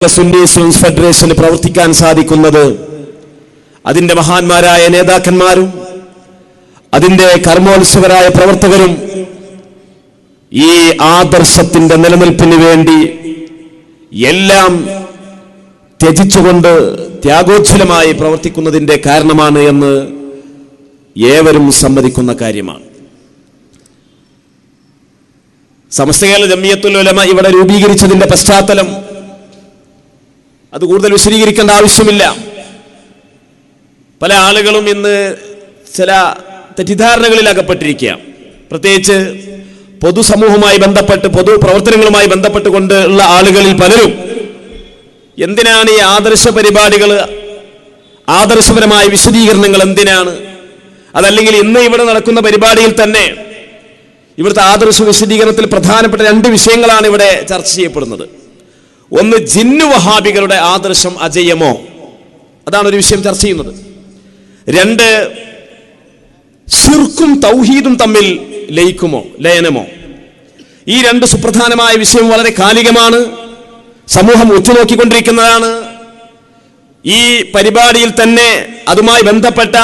Sunni students ഫെഡറേഷന് പ്രവർത്തിക്കാൻ സാധിക്കുന്നത് അതിന്റെ മഹാന്മാരായ നേതാക്കന്മാരും അതിന്റെ കർമ്മോത്സുകരായ പ്രവർത്തകരും ഈ ആദർശത്തിന്റെ നിലനിൽപ്പിന് വേണ്ടി എല്ലാം ത്യജിച്ചുകൊണ്ട് ത്യാഗോജ്വലമായി പ്രവർത്തിക്കുന്നതിന്റെ കാരണമാണ് എന്ന് ഏവരും സമ്മതിക്കുന്ന കാര്യമാണ്. സമസ്ത കേരള ജംഇയ്യത്തുൽ ഉലമ ഇവിടെ രൂപീകരിച്ചതിന്റെ പശ്ചാത്തലം അത് കൂടുതൽ വിശദീകരിക്കേണ്ട ആവശ്യമില്ല. പല ആളുകളും ഇന്ന് ചില തെറ്റിദ്ധാരണകളിൽ അകപ്പെട്ടിരിക്കുകയാണ്. പ്രത്യേകിച്ച് പൊതുസമൂഹവുമായി ബന്ധപ്പെട്ട് പൊതു പ്രവർത്തനങ്ങളുമായി ബന്ധപ്പെട്ടുകൊണ്ടുള്ള ആളുകളിൽ പലരും എന്തിനാണ് ഈ ആദർശ പരിപാടികൾ, ആദർശപരമായ വിശദീകരണങ്ങൾ എന്തിനാണ്, അതല്ലെങ്കിൽ ഇന്ന് ഇവിടെ നടക്കുന്ന പരിപാടിയിൽ തന്നെ ഇവിടുത്തെ ആദർശ വിശദീകരണത്തിൽ പ്രധാനപ്പെട്ട രണ്ട് വിഷയങ്ങളാണ് ഇവിടെ ചർച്ച ചെയ്യപ്പെടുന്നത്. ഒന്ന്, ജിന്നു വഹാബികളുടെ ആദർശം അജയ്യമോ, അതാണ് ഒരു വിഷയം ചർച്ച ചെയ്യുന്നത്. രണ്ട്, ശിർക്കും തൗഹീദും തമ്മിൽ ലയനമോ. ഈ രണ്ട് സുപ്രധാനമായ വിഷയം വളരെ കാലികമാണ്, സമൂഹം ഉറ്റുനോക്കിക്കൊണ്ടിരിക്കുന്നതാണ്. ഈ പരിപാടിയിൽ തന്നെ അതുമായി ബന്ധപ്പെട്ട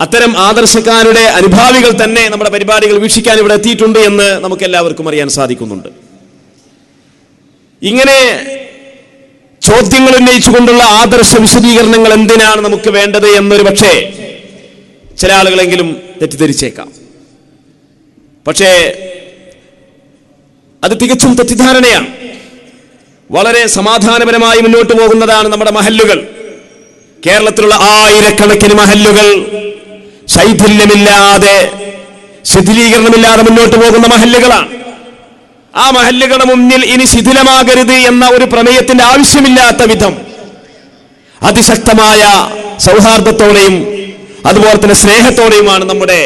അത്തരം ആദർശക്കാരുടെ അനുഭാവികൾ തന്നെ നമ്മുടെ പരിപാടികൾ വീക്ഷിക്കാൻ ഇവിടെ എത്തിയിട്ടുണ്ട് എന്ന് നമുക്ക് എല്ലാവർക്കും അറിയാൻ സാധിക്കുന്നുണ്ട്. ഇങ്ങനെ ചോദ്യങ്ങൾ ഉന്നയിച്ചുകൊണ്ടുള്ള ആദർശ വിശദീകരണങ്ങൾ എന്തിനാണ് നമുക്ക് വേണ്ടത് എന്നൊരു പക്ഷേ ചില ആളുകളെങ്കിലും തെറ്റിദ്ധരിച്ചേക്കാം. പക്ഷേ അത് തികച്ചും തെറ്റിദ്ധാരണയാണ്. വളരെ സമാധാനപരമായി മുന്നോട്ട് പോകുന്നതാണ് നമ്മുടെ മഹല്ലുകൾ. കേരളത്തിലുള്ള ആയിരക്കണക്കിന് മഹല്ലുകൾ ശൈഥില്യമില്ലാതെ ശിഥിലീകരണമില്ലാതെ മുന്നോട്ട് പോകുന്ന മഹല്ലുകളാണ്. ആ മഹല്ലുകളുടെ മുന്നിൽ ഇനി ശിഥിലമാകരുത് എന്ന ഒരു പ്രമേയത്തിന്റെ ആവശ്യമില്ലാത്ത വിധം അതിശക്തമായ സൗഹാർദ്ദത്തോടെയും അതുപോലെ തന്നെ സ്നേഹത്തോടെയുമാണ് നമ്മുടെ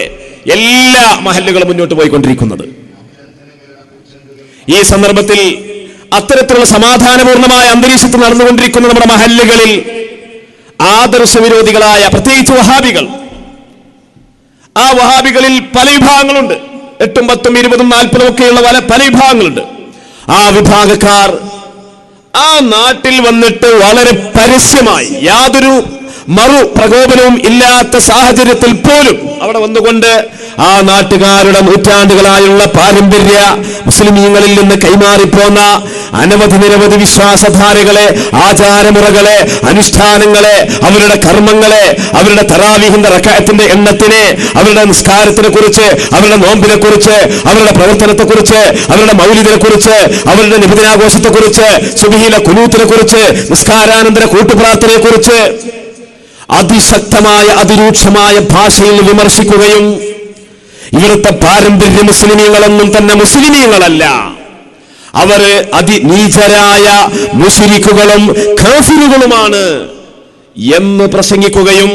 എല്ലാ മഹല്ലുകളും മുന്നോട്ട് പോയിക്കൊണ്ടിരിക്കുന്നത്. ഈ സന്ദർഭത്തിൽ അത്തരത്തിലുള്ള സമാധാനപൂർണമായ അന്തരീക്ഷത്തിൽ നടന്നുകൊണ്ടിരിക്കുന്ന നമ്മുടെ മഹല്ലുകളിൽ ആദർശ വിരോധികളായ പ്രത്യേകിച്ച് വഹാബികൾ, ആ വഹാബികളിൽ പല വിഭാഗങ്ങളുണ്ട്. 8, 10, 20, 40 ഒക്കെയുള്ള പല വിഭാഗങ്ങളുണ്ട്. ആ വിഭാഗക്കാർ ആ നാട്ടിൽ വന്നിട്ട് വളരെ പരസ്യമായി യാതൊരു മറു പ്രകോപനവും ഇല്ലാത്ത സാഹചര്യത്തിൽ പോലും അവിടെ വന്നുകൊണ്ട് ആ നാട്ടുകാരുടെ നൂറ്റാണ്ടുകളായുള്ള പാരമ്പര്യ മുസ്ലിമീങ്ങളിൽ നിന്ന് കൈമാറിപ്പോന്ന നിരവധി വിശ്വാസധാരകളെ, ആചാരമുറകളെ, അനുഷ്ഠാനങ്ങളെ, അവരുടെ കർമ്മങ്ങളെ, അവരുടെ തറാവീഹിന്റെ റക്അത്തിന്റെ എണ്ണത്തിനെ, അവരുടെ നിസ്കാരത്തിനെ കുറിച്ച്, അവരുടെ നോമ്പിനെ കുറിച്ച്, അവരുടെ പ്രവർത്തനത്തെ കുറിച്ച്, അവരുടെ മൗലിദിനെ കുറിച്ച്, അവരുടെ നിബിദിനാഘോഷത്തെ കുറിച്ച്, സുബ്ഹിയിലെ ഖുനൂത്തിനെ കുറിച്ച്, നിസ്കാരാനന്തര കൂട്ടുപ്രാർത്ഥനയെ കുറിച്ച് അതിശക്തമായ അതിരൂക്ഷമായ ഭാഷയിൽ വിമർശിക്കുകയും ഇവിടുത്തെ പാരമ്പര്യ മുസ്ലിമീങ്ങളൊന്നും തന്നെ മുസ്ലിമീങ്ങളല്ല, അവര് അതിനീചരായ മുശ്രിക്കുകളും കാഫിറുകളുമാണ് എന്ന് പ്രസംഗിക്കുകയും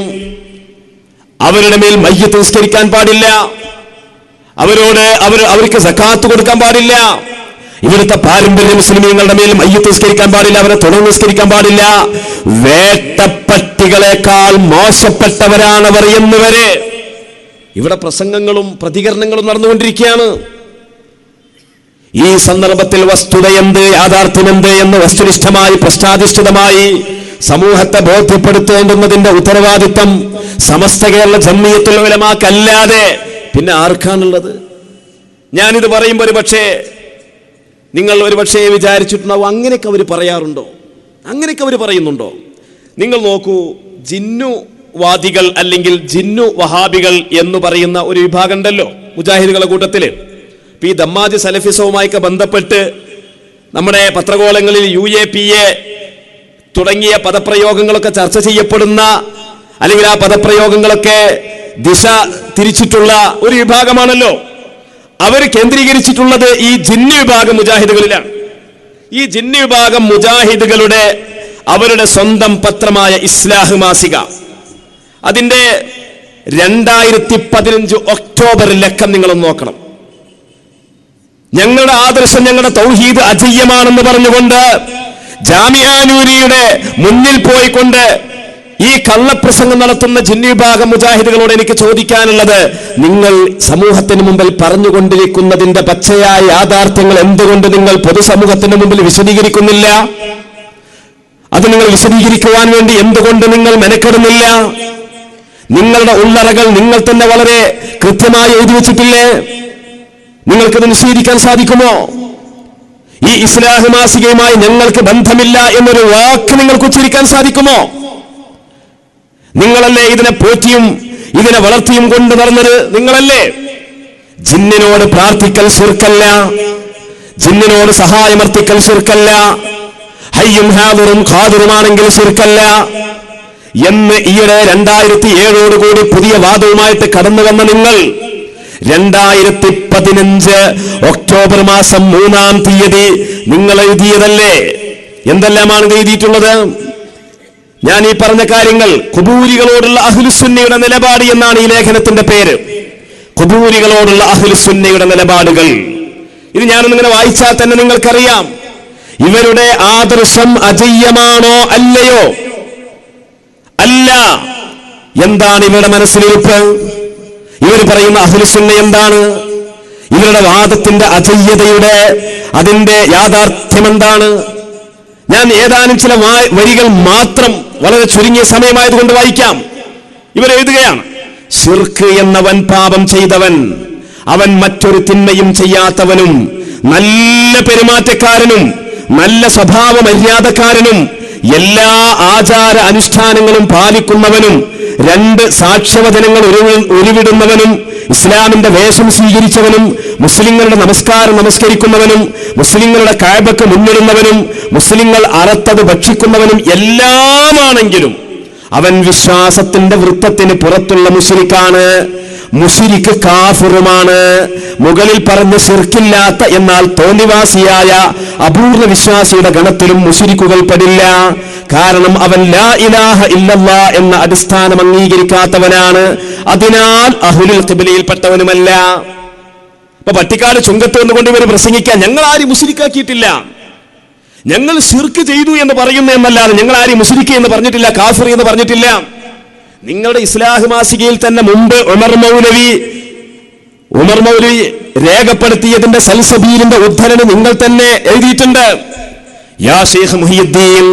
അവരുടെ മേൽ മയ്യിത്ത് നിസ്കരിക്കാൻ പാടില്ല, അവർക്ക് സക്കാത്ത് കൊടുക്കാൻ പാടില്ല, ഇവിടുത്തെ പാരമ്പര്യ മുസ്ലിമീങ്ങളുടെ മേൽ മയ്യിത്ത് നിസ്കരിക്കാൻ പാടില്ല, അവരെ തുടർന്ന് നിസ്കരിക്കാൻ പാടില്ല, വേട്ടപ്പട്ടികളെക്കാൾ മോശപ്പെട്ടവരാണവർ എന്നുവരെ ഇവിടെ പ്രസംഗങ്ങളും പ്രതികരണങ്ങളും നടന്നുകൊണ്ടിരിക്കുകയാണ്. ഈ സന്ദർഭത്തിൽ വസ്തുതയെന്ത്, യാഥാർത്ഥ്യമെന്ത് എന്ന് വസ്തുനിഷ്ഠമായി പ്രശ്നാധിഷ്ഠിതമായി സമൂഹത്തെ ബോധ്യപ്പെടുത്തേണ്ടുന്നതിന്റെ ഉത്തരവാദിത്തം സമസ്ത കേരള ജംഇയ്യത്തുൽ ഉലമാക്കല്ലാതെ പിന്നെ ആർക്കാണുള്ളത്? ഞാനിത് പറയുമ്പോൾ നിങ്ങൾ ഒരു പക്ഷേ വിചാരിച്ചിട്ടുണ്ടാവും, അങ്ങനെയൊക്കെ അവർ പറയാറുണ്ടോ, അങ്ങനെയൊക്കെ അവർ പറയുന്നുണ്ടോ? നിങ്ങൾ നോക്കൂ, ജിന്നുവാദികൾ അല്ലെങ്കിൽ ജിന്നു വഹാബികൾ എന്ന് പറയുന്ന ഒരു വിഭാഗം ഉണ്ടല്ലോ മുജാഹിദുകളുടെ കൂട്ടത്തില്. ഈ ദമ്മാജ് സലഫിസവുമായൊക്കെ ബന്ധപ്പെട്ട് നമ്മുടെ പത്രകോളങ്ങളിൽ UAPA തുടങ്ങിയ പദപ്രയോഗങ്ങളൊക്കെ ചർച്ച ചെയ്യപ്പെടുന്ന, അല്ലെങ്കിൽ ആ പദപ്രയോഗങ്ങളൊക്കെ ദിശ തിരിച്ചിട്ടുള്ള ഒരു വിഭാഗമാണല്ലോ. അവർ കേന്ദ്രീകരിച്ചിട്ടുള്ളത് ഈ ജിന്ന് വിഭാഗം മുജാഹിദുകളിലാണ്. ഈ ജിന്ന് വിഭാഗം മുജാഹിദുകളുടെ അവരുടെ സ്വന്തം പത്രമായ ഇസ്ലാഹ് മാസിക, അതിന്റെ 2015 ഒക്ടോബർ ലക്കം നിങ്ങളൊന്ന് നോക്കണം. ഞങ്ങളുടെ ആദർശം, ഞങ്ങളുടെ തൗഹീദ് അജയ്യമാണെന്ന് പറഞ്ഞുകൊണ്ട് ജാമിഅ നൂരിയുടെ മുന്നിൽ പോയിക്കൊണ്ട് ഈ കള്ളപ്രസംഗം നടത്തുന്ന ജിന്ന് വിഭാഗം മുജാഹിദുകളോട് എനിക്ക് ചോദിക്കാനുള്ളത്, നിങ്ങൾ സമൂഹത്തിന് മുമ്പിൽ പറഞ്ഞുകൊണ്ടിരിക്കുന്നതിന്റെ പച്ചയായ യാഥാർത്ഥ്യങ്ങൾ എന്തുകൊണ്ട് നിങ്ങൾ പൊതുസമൂഹത്തിന് മുമ്പിൽ വിശദീകരിക്കുന്നില്ല? അത് നിങ്ങൾ വിശദീകരിക്കുവാൻ വേണ്ടി എന്തുകൊണ്ട് നിങ്ങൾ മെനക്കെടുന്നില്ല? നിങ്ങളുടെ ഉള്ളറകൾ നിങ്ങൾ തന്നെ വളരെ കൃത്യമായി എഴുതി വെച്ചിട്ടില്ലേ? നിങ്ങൾക്കത് നിഷേധിക്കാൻ സാധിക്കുമോ? ഈ ഇസ്ലാഹ് മാസികയുമായി ഞങ്ങൾക്ക് ബന്ധമില്ല എന്നൊരു വാക്ക് നിങ്ങൾക്ക് ഉച്ചരിക്കാൻ സാധിക്കുമോ? നിങ്ങളല്ലേ ഇതിനെ പോറ്റിയും ഇതിനെ വളർത്തിയും കൊണ്ട് നടന്നത്? നിങ്ങളല്ലേ? ജിന്നിനോട് പ്രാർത്ഥിക്കൽ ശിർക്കല്ല, ജിന്നിനോട് സഹായമർത്ഥിക്കൽ ശിർക്കല്ല, ഹയ്യും ഹാദിറും ഖാദിറുമാണെങ്കിൽ ശിർക്കല്ല എന്ന് ഈയിടെ 2007 പുതിയ വാദവുമായിട്ട് കടന്നു വന്ന നിങ്ങൾ 2015 ഒക്ടോബർ മാസം 3-ാം തീയതി നിങ്ങൾ എഴുതിയതല്ലേ? എന്തെല്ലാമാണ് എഴുതിയിട്ടുള്ളത്? ഞാൻ ഈ പറഞ്ഞ കാര്യങ്ങൾ ഖുബൂരികളോടുള്ള അഹ്ലുസുന്നയുടെ നിലപാട് എന്നാണ് ഈ ലേഖനത്തിന്റെ പേര്. ഖുബൂരികളോടുള്ള അഹ്ലുസുന്നയുടെ നിലപാടുകൾ. ഇത് ഞാനൊന്നിങ്ങനെ വായിച്ചാൽ തന്നെ നിങ്ങൾക്കറിയാം ഇവരുടെ ആദർശം അജയ്യമാണോ അല്ലയോ? അല്ല. എന്താണ് ഇവരുടെ മനസ്സിലിരിപ്പ്? ഇവർ പറയുന്ന അഹ്ലുസുന്ന എന്താണ്? ഇവരുടെ വാദത്തിന്റെ അജയ്യതയുടെ അതിന്റെ യാഥാർത്ഥ്യം എന്താണ്? ഞാൻ ഏതാനും ചില വരികൾ മാത്രം വളരെ ചുരുങ്ങിയ സമയമായതുകൊണ്ട് വായിക്കാം. ഇവരെഴുതുകയാണ്: ശിർക്ക് എന്നവൻ പാപം ചെയ്തവൻ, അവൻ മറ്റൊരു തിന്മയും ചെയ്യാത്തവനും നല്ല പെരുമാറ്റക്കാരനും നല്ല സ്വഭാവ മര്യാദക്കാരനും എല്ലാ ആചാര അനുഷ്ഠാനങ്ങളും പാലിക്കുന്നവനും 2 സാക്ഷ്യവചനങ്ങൾ ഉരുവിടുന്നവനും ഇസ്ലാമിന്റെ വേഷം സ്വീകരിച്ചവനും മുസ്ലിങ്ങളുടെ നമസ്കാരം നമസ്കരിക്കുന്നവനും മുസ്ലിങ്ങളുടെ കഅബക്ക് മുന്നിടുന്നവനും മുസ്ലിങ്ങൾ അറത്തത് ഭക്ഷിക്കുന്നവനും എല്ലാമാണെങ്കിലും അവൻ വിശ്വാസത്തിന്റെ വൃത്തത്തിന് പുറത്തുള്ള മുശ്രിക്കാണ്. മുശ്രിക്ക് കാഫിറുമാണ്. മുകളിൽ പറഞ്ഞ ശിർക്കില്ലാത്ത എന്നാൽ തോന്നിവാസിയായ അപൂർവ വിശ്വാസിയുടെ ഗണത്തിലും മുശ്രിക്കുകൾ പെടില്ല. കാരണം അവൻ ലാ ഇലാഹ ഇല്ലല്ലാഹ് എന്ന അടിസ്ഥാനം അംഗീകരിക്കാത്തവനാണ്. അതിനാൽ അഹ്ലുൽ ഖിബ്ലയിൽപ്പെട്ടവനുമല്ല. ഇപ്പൊ പട്ടിക്കാട് ചുങ്കത്ത് വന്നുകൊണ്ട് ഇവർ പ്രസംഗിക്കാൻ ഞങ്ങൾ ആരും മുശ്രിക്കാക്കിയിട്ടില്ല, ഞങ്ങൾ ശിർക്ക് ചെയ്തു എന്ന് പറയുന്നു എന്നല്ലാതെ ഞങ്ങൾ ആരും മുശ്രിക്ക് എന്ന് പറഞ്ഞിട്ടില്ല, കാഫിർ എന്ന് പറഞ്ഞിട്ടില്ല. നിങ്ങളുടെ ഇസ്ലാഹ് മാസികയിൽ തന്നെ മുമ്പ് ഉമർ മൗലവി രേഖപ്പെടുത്തിയതിന്റെ സൽസബീലിന്റെ ഉദ്ധരണി നിങ്ങൾ തന്നെ എഴുതിയിട്ടുണ്ട്. യാ ശൈഖ് മുഹിയുദ്ദീൻ,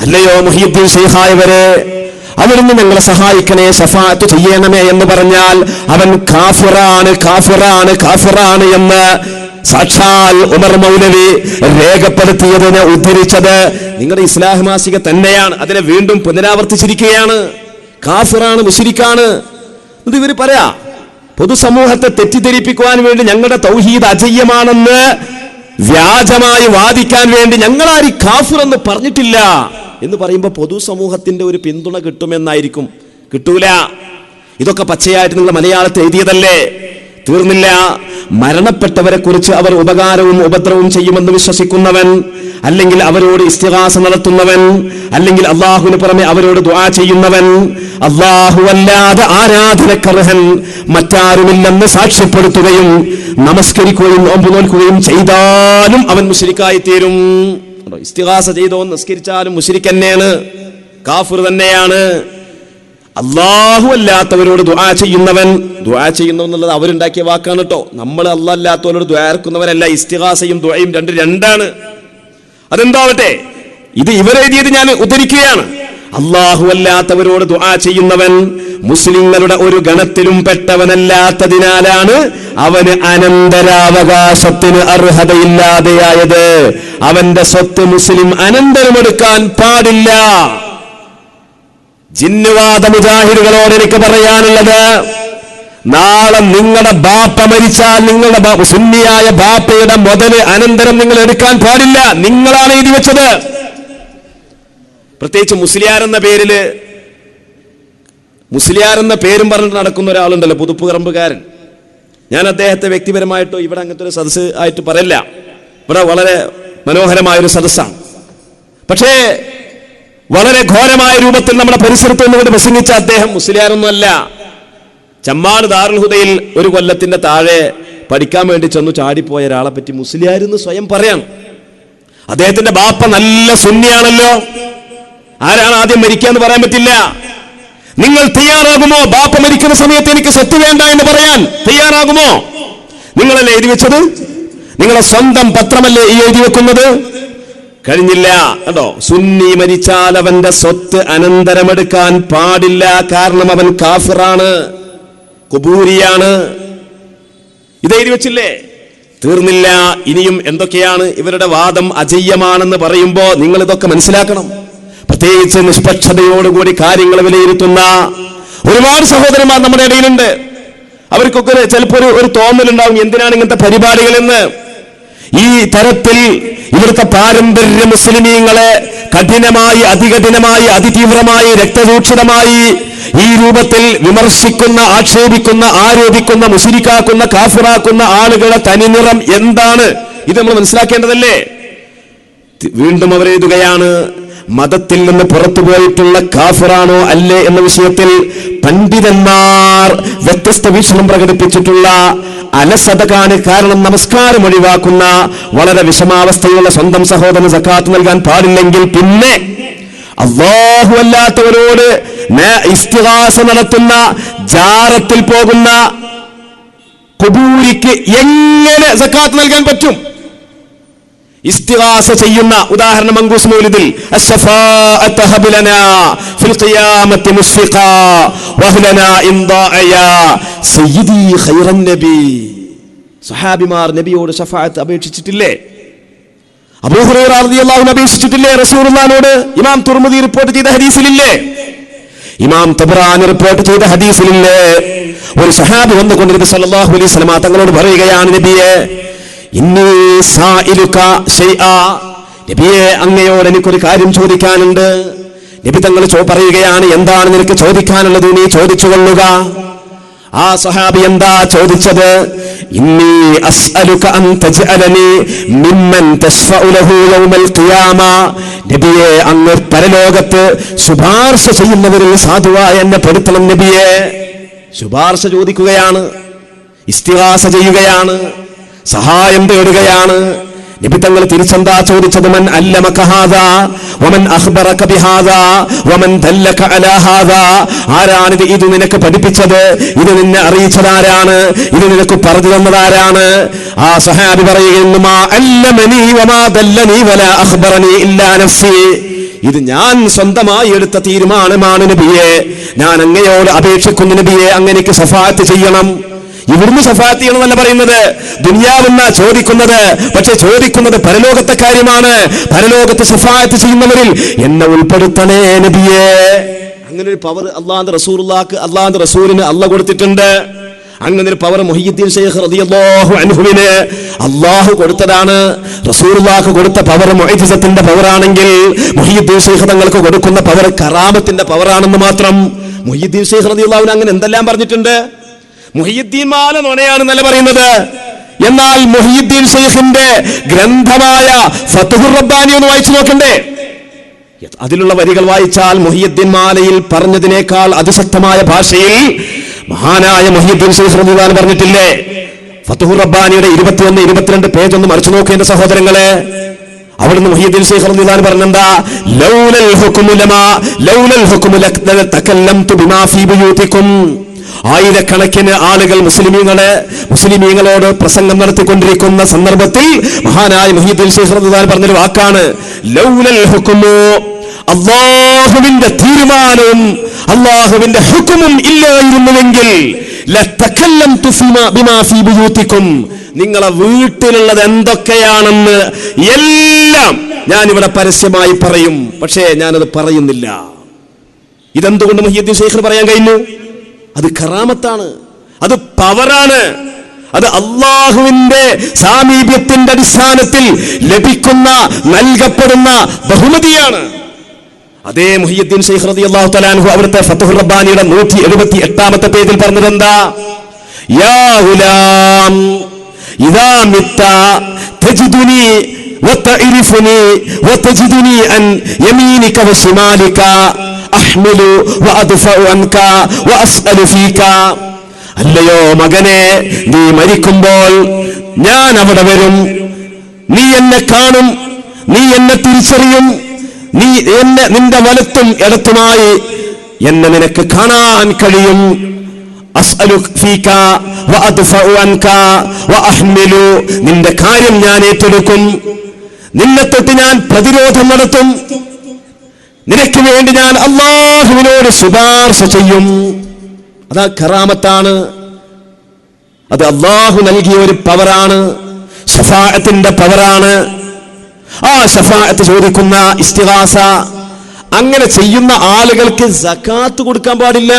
അല്ലയോ മുഹിയുദ്ദീൻ ശൈഖായവരെ, അവിടുന്ന് ഞങ്ങളെ സഹായിക്കണേ, ശഫാഅത്ത് ചെയ്യണമേ എന്ന് പറഞ്ഞാൽ അവൻ കാഫിറാണ് എന്ന് സാക്ഷാൽ ഉമർ മൗലവി രേഖപ്പെടുത്തിയതിനെ ഉദ്ധരിച്ചത് നിങ്ങളുടെ ഇസ്ലാഹ് മാസിക തന്നെയാണ്. അതിനെ വീണ്ടും പുനരാവർത്തിച്ചിരിക്കുകയാണ്. കാഫിറാണ്, മുശ്രിക്കാണ് ഇത് ഇവർ പറയാ. പൊതുസമൂഹത്തെ തെറ്റിദ്ധരിപ്പിക്കുവാൻ വേണ്ടി ഞങ്ങളുടെ തൗഹീദ് അജയ്യമാണെന്ന് വ്യാജമായി വാദിക്കാൻ വേണ്ടി ഞങ്ങളാരി കാഫിർ എന്ന് പറഞ്ഞിട്ടില്ല എന്ന് പറയുമ്പോൾ പൊതുസമൂഹത്തിന്റെ ഒരു പിന്തുണ കിട്ടുമെന്നായിരിക്കും. കിട്ടൂല. ഇതൊക്കെ പച്ചയായിട്ട് നിങ്ങൾ മലയാളത്തിൽ എഴുതിയതല്ലേ? തീർന്നില്ല. മരണപ്പെട്ടവരെ കുറിച്ച് അവർ ഉപകാരവും ഉപദ്രവവും ചെയ്യുമെന്ന് വിശ്വസിക്കുന്നവൻ, അല്ലെങ്കിൽ അവരോട് ഇസ്തിഗാസ നടത്തുന്നവൻ, അല്ലെങ്കിൽ അള്ളാഹുവിന് പുറമെ അവരോട് ദുആ ചെയ്യുന്നവൻ, അള്ളാഹു അല്ലാതെ ആരാധനക്കർഹൻ മറ്റാരുമില്ലെന്ന് സാക്ഷ്യപ്പെടുത്തുകയും നമസ്കരിക്കുകയും നോമ്പ് നോൽക്കുകയും ചെയ്താലും അവൻ മുശ്രിക്കായി തീരും. ഇസ്തിഗാസ ചെയ്തോ നിസ്കരിച്ചാലും മുശ്രിക്ക് തന്നെയാണ്, കാഫിർ തന്നെയാണ്. അള്ളാഹു അല്ലാത്തവരോട് ദുആ ചെയ്യുന്നവെന്നുള്ളത് അവരുണ്ടാക്കിയ വാക്കാണ് കേട്ടോ. നമ്മൾ അള്ളാഹ് അല്ലാത്തവരോട് ദുആ ഇറക്കുന്നവരല്ല. ഇസ്തിഗാസയും ദുആയും രണ്ടാണ്. അതെന്താവട്ടെ, ഇത് ഇവരെഴുതിയത് ഞാൻ ഉദ്ധരിക്കുകയാണ്. അള്ളാഹു അല്ലാത്തവരോട് ദുആ ചെയ്യുന്നവൻ മുസ്ലിങ്ങളുടെ ഒരു ഗണത്തിലും പെട്ടവനല്ലാത്തതിനാലാണ് അവന് അനന്തരാവകാശത്തിന് അർഹതയില്ലാതെയായത്. അവന്റെ സ്വത്ത് മുസ്ലിം അനന്തരമെടുക്കാൻ പാടില്ല. ജിന്നുവാദ മുജാഹിദുകളോട് എനിക്ക് പറയാനുള്ളത്, നാളെ നിങ്ങളുടെ ബാപ്പ മരിച്ചാൽ നിങ്ങളുടെ സുന്നിയായ ബാപ്പയുടെ മുതല് അനന്തരം നിങ്ങൾ എടുക്കാൻ പാടില്ല. നിങ്ങളാണ് എഴുതി വെച്ചത്. പ്രത്യേകിച്ച് മുസ്ലിയാർ എന്ന പേരും പറഞ്ഞിട്ട് നടക്കുന്ന ഒരാളുണ്ടല്ലോ, പുതുപ്പുകറമ്പുകാരൻ. ഞാൻ അദ്ദേഹത്തെ വ്യക്തിപരമായിട്ടോ ഇവിടെ അങ്ങനത്തെ ഒരു സദസ്സ് ആയിട്ട് പറയില്ല. ഇവിടെ വളരെ മനോഹരമായൊരു സദസ്സാണ്. പക്ഷേ വളരെ ഘോരമായ രൂപത്തിൽ നമ്മുടെ പരിസരത്ത് നിന്നുകൊണ്ട് പ്രസംഗിച്ച അദ്ദേഹം മുസ്ലിയാരൊന്നുമല്ല. ചമ്മാട് ദാറുൽ ഹുദയിൽ ഒരു കൊല്ലത്തിന്റെ താഴെ പഠിക്കാൻ വേണ്ടി ചെന്നു ചാടിപ്പോയ ഒരാളെ പറ്റി മുസ്ലിയാരെന്ന് സ്വയം പറയാം. അദ്ദേഹത്തിന്റെ ബാപ്പ നല്ല സുന്നിയാണല്ലോ. ആരാണ് ആദ്യം മരിക്കാന്ന് പറയാൻ പറ്റില്ല. നിങ്ങൾ തയ്യാറാകുമോ ബാപ്പ മരിക്കുന്ന സമയത്ത് എനിക്ക് സ്വത്ത് വേണ്ട എന്ന് പറയാൻ? തയ്യാറാകുമോ? നിങ്ങളല്ലേ എഴുതി വെച്ചത്? നിങ്ങളെ സ്വന്തം പത്രമല്ലേ ഈ എഴുതി വെക്കുന്നത്? കഴിഞ്ഞില്ല. കേട്ടോ, സുന്നി മരിച്ചാൽ അവന്റെ സ്വത്ത് അനന്തരമെടുക്കാൻ പാടില്ല. കാരണം അവൻ കാഫിറാണ്, ഖുബൂരിയാണ്. ഇത് എഴുതി വെച്ചില്ലേ? തീർന്നില്ല, ഇനിയും എന്തൊക്കെയാണ് ഇവരുടെ വാദം. അജയ്യമാണെന്ന് പറയുമ്പോ നിങ്ങൾ ഇതൊക്കെ മനസ്സിലാക്കണം. പ്രത്യേകിച്ച് നിഷ്പക്ഷതയോടുകൂടി കാര്യങ്ങൾ വിലയിരുത്തുന്ന ഒരുപാട് സഹോദരന്മാർ നമ്മുടെ ഇടയിലുണ്ട്. അവർക്കൊക്കെ ചിലപ്പോൾ ഒരു തോന്നലുണ്ടാവും, എന്തിനാണ് ഇങ്ങനത്തെ പരിപാടികളെന്ന്. ഈ തരത്തിൽ ഇവിടുത്തെ പാരമ്പര്യ മുസ്ലിമീങ്ങളെ കഠിനമായി, അതികഠിനമായി, അതിതീവ്രമായി, രക്തരൂക്ഷിതമായി ഈ രൂപത്തിൽ വിമർശിക്കുന്ന, ആക്ഷേപിക്കുന്ന, ആരോപിക്കുന്ന, മുശ്രിക്കാക്കുന്ന, കാഫിറാക്കുന്ന ആളുകളുടെ തനിനിറം എന്താണ്? ഇത് നമ്മൾ മനസ്സിലാക്കേണ്ടതല്ലേ? വീണ്ടും അവരെഴുതുകയാണ്, മതത്തിൽ നിന്ന് പുറത്തുപോയിട്ടുള്ള കാഫിറാണോ അല്ലേ എന്ന വിഷയത്തിൽ പണ്ഡിതന്മാർ വ്യത്യസ്ത വീക്ഷണം പ്രകടിപ്പിച്ചിട്ടുള്ള അലസത കാരണം നമസ്കാരം ഒഴിവാക്കുന്ന, വളരെ വിഷമാവസ്ഥയുള്ള സ്വന്തം സഹോദരന് സക്കാത്ത് നൽകാൻ പാടില്ലെങ്കിൽ പിന്നെ അല്ലാഹു അല്ലാത്തവരോട് ഇസ്തിഗാസ നടത്തുന്ന, ജാറത്തിൽ പോകുന്ന ഖുബൂരിക്ക് എങ്ങനെ സക്കാത്ത് നൽകാൻ പറ്റും? ഇസ്തിഗാസ ചെയ്യുന്ന, ഉദാഹരണം മങ്കൂസ് മൗലിദിൽ അശ്ശഫാഅത ഹബ്ലനാ ഫിൽ ഖിയാമത്തി മുസ്ഫിഖാ വഹ്ലനാ ഇൻദാഅയാ സയ്യിദി ഖൈറൻ നബി. സഹാബിമാർ നബിയോട് ശഫാഅത്ത് അപേക്ഷിച്ചിട്ടില്ലേ? അബൂ ഹുറൈറ റളിയല്ലാഹു അൻഹു അപേക്ഷിച്ചിട്ടില്ലേ റസൂലുള്ളാഹിനോട്? ഇമാം തുർമുദി റിപ്പോർട്ട് ചെയ്ത ഹദീസിലില്ലേ? ഇമാം തബ്റാനി റിപ്പോർട്ട് ചെയ്ത ഹദീസിലില്ലേ? ഒരു സഹാബി വന്നുകൊണ്ട് നബി സല്ലല്ലാഹു അലൈഹി വസല്ലം തങ്ങളോട് പറയുകയാണ്, നബിയെ ഇന്നി സായിലുക ശൈആ, നബിയെ അങ്ങയോട് എനിക്കൊരു കാര്യം ചോദിക്കാനുണ്ട്. നബി തങ്ങൾ പറയുകയാണ്, എന്താണ് നിനക്ക് ചോദിക്കാനുള്ളത്? നീ ചോദിച്ചു കൊള്ളുക. ആ സഹാബി എന്താ ചോദിച്ചത്? ഇന്നി അസ്അലുക അൻ തജ്അലനി മിമ്മൻ തശ്ഫഉ ലഹു യൗമൽ ഖിയാമ. നബിയെ അങ്ങ് പരലോകത്ത് ശുപാർശ ചെയ്യുന്നവരിൽ സാധുവായ എന്നെ പെടുത്തണം നബിയെ. ശുപാർശ ചോദിക്കുകയാണ്, ഇസ്തിഗാസ ചെയ്യുകയാണ്, സഹായം തേടുകയാണ്. നബി തങ്ങൾ തിരിച്ചെന്താ ചോദിച്ചത്? മൻ അല്ലമക ഹാദാ വമൻ അഖ്ബറക ബിഹാദാ വമൻ ദല്ലക അലാ ഹാദാ. ആരാണിത്? ഇത് നിനക്ക് പഠിപ്പിച്ചത്, ഇത് നിന്നെ അറിയിച്ചതാരാണ്, ഇത് നിനക്ക് പറഞ്ഞു തന്നതാരാണ്? ആ സഹാബി പറയുന്നു, മാ അല്ലമനി വമാ ദല്ലനി വലാ അഖ്ബറനി ഇല്ലാ നഫ്സി. ഇത് ഞാൻ സ്വന്തമായി എടുത്ത തീരുമാനമാണ് നബിയെ. ഞാൻ അങ്ങയോട് അപേക്ഷിക്കുന്നു നബിയെ, അങ്ങനെക്ക് ശഫാഅത്ത് ചെയ്യണം. ഇവിടുന്ന് ശഫാഅത്ത് ചെയ്യണമെന്നല്ല പറയുന്നത്, ദുനിയാവെന്ന ചോദിക്കുന്നത്. പക്ഷെ ചോദിക്കുന്നത് പരലോകത്തെ കാര്യമാണ്. പരലോകത്ത് ശഫാഅത്ത് ചെയ്യുന്നവരിൽ എന്നെ ഉൾപ്പെടുത്തണേ നബിയെ. അങ്ങനെ ഒരു പവർ അല്ലാഹുവിന്റെ റസൂലുള്ളാഹിക്ക്, അല്ലാഹുവിന്റെ റസൂലിന് അല്ലാഹു കൊടുത്തിട്ടുണ്ട്. അങ്ങനെ ഒരു പവർ മുഹയ്യിദ്ദീൻ ശൈഖ് റളിയല്ലാഹു അൻഹുവിന് അല്ലാഹു കൊടുത്തതാണ്. റസൂലുള്ളാഹിക്ക് കൊടുത്ത പവർ മുഅ്ജിസത്തിന്റെ പവറാണെങ്കിൽ മുഹയ്യിദ്ദീൻ ശൈഖ് തങ്ങൾക്ക് കൊടുക്കുന്ന പവർ കറാമത്തിന്റെ പവറാണെന്ന് മാത്രം. മുഹയ്യിദ്ദീൻ ശൈഖ് റളിയല്ലാഹു അൻഹു അങ്ങനെ എന്തെല്ലാം പറഞ്ഞിട്ടുണ്ട്. മുഹയ്യിദ്ദീൻ മാല നുണയാണെന്നല്ല പറയുന്നത്. എന്നാൽ മുഹയ്യിദ്ദീൻ ശൈഖിന്റെ ഗ്രന്ഥമായ ഫത്ഹുർ റബ്ബാനി ഒന്ന് വായിച്ചു നോക്കണ്ടേ? അതിലുള്ള വരികൾ വായിച്ചാൽ മുഹയ്യിദ്ദീൻ മാലയിൽ പറഞ്ഞതിനേക്കാൾ അതിശക്തമായ ഭാഷയിൽ മഹാനായ മുഹയ്യിദ്ദീൻ ശൈഖ് റളിയല്ലാഹു അൻഹു പറഞ്ഞിട്ടില്ലേ? ഫത്ഹുർ റബ്ബാനിയുടെ 21, 22 പേജ് ഒന്ന് മറിച്ചു നോക്കേണ്ട സഹോദരങ്ങളെ. അവിടുന്ന് മുഹയ്യിദ്ദീൻ ശൈഖ് റളിയല്ലാഹു അൻഹു പറഞ്ഞെന്താ? ലൗലൽ ഹുക്മു ലമാ ലൗലൽ ഹുക്മു ലതകല്ലംതു ബിമാ ഫീ ബുയൂതികും. ആയിരക്കണക്കിന് ആളുകൾ മുസ്ലിമീങ്ങളോട് പ്രസംഗം നടത്തിക്കൊണ്ടിരിക്കുന്ന സന്ദർഭത്തിൽ മഹാനായ മുഹയ്യിദ്ദീൻ ശൈഖ് റളിയല്ലാഹു അൻഹു പറഞ്ഞൊരു വാക്കാണ് ലൗലൽ ഹുക്മു. അല്ലാഹുവിന്റെ തീരുമാനവും അല്ലാഹുവിന്റെ ഹുക്മും ഇല്ലായിരുന്നുവെങ്കിൽ ലതകല്ലംതു ബിമാ ഫീ ബുയൂതികും. നിങ്ങളെ വീട്ടിലുള്ളത് എന്തൊക്കെയാണെന്ന് എല്ലാം ഞാനിവിടെ പരസ്യമായി പറയും. പക്ഷേ ഞാനത് പറയുന്നില്ല. ഇതെന്തുകൊണ്ട് മുഹയ്യിദ്ദീൻ ശൈഖിന് പറയാൻ കഴിഞ്ഞു? അത് കറാമത്താണ്, അത് പവറാണ്, അത് അല്ലാഹുവിന്റെ സാമീപ്യത്തിന്റെ അടിസ്ഥാനത്തിൽ ലഭിക്കുന്ന, നൽകപ്പെടുന്ന ബഹുമതിയാണ്. അതേ മുഹയ്യിദ്ദീൻ ശൈഖ് റളിയല്ലാഹു തആല അൻഹു അവിടുത്തെ ഫത്ഹുർ റബ്ബാനിയുടെ 178ാമത്തെ പേജിൽ പറഞ്ഞതെന്താ? യാ ഗുലാം ഇദാ മിത്ത തജിദുനി വതഅരിഫുനി വതജിദുനി അൻ യമീനിക വശിമാലിക അഹ്മിലു വഅദ്ഫഉ അൻക വഅസ്അലു ഫീക. അല്ലയോ മകനെ, നീ മരിക്കുമ്പോൾ ഞാൻ അവിടെ വരും, നീ എന്നെ കാണും, നീ എന്നെ തിരിച്ചറിയും, നീ എന്നെ നിന്റെ വലത്തും ഇടത്തുമായി എന്നെ നിനക്ക് കാണാൻ കഴിയും. അസ്അലു ഫീക വഅദ്ഫഉ അൻക വഅഹ്മിലു. നിന്റെ കാര്യം ഞാൻ ഏറ്റെടുക്കും, നിന്നെ തൊട്ട് ഞാൻ പ്രതിരോധം നടത്തും, നിനക്ക് വേണ്ടി ഞാൻ അല്ലാഹുവിനോട് ശുപാർശ ചെയ്യും. അതാ കറാമത്താണ്, അത് അല്ലാഹു നൽകിയ ഒരു പവറാണ്, ശഫാഅത്തിന്റെ പവറാണ്. ആ ശഫാഅത്ത് ചോദിക്കുന്ന ഇസ്തിഗാസ അങ്ങനെ ചെയ്യുന്ന ആളുകൾക്ക് സകാത്ത് കൊടുക്കാൻ പാടില്ല,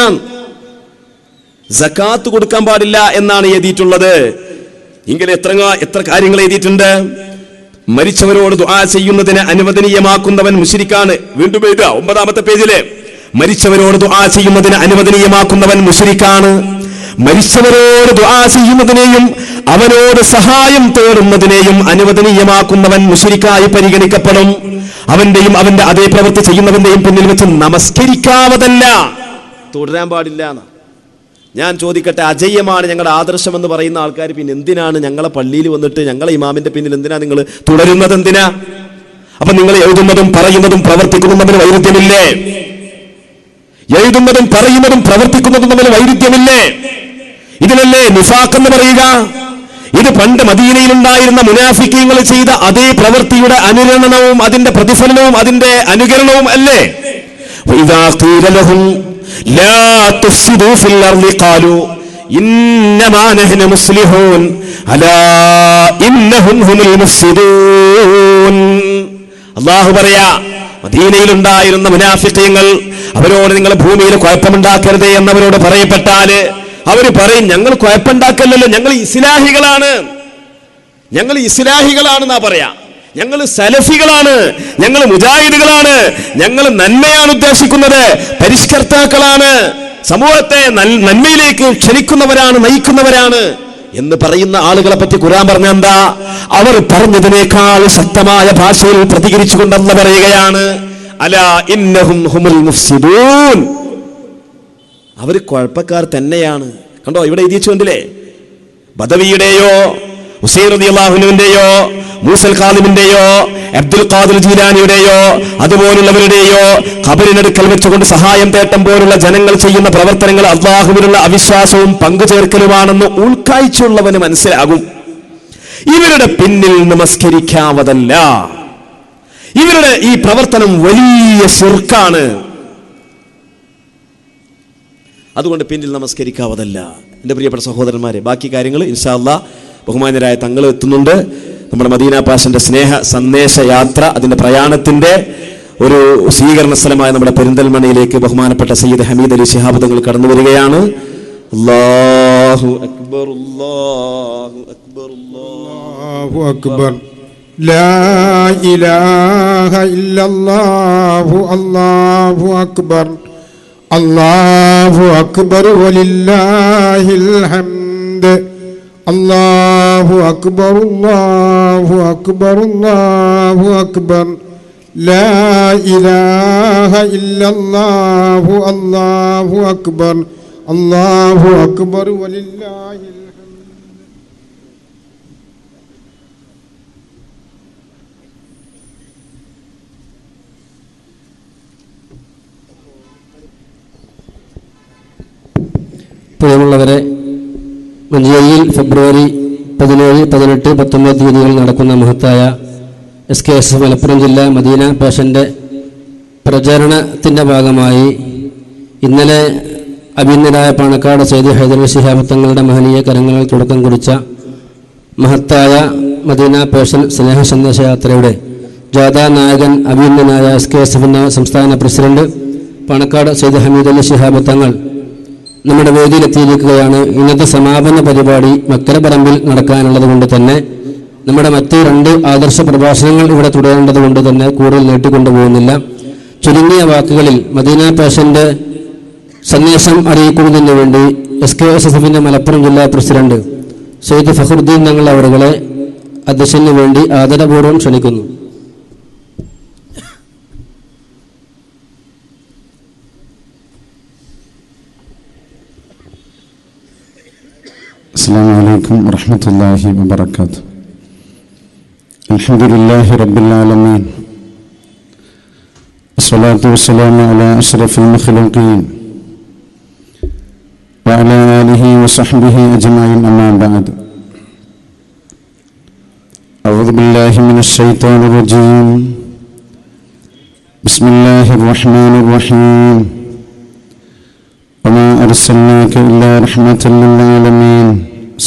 സകാത്ത് കൊടുക്കാൻ പാടില്ല എന്നാണ് എഴുതിയിട്ടുള്ളത്. ഇങ്ങനെ എത്ര കാര്യങ്ങൾ എഴുതിയിട്ടുണ്ട്. മരിച്ചവരോട് ദുആ ചെയ്യുന്നതിനെ അനുവദനീയമാക്കുന്നവൻ മുശ്രിക്കാണ്. വീണ്ടും എഴുതുക 9-ാമത്തെ പേജില്, മരിച്ചവരോട് ദുആ ചെയ്യുന്നതിനെ അനുവദനീയമാക്കുന്നവൻ മുശ്രിക്കാണ്. മരിച്ചവരോട് ദുആ ചെയ്യുന്നതിനെയും അവനോട് സഹായം തേടുന്നതിനെയും അനുവദനീയമാക്കുന്നവൻ മുശ്രിക്കായി പരിഗണിക്കപ്പെടും. അവന്റെയും അവന്റെ അതേ പ്രവൃത്തി ചെയ്യുന്നവന്റെയും പിന്നിൽ വെച്ച് നമസ്കരിക്കാവതല്ല, തുടരാൻ പാടില്ല. ഞാൻ ചോദിക്കട്ടെ, അജയ്യമാണ് ഞങ്ങളുടെ ആദർശം എന്ന് പറയുന്ന ആൾക്കാർ പിന്നെ എന്തിനാണ് ഞങ്ങളെ പള്ളിയിൽ വന്നിട്ട് ഞങ്ങളെ ഇമാമിന്റെ പിന്നിൽ എന്തിനാ നിങ്ങൾ തുടരുന്നത്? എന്തിനാ? അപ്പൊ നിങ്ങൾ എഴുതുന്നതും പറയുന്നതും പ്രവർത്തിക്കുന്നതും തമ്മിൽ വൈരുദ്ധ്യമില്ലേ? എഴുതുന്നതും പറയുന്നതും പ്രവർത്തിക്കുന്നതും തമ്മിൽ വൈരുദ്ധ്യമില്ലേ? ഇതിനല്ലേ നിഫാഖ് എന്ന് പറയുക? ഇത് പണ്ട് മദീനയിൽ ഉണ്ടായിരുന്ന മുനാഫിക്കീങ്ങൾ ചെയ്ത അതേ പ്രവൃത്തിയുടെ അനുരണനവും അതിന്റെ പ്രതിഫലനവും അതിന്റെ അനുകരണവും അല്ലേ? വഇദാ ഖീല ലഹും ലാ തുഫ്സിദൂ ഫിൽ അർളി ഖാലൂ ഇന്നമാ നഹ്നു മുസ്ലിഹൂൻ അലാ ഇന്നഹും ഹുമുൽ മുഫ്സിദൂൻ. അല്ലാഹു പറയാ, മദീനയിൽ ഉണ്ടായിരുന്ന മുനാഫിഖീങ്ങൾ അവരോട് നിങ്ങൾ ഭൂമിയിൽ കുഴപ്പമുണ്ടാക്കരുത് എന്നവരോട് പറയപ്പെട്ടാല് അവര് പറയും, ഞങ്ങൾ കുഴപ്പമുണ്ടാക്കല്ലോ, ഞങ്ങൾ ഇസ്ലാഹികളാണ്, ഞങ്ങൾ ഇസ്ലാഹികളാണെന്നാ പറയാ, ഞങ്ങൾ സലഫികളാണ്, ഞങ്ങൾ മുജാഹിദുകളാണ്, ഞങ്ങൾ നന്മയാണ് ഉദ്ദേശിക്കുന്നത്, പരിഷ്കർത്താക്കളാണ്, സമൂഹത്തെ നന്മയിലേക്ക് ക്ഷണിക്കുന്നവരാണ്, നയിക്കുന്നവരാണ് എന്ന് പറയുന്ന ആളുകളെ പറ്റി ഖുർആൻ പറഞ്ഞ എന്താ? അവർ പറഞ്ഞതിനേക്കാൾ ശക്തമായ ഭാഷയിൽ പ്രതികരിച്ചുകൊണ്ടെന്ന് പറയുകയാണ്, അലാ ഇന്നഹും ഹുമുൽ മുഫ്സിദൂൻ, അവർ കുഴപ്പക്കാർ തന്നെയാണ്. കണ്ടോ, ഇവിടെ എഴുതിച്ചുകൊണ്ടില്ലേ? ബദവിയുടെയോ ഹുസൈൻ റളിയല്ലാഹു അൻഹുവിന്റെയോ മൂസൽ ഖാദിമിന്റെയോ അബ്ദുൽ ഖാദിർ ജീലാനിയുടെയോ അതുപോലുള്ളവരുടെയോ ഖബറിനടുക്കൽ വെച്ചുകൊണ്ട് സഹായം തേട്ടം പോലുള്ള ജനങ്ങൾ ചെയ്യുന്ന പ്രവർത്തനങ്ങൾ അല്ലാഹുവിനുള്ള അവിശ്വാസവും പങ്കുചേർക്കലുമാണെന്ന് ഉൾക്കാഴ്ചയുള്ളവന് മനസ്സിലാകും. ഇവരുടെ പിന്നിൽ നമസ്കരിക്കാവതല്ല, ഇവരുടെ ഈ പ്രവർത്തനം വലിയ ശിർക്കാണ്, അതുകൊണ്ട് പിന്നിൽ നമസ്കരിക്കാവതല്ല. എൻ്റെ പ്രിയപ്പെട്ട സഹോദരന്മാരെ, ബാക്കി കാര്യങ്ങൾ ഇൻഷാ അല്ലാഹ് ബഹുമാന്യരായ തങ്ങൾ എത്തുന്നുണ്ട്. നമ്മുടെ മദീന പാഷന്റെ സ്നേഹ സന്ദേശ യാത്ര, അതിന്റെ പ്രയാണത്തിന്റെ ഒരു സ്വീകരണ സ്ഥലമായ നമ്മുടെ പെരിന്തൽമണ്ണയിലേക്ക് ബഹുമാനപ്പെട്ട സയ്യിദ് ഹമീദ് അലി ശിഹാബ് തങ്ങൾ കടന്നു വരികയാണ്. അല്ലാഹു അക്ബർ, അല്ലാഹു അക്ബർ, അല്ലാഹു അക്ബർ, ലാ ഇലാഹ ഇല്ലല്ലാഹു അല്ലാഹു അക്ബർ, അല്ലാഹു അക്ബർ വലില്ലാഹിൽ ഹംദ്, അല്ലാഹു അക്ബർ, അല്ലാഹു അക്ബർ, അല്ലാഹു അക്ബർ, ലാ ഇലാഹ ഇല്ലല്ലാഹു അല്ലാഹു അക്ബർ, അല്ലാഹു അക്ബർ വലില്ലാഹിൽ ഹംദ്. പ്രിയമുള്ളവരെ, മഞ്ചേരിയിൽ ഫെബ്രുവരി 17, 18, 19 തീയതികളിൽ നടക്കുന്ന മഹത്തായ SKS മലപ്പുറം ജില്ലാ മദീന പാഷന്റെ പ്രചരണത്തിൻ്റെ ഭാഗമായി ഇന്നലെ അഭിന്നരായ പാണക്കാട് സയ്യിദ് ഹൈദരലി ശിഹാബ് തങ്ങളുടെ മഹനീയ കരങ്ങളിൽ തുടക്കം കുറിച്ച മഹത്തായ മദീന പാഷൻ സ്നേഹ സന്ദേശയാത്രയുടെ ജാഥാ നായകൻ അഭിന്നനായ SKS സംസ്ഥാന പ്രസിഡന്റ് പാണക്കാട് സയ്യിദ് ഹമീദ് അലി ശിഹാബ് തങ്ങൾ നമ്മുടെ വേദിയിലെത്തിയിരിക്കുകയാണ്. ഇന്നത്തെ സമാപന പരിപാടി മക്കരപ്പറമ്പിൽ നടക്കാനുള്ളത് കൊണ്ട് തന്നെ നമ്മുടെ മറ്റ് 2 ആദർശ പ്രഭാഷണങ്ങൾ ഇവിടെ തുടരേണ്ടത് കൊണ്ട് തന്നെ കൂടുതൽ നീട്ടിക്കൊണ്ടുപോകുന്നില്ല. ചുരുങ്ങിയ വാക്കുകളിൽ മദീന പാഷന്റെ സന്ദേശം അറിയിക്കുന്നതിന് വേണ്ടി SKSSF മലപ്പുറം ജില്ലാ പ്രസിഡന്റ് സയ്യിദ് ഫഖറുദ്ദീൻ തങ്ങൾ അവരുകളെ അധ്യക്ഷന് വേണ്ടി ആദരപൂർവ്വം ക്ഷണിക്കുന്നു. السلام عليكم ورحمة الله وبركاته. الحمد لله رب العالمين، والصلاة والسلام على أشرف المخلوقين وعلى آله وصحبه أجمعين، أما بعد. أعوذ بالله من الشيطان الرجيم بسم الله الرحمن الرحيم وما أرسلناك إلا رحمة للعالمين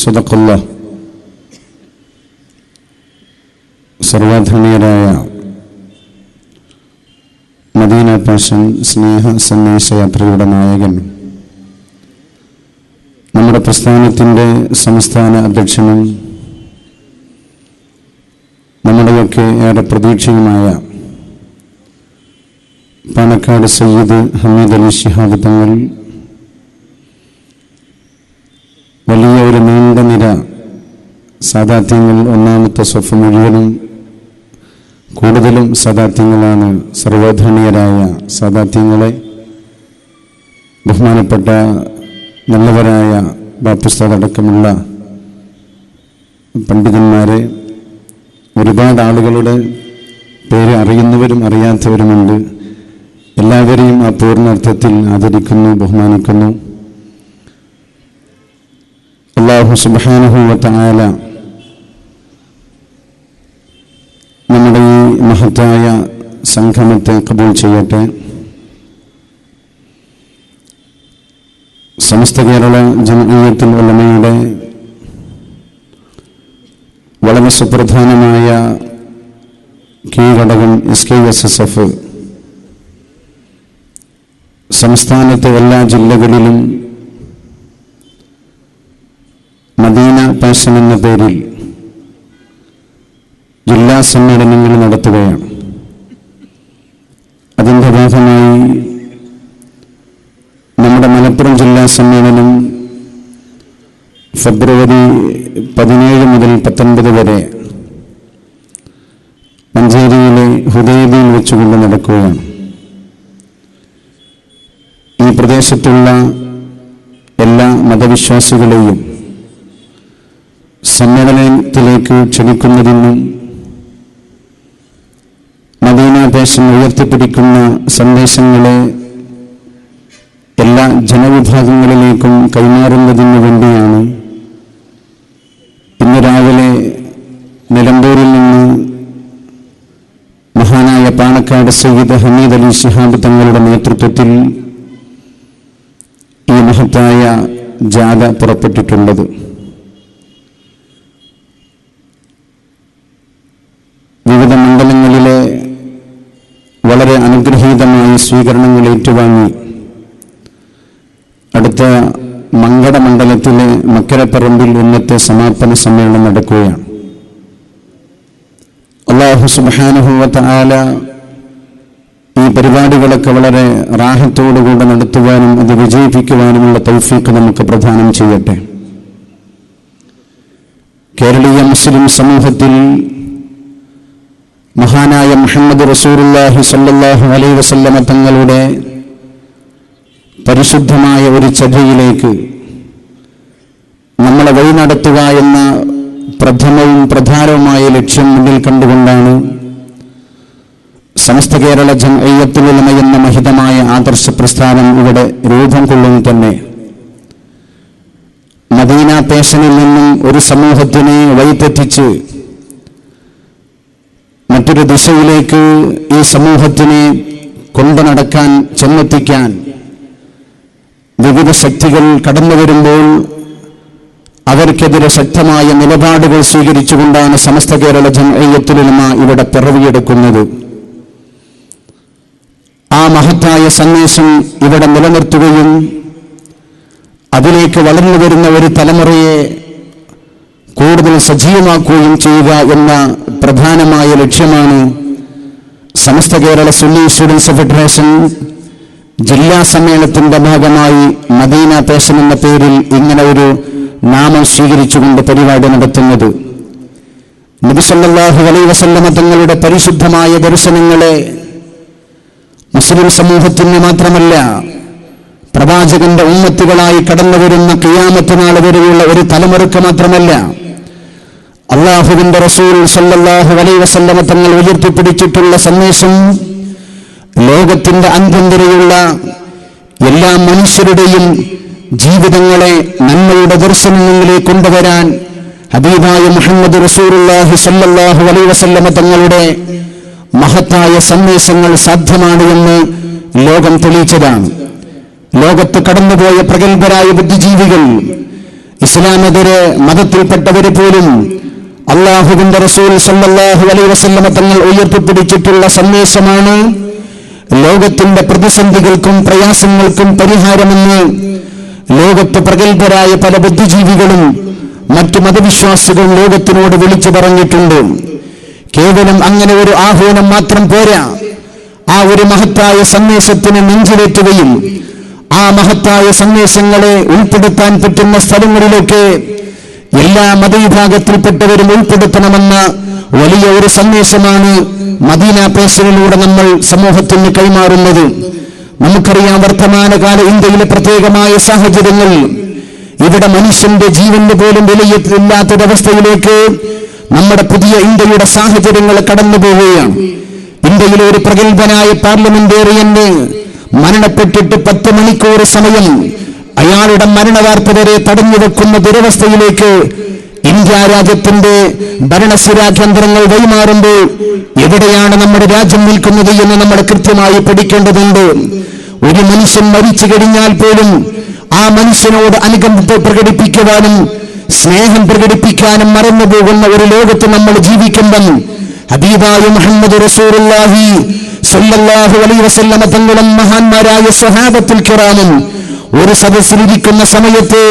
صدق الله. സർവധന്യരായ മദീന പാഷൻ സ്നേഹ സന്ദേശയാത്രയുടെ നായകൻ, നമ്മുടെ പ്രസ്ഥാനത്തിൻ്റെ സംസ്ഥാന അധ്യക്ഷനും നമ്മുടെയൊക്കെ ഏറെ പ്രതീക്ഷയുമായ പാണക്കാട് സയ്യിദ് ഹമീദ് അലി ശിഹാബ് തങ്ങൾ വലിയ ഒരു നീണ്ട നിര സാദാത്യങ്ങൾ, ഒന്നാമത്തെ സ്വഫ് മുഴുവനും കൂടുതലും സാദാത്യങ്ങളാണ്. സർവധന്യരായ സാദാത്യങ്ങളെ, ബഹുമാനപ്പെട്ട നല്ലവരായ ബാപ്പുസ്താദടക്കമുള്ള പണ്ഡിതന്മാരെ, ഒരുപാട് ആളുകളുടെ പേര് അറിയുന്നവരും അറിയാത്തവരുമുണ്ട്. എല്ലാവരെയും ആ പൂർണ്ണാർത്ഥത്തിൽ ആദരിക്കുന്നു, ബഹുമാനിക്കുന്നു. അല്ലാഹു സുബ്ഹാനഹു വ തആല നമ്മുടെ ഈ മഹത്തായ സംഗമത്തെ ഖബൂൽ ചെയ്യട്ടെ. സമസ്ത കേരള ജംഇയ്യത്തുൽ ഉലമയുടെ വളരെ സുപ്രധാനമായ കീഴടകം SKSSF സംസ്ഥാനത്തെ എല്ലാ ജില്ലകളിലും മദീന പാഷൻ എന്ന പേരിൽ ജില്ലാ സമ്മേളനങ്ങൾ നടത്തുകയാണ്. അതിൻ്റെ ഭാഗമായി നമ്മുടെ മലപ്പുറം ജില്ലാ സമ്മേളനം ഫെബ്രുവരി 17 മുതൽ 19 വരെ മഞ്ചേരിയിലെ ഹുദൈബിയിൽ വെച്ചുകൊണ്ട് നടക്കുകയാണ്. ഈ പ്രദേശത്തുള്ള എല്ലാ മതവിശ്വാസികളെയും സമ്മേളനത്തിലേക്ക് ക്ഷണിക്കുന്നതിനും മദീന പാഷൻ ഉയർത്തിപ്പിടിക്കുന്ന സന്ദേശങ്ങളെ എല്ലാ ജനവിഭാഗങ്ങളിലേക്കും കൈമാറുന്നതിന് വേണ്ടിയാണ് ഇന്ന് രാവിലെ നിലമ്പൂരിൽ നിന്ന് മഹാനായ പാണക്കാട് സയ്യിദ് ഹമീദ് അലി ശിഹാബ് തങ്ങളുടെ നേതൃത്വത്തിൽ ഈ മഹത്തായ ജാഥ പുറപ്പെട്ടിട്ടുള്ളത്. വിവിധ മണ്ഡലങ്ങളിലെ വളരെ അനുഗ്രഹീതമായ സ്വീകരണങ്ങൾ ഏറ്റുവാങ്ങി അടുത്ത മങ്കട മണ്ഡലത്തിലെ മക്കരപ്പറമ്പിൽ ഇന്നത്തെ സമാപന സമ്മേളനം നടക്കുകയാണ്. അല്ലാഹു സുബ്ഹാനഹു വ തആല ഈ പരിപാടികളൊക്കെ വളരെ റാഹത്തോടുകൂടെ നടത്തുവാനും അത് വിജയിപ്പിക്കുവാനുമുള്ള തൗഫീഖ് നമുക്ക് പ്രദാനം ചെയ്യട്ടെ. കേരളീയ മുസ്ലിം സമൂഹത്തിൽ മഹാനായ മുഹമ്മദ് റസൂലുള്ളാഹി സ്വല്ലല്ലാഹു അലൈഹി വസല്ലമ തങ്ങളുടെ പരിശുദ്ധമായ ഒരു ചര്യയിലേക്ക് നമ്മളെ വഴി നടത്തുക എന്ന പ്രഥമവും പ്രധാനവുമായ ലക്ഷ്യം മുന്നിൽ കണ്ടുകൊണ്ടാണ് സമസ്ത കേരള ജംഇയ്യത്തുൽ ഉലമ എന്ന മഹിതമായ ആദർശ പ്രസ്ഥാനം ഇവിടെ രൂപം കൊള്ളുന്നു. തന്നെ മദീന പാഷനിൽ നിന്നും ഒരു സമൂഹത്തിനെ വഴിതെറ്റിച്ച് മറ്റൊരു ദിശയിലേക്ക് ഈ സമൂഹത്തിനെ കൊണ്ടു നടക്കാൻ, ചെന്നെത്തിക്കാൻ വിവിധ ശക്തികൾ കടന്നു വരുമ്പോൾ അവർക്കെതിരെ ശക്തമായ നിലപാടുകൾ സ്വീകരിച്ചുകൊണ്ടാണ് സമസ്ത കേരള ജംഇയ്യത്തുൽ ഉലമ ഇവിടെ പിറവിയെടുക്കുന്നത്. ആ മഹത്തായ സന്ദേശം ഇവിടെ നിലനിർത്തുകയും അതിലേക്ക് വളർന്നു വരുന്ന ഒരു തലമുറയെ കൂടുതൽ സജീവമാക്കുകയും ചെയ്യുക എന്ന പ്രധാനമായ ലക്ഷ്യമാണ് സമസ്ത കേരള സുന്നി സ്റ്റുഡൻസ് ഫെഡറേഷൻ ജില്ലാ സമ്മേളനത്തിന്റെ ഭാഗമായി മദീന പാഷൻ എന്ന പേരിൽ ഇങ്ങനെ ഒരു നാമം സ്വീകരിച്ചുകൊണ്ട് പരിപാടി നടത്തുന്നത്. നബി സല്ലല്ലാഹു അലൈഹി വസല്ലമ തങ്ങളുടെ പരിശുദ്ധമായ ദർശനങ്ങളെ മുസ്ലിം സമൂഹത്തിന് മാത്രമല്ല, പ്രവാചകന്റെ ഉമ്മത്തുകളായി കടന്നു വരുന്ന ഖിയാമത്ത് നാൾ വരെയുള്ള ഒരു തലമുറക്ക് മാത്രമല്ല, അല്ലാഹുവിന്റെ റസൂൽ സല്ലല്ലാഹു അലൈഹി വസല്ലമ തങ്ങൾ ഉയർത്തിപ്പിടിച്ചിട്ടുള്ള സന്ദേശം ലോകത്തിന്റെ അന്ത്യം വരെയുള്ള എല്ലാ മനുഷ്യരുടെയും ജീവിതങ്ങളെ നന്മയുടെ ദർശനങ്ങളിലേക്ക് കൊണ്ടുവരാൻ ഹബീബായ മുഹമ്മദ് റസൂലുള്ളാഹി സ്വല്ലല്ലാഹു അലൈഹി വസല്ലമ തങ്ങളുടെ മഹത്തായ സന്ദേശങ്ങൾ സാധ്യമാണ് എന്ന് ലോകം തെളിയിച്ചതാണ്. ലോകത്ത് കടന്നുപോയ പ്രഗത്ഭരായ ബുദ്ധിജീവികൾ, ഇസ്ലാമേതര മതത്തിൽപ്പെട്ടവരെ പോലും അല്ലാഹുവിന്റെ റസൂൽ സ്വല്ലല്ലാഹു അലൈഹി വസല്ലമ തങ്ങൾ ഉയർത്തിപ്പിടിച്ചിട്ടുള്ള സന്ദേശമാണ് ലോകത്തിന്റെ പ്രതിസന്ധികൾക്കും പ്രയാസങ്ങൾക്കും പരിഹാരമെന്ന് ലോകത്ത് പ്രഗത്ഭരായ പല ബുദ്ധിജീവികളും മറ്റു മതവിശ്വാസികളും ലോകത്തിനോട് വിളിച്ചു പറഞ്ഞിട്ടുണ്ട്. കേവലം അങ്ങനെ ഒരു ആഹ്വാനം മാത്രം പോരാ, ആ ഒരു മഹത്തായ സന്ദേശത്തിന് നെഞ്ചിലേറ്റുകയും ആ മഹത്തായ സന്ദേശങ്ങളെ ഉൾപ്പെടുത്താൻ പറ്റുന്ന സ്ഥലങ്ങളിലേക്ക് എല്ലാ മതവിഭാഗത്തിൽപ്പെട്ടവരും ഉൾപ്പെടുത്തണമെന്ന വലിയ ഒരു സന്ദേശമാണ് മദീന പേശനിലൂടെ നമ്മൾ സമൂഹത്തിന് കൈമാറുന്നത്. നമുക്കറിയാം, വർത്തമാനകാല ഇന്ത്യയിലെ പ്രത്യേകമായ സാഹചര്യങ്ങൾ, ഇവിടെ മനുഷ്യന്റെ ജീവന് പോലും വിലയില്ലാത്തൊരവസ്ഥയിലേക്ക് നമ്മുടെ പുതിയ ഇന്ത്യയുടെ സാഹചര്യങ്ങൾ കടന്നു പോവുകയാണ്. ഇന്ത്യയിലെ ഒരു പ്രഗത്ഭനായ പാർലമെന്റേറിയന് മരണപ്പെട്ടിട്ട് 10 മണിക്കൂർ സമയം അയാളുടെ മരണവാർത്ത വരെ തടഞ്ഞു വെക്കുന്ന ദുരവസ്ഥയിലേക്ക് ഇന്ത്യ രാജ്യത്തിന്റെ ഭരണസിരാ കേന്ദ്രങ്ങൾ വൈമാറുമ്പോൾ എവിടെയാണ് നമ്മുടെ രാജ്യം നിൽക്കുന്നത് എന്ന് നമ്മൾ കൃത്യമായി പഠിക്കേണ്ടതുണ്ട്. ഒരു മനുഷ്യൻ മരിച്ചു കഴിഞ്ഞാൽ പോലും ആ മനുഷ്യനോട് അനുകമ്പ പ്രകടിപ്പിക്കുവാനും സ്നേഹം പ്രകടിപ്പിക്കാനും മറന്നുപോകുന്ന ഒരു ലോകത്ത് നമ്മൾ ജീവിക്കുമ്പം ഹബീബായ മുഹമ്മദ് റസൂലുള്ളാഹി സ്വല്ലല്ലാഹു അലൈഹി വസല്ലമ തങ്ങളും മഹാന്മാരായ സ്വഹാബത്തുൽ കിറാമും ഒരു സദസ്സിലിരിക്കുന്ന സമയത്ത്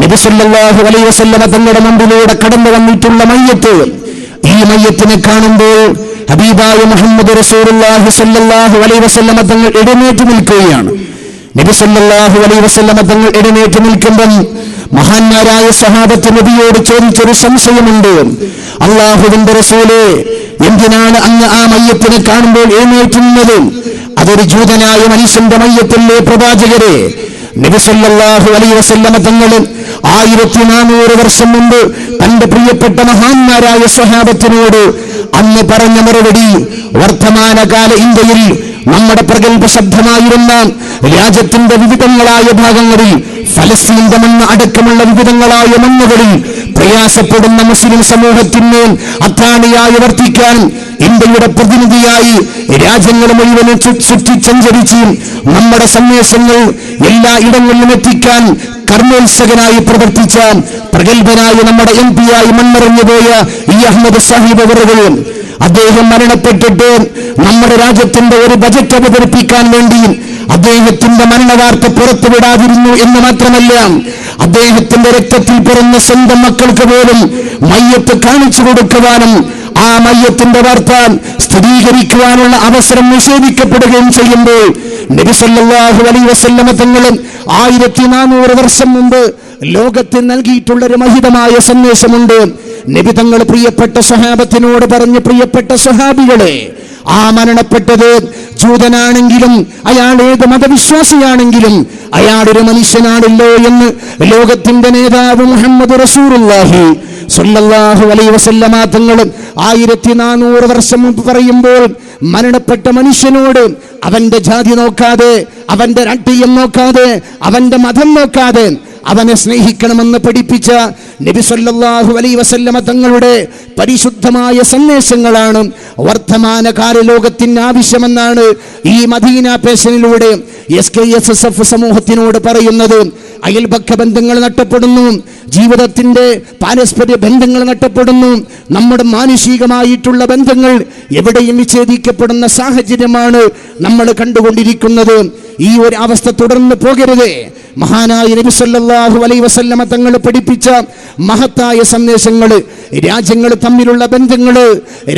നബി സല്ലല്ലാഹു അലൈഹി വസല്ലമ തങ്ങളുടെ മുമ്പിലൂടെ കടന്നു വന്നിട്ടുള്ള മയ്യത്ത്, ഈ മയ്യത്തിനെ കാണുമ്പോൾ ഹബീബായ മുഹമ്മദ് റസൂലുള്ളാഹി സ്വല്ലല്ലാഹു അലൈഹി വസല്ലമ തങ്ങൾ എഴുന്നേറ്റ് നിൽക്കുകയാണ്. നബി സല്ലല്ലാഹു അലൈഹി വസല്ലമ തങ്ങൾ എഴുന്നേറ്റ് നിൽക്കുമ്പം മഹാന്മാരായ സ്വഹാബത്ത് നബിയോട് ചോദിച്ചൊരു സംശയമുണ്ട്. അല്ലാഹുവിന്റെ റസൂലേ, എന്തിനാണ് അങ്ങ് ആ മയ്യത്തിനെ കാണുമ്പോൾ എഴുന്നേറ്റുന്നത്? അതൊരു ജൂതനായ മനുഷ്യന്റെ മയ്യത്തല്ലേ പ്രവാചകരെ? നബി സല്ലല്ലാഹു അലൈഹി വസല്ലമ തങ്ങൾ 1400 വർഷം മുമ്പ് തന്റെ പ്രിയപ്പെട്ട മഹാന്മാരായ സ്വഹാബത്തിനോട് അന്ന് പറഞ്ഞ മറുപടി, വർത്തമാനകാല ഇന്ത്യയിൽ നമ്മുടെ പ്രഗത്ഭ ശബ്ദമായിരുന്ന രാജ്യത്തിന്റെ വിവിധങ്ങളായ ഭാഗങ്ങളിൽ, ഫലസ്തീന്റെ മണ്ണ് അടക്കമുള്ള വിവിധങ്ങളായ മണ്ണുകളിൽ പ്രയാസപ്പെടുന്ന മുസ്ലിം സമൂഹത്തിന്മേൽ അത്താണിയായി വർത്തിക്കാൻ ഇന്ത്യയുടെ പ്രതിനിധിയായി രാജ്യങ്ങൾ മുഴുവനും ചുറ്റി സഞ്ചരിച്ച് നമ്മുടെ സന്ദേശങ്ങൾ എല്ലാ ഇടങ്ങളിലും എത്തിക്കാൻ കർമ്മോത്സകനായി പ്രവർത്തിച്ച പ്രഗത്ഭനായ നമ്മുടെ MP ആയി മൺമറഞ്ഞുപോയ ഈ അഹമ്മദ് സാഹിബ് അവറുകൾ, അദ്ദേഹം മരണപ്പെട്ടിട്ട് നമ്മുടെ രാജ്യത്തിന്റെ ഒരു ബജറ്റ് അവതരിപ്പിക്കാൻ വേണ്ടി അദ്ദേഹത്തിന്റെ മരണവാർത്ത പുറത്തുവിടാതിരുന്നു എന്ന് മാത്രമല്ല, അദ്ദേഹത്തിന്റെ രക്തത്തിൽ പിറന്ന സ്വന്തം മക്കൾക്ക് പോലും മയ്യത്ത് കാണിച്ചു കൊടുക്കുവാനും ആ മയ്യത്തിന്റെ വാർത്ത സ്ഥിരീകരിക്കുവാനുള്ള അവസരം നിഷേധിക്കപ്പെടുകയും ചെയ്യുമ്പോൾ നബി സല്ലല്ലാഹു അലൈഹി വസല്ലമ തങ്ങൾ 1400 വർഷം മുമ്പ് ലോകത്തിന് നൽകിയിട്ടുള്ള ഒരു മഹിതമായ സന്ദേശമുണ്ട്. നബി തങ്ങൾ പ്രിയപ്പെട്ട സ്വഹാബത്തിനോട് പറഞ്ഞ്, പ്രിയപ്പെട്ട സ്വഹാബികളെ, ആ മരണപ്പെട്ടത് ജൂതനാണെങ്കിലും അയാൾ ഏത് മതവിശ്വാസിയാണെങ്കിലും അയാളൊരു മനുഷ്യനാണല്ലോ എന്ന് ലോകത്തിന്റെ നേതാവ് മുഹമ്മദ് റസൂലുള്ളാഹി സ്വല്ലല്ലാഹു അലൈഹി വസല്ലമ തങ്ങൾ 1400 വർഷം മുമ്പ് പറയുമ്പോൾ മരണപ്പെട്ട മനുഷ്യനോട് അവന്റെ ജാതി നോക്കാതെ, അവന്റെ രാഷ്ട്രീയം നോക്കാതെ, അവന്റെ മതം നോക്കാതെ അവനെ സ്നേഹിക്കണമെന്ന് പഠിപ്പിച്ച നബി സല്ലല്ലാഹു അലൈഹി വസല്ലമ തങ്ങളുടെ പരിശുദ്ധമായ സന്ദേശങ്ങളാണ് വർത്തമാനകാല ലോകത്തിന് ആവശ്യമെന്നാണ് ഈ മദീന പേശനിലൂടെ SKSSF സമൂഹത്തിനോട് പറയുന്നത്. അയൽപക്ക ബന്ധങ്ങൾ നഷ്ടപ്പെടുന്നു, ജീവിതത്തിന്റെ പാരസ്പര്യ ബന്ധങ്ങൾ നഷ്ടപ്പെടുന്നു, നമ്മുടെ മാനുഷികമായിട്ടുള്ള ബന്ധങ്ങൾ എവിടെയും വിച്ഛേദിക്കപ്പെടുന്ന സാഹചര്യമാണ് നമ്മൾ കണ്ടുകൊണ്ടിരിക്കുന്നത്. ഈ ഒരു അവസ്ഥ തുടർന്ന് പോകരുതേ. മഹാനായ നബി സല്ലല്ലാഹു അലൈഹി വസല്ലമ തങ്ങൾ പഠിപ്പിച്ച മഹത്തായ സന്ദേശങ്ങൾ, രാജ്യങ്ങൾ തമ്മിലുള്ള ബന്ധങ്ങൾ,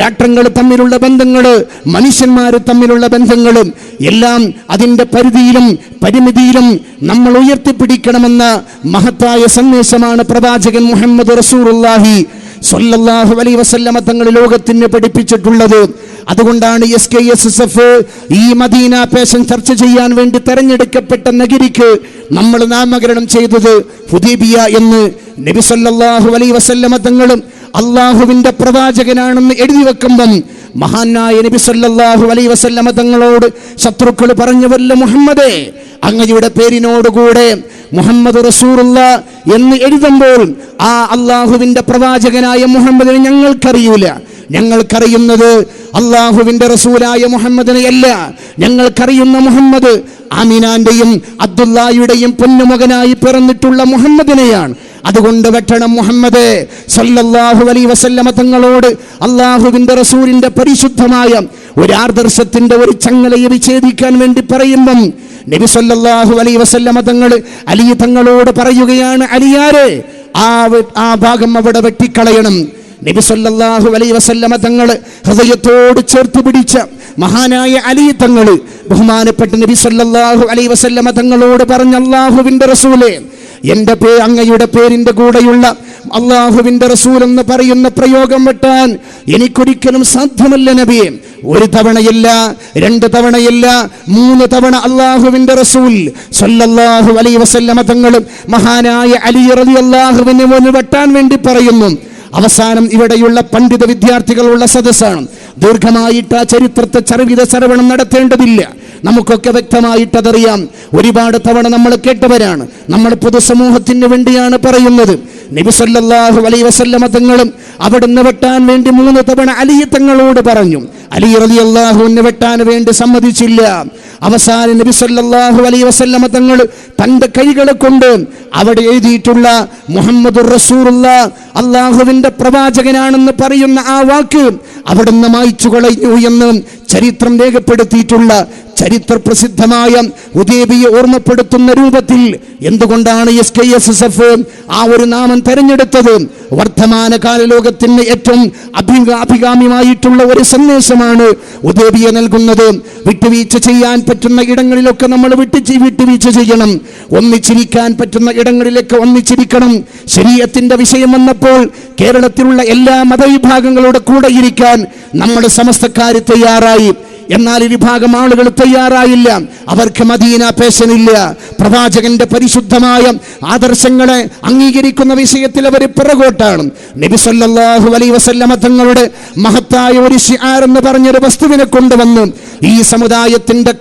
രാഷ്ട്രങ്ങൾ തമ്മിലുള്ള ബന്ധങ്ങൾ, മനുഷ്യന്മാർ തമ്മിലുള്ള ബന്ധങ്ങൾ എല്ലാം അതിന്റെ പരിധിയിലും പരിമിതിയിലും നമ്മൾ ഉയർത്തിപ്പിടിക്കണമെന്ന മഹത്തായ സന്ദേശമാണ് പ്രവാചകൻ മുഹമ്മദ് റസൂലുള്ളാഹി സ്വല്ലല്ലാഹു അലൈഹി വസല്ലമ തങ്ങൾ ലോകത്തിന് പഠിപ്പിച്ചിട്ടുള്ളത്. അതുകൊണ്ടാണ് SKSSF ഈ മദീന പേശൻ ചർച്ച ചെയ്യാൻ വേണ്ടി തെരഞ്ഞെടുക്കപ്പെട്ട നഗരിക്ക് നമ്മൾ നാമകരണം ചെയ്തത് ഹുദൈബിയ എന്ന്. നബി സല്ലല്ലാഹു അലൈഹി വസല്ലമ തങ്ങളും അള്ളാഹുവിന്റെ പ്രവാചകനാണെന്ന് എഴുതി വെക്കുമ്പം മഹാനായ നബി സല്ലല്ലാഹു അലൈഹി വസല്ലമ തങ്ങളോട് ശത്രുക്കൾ പറഞ്ഞുവല്ല, മുഹമ്മദേ, അങ്ങയുടെ പേരിനോടുകൂടെ മുഹമ്മദ് റസൂലുള്ള എന്ന് എഴുതുമ്പോൾ ആ അള്ളാഹുവിന്റെ പ്രവാചകനായ മുഹമ്മദിനെ ഞങ്ങൾക്കറിയൂല. ഞങ്ങൾക്കറിയുന്നത് അള്ളാഹുവിന്റെ റസൂലായ മുഹമ്മദിനെയല്ല. ഞങ്ങൾക്കറിയുന്ന മുഹമ്മദ് ആമിനാന്റെയും അബ്ദുല്ലായുടെയും പൊന്നുമകനായി പിറന്നിട്ടുള്ള മുഹമ്മദിനെയാണ്. അതുകൊണ്ട് വെട്ടണം മുഹമ്മദ് സല്ലല്ലാഹു അലൈഹി വസല്ലമ തങ്ങളോട് അള്ളാഹുവിന്റെ റസൂലിന്റെ പരിശുദ്ധമായ ഒരു ആദർശത്തിന്റെ ഒരു ചങ്ങലയെ വിച്ഛേദിക്കാൻ വേണ്ടി പറയുമ്പം നബി സല്ലല്ലാഹു അലൈഹി വസല്ലമ തങ്ങൾ അലി തങ്ങളോട് പറയുകയാണ്, അലിയാരെ ആ ഭാഗം അവിടെ വെട്ടിക്കളയണം. നബി സല്ലല്ലാഹു അലൈഹി വസല്ലമ തങ്ങൾ ഹൃദയത്തോട് ചേർത്ത് പിടിച്ച മഹാനായ അലി തങ്ങൾ ബഹുമാനപ്പെട്ട നബി സല്ലല്ലാഹു അലൈഹി വസല്ലമ തങ്ങളോട് പറഞ്ഞ, അല്ലാഹുവിന്റെ റസൂലേ, എന്റെ അങ്ങയുടെ പേരിന്റെ കൂടെയുള്ള അള്ളാഹുവിന്റെ റസൂൽ എന്ന് പറയുന്ന പ്രയോഗം വെട്ടാൻ എനിക്കൊരിക്കലും സാധ്യമല്ല നബിയെ. ഒരു തവണയല്ല, 2 തവണയല്ല, 3 തവണ അള്ളാഹുവിന്റെ റസൂൽ സല്ലല്ലാഹു അലൈഹി വസല്ലമ തങ്ങൾ മഹാനായ അലി റളിയല്ലാഹുവിനെ വെട്ടാൻ വേണ്ടി പറയുന്നു. അവസാനം ഇവിടെയുള്ള പണ്ഡിത വിദ്യാർത്ഥികളുള്ള സദസ്സാണ്. ദീർഘമായിട്ട് ആ ചരിത്രത്തെ ചർവിതചരവണം നടത്തേണ്ടതില്ല. നമുക്കൊക്കെ വ്യക്തമായിട്ടതറിയാം. ഒരുപാട് തവണ നമ്മൾ കേട്ടവരാണ്. നമ്മൾ പൊതുസമൂഹത്തിന് വേണ്ടിയാണ് പറയുന്നത്. നബി സല്ലല്ലാഹു അലൈഹി വസല്ലമ തങ്ങളും അവിടുന്ന് വെട്ടാൻ വേണ്ടി 3 തവണ അലി തങ്ങളോട് പറഞ്ഞു. അലി റളിയല്ലാഹുവിനെ വെട്ടാൻ വേണ്ടി സമ്മതിച്ചില്ല. അവസാനം നബി സല്ലല്ലാഹു അലൈഹി വസല്ലമ തങ്ങൾ തന്റെ കൈകളെ കൊണ്ട് അവിടെ എഴുതിയിട്ടുള്ള മുഹമ്മദുർ റസൂലുള്ളാഹ് അള്ളാഹുവിന്റെ പ്രവാചകനാണെന്ന് പറയുന്ന ആ വാക്ക് അവിടുന്ന് മായ്ച്ചു കളഞ്ഞു എന്ന് ചരിത്രം രേഖപ്പെടുത്തിയിട്ടുള്ള ചരിത്ര പ്രസിദ്ധമായ ഹുദൈബിയെ ഓർമ്മപ്പെടുത്തുന്ന രൂപത്തിൽ എന്തുകൊണ്ടാണ് SKSSF ആ ഒരു നാമം തെരഞ്ഞെടുത്തത്? വർത്തമാനകാല ലോകത്തിന് ഏറ്റവും അഭികാമ്യമായിട്ടുള്ള ഒരു സന്ദേശമാണ് ഹുദൈബിയ നൽകുന്നത്. വിട്ടുവീഴ്ച ചെയ്യാൻ പറ്റുന്ന ഇടങ്ങളിലൊക്കെ നമ്മൾ വിട്ടുവീഴ്ച ചെയ്യണം. ഒന്നിച്ചിരിക്കാൻ പറ്റുന്ന ഇടങ്ങളിലൊക്കെ ഒന്നിച്ചിരിക്കണം. ശരീഅത്തിന്റെ വിഷയം വന്നപ്പോൾ കേരളത്തിലുള്ള എല്ലാ മതവിഭാഗങ്ങളുടെ കൂടെ ഇരിക്കാൻ നമ്മുടെ സമസ്തക്കാർ തയ്യാറായി. എന്നാൽ ഒരു വിഭാഗം ആളുകൾ തയ്യാറായില്ല. അവർക്ക് മദീന പേശനില്ല. പ്രവാചകന്റെ പരിശുദ്ധമായ ആദർശങ്ങളെ അംഗീകരിക്കുന്ന വിഷയത്തിൽ അവർ പിറകോട്ടാണ്. നബി സല്ലല്ലാഹു അലൈഹി വസല്ലമ തങ്ങളുടെ മഹത്തായ ഒരു ശിആർ എന്ന് പറഞ്ഞൊരു വസ്തുവിനെ കൊണ്ടുവന്ന് ഈ സമുദായത്തിന്റെ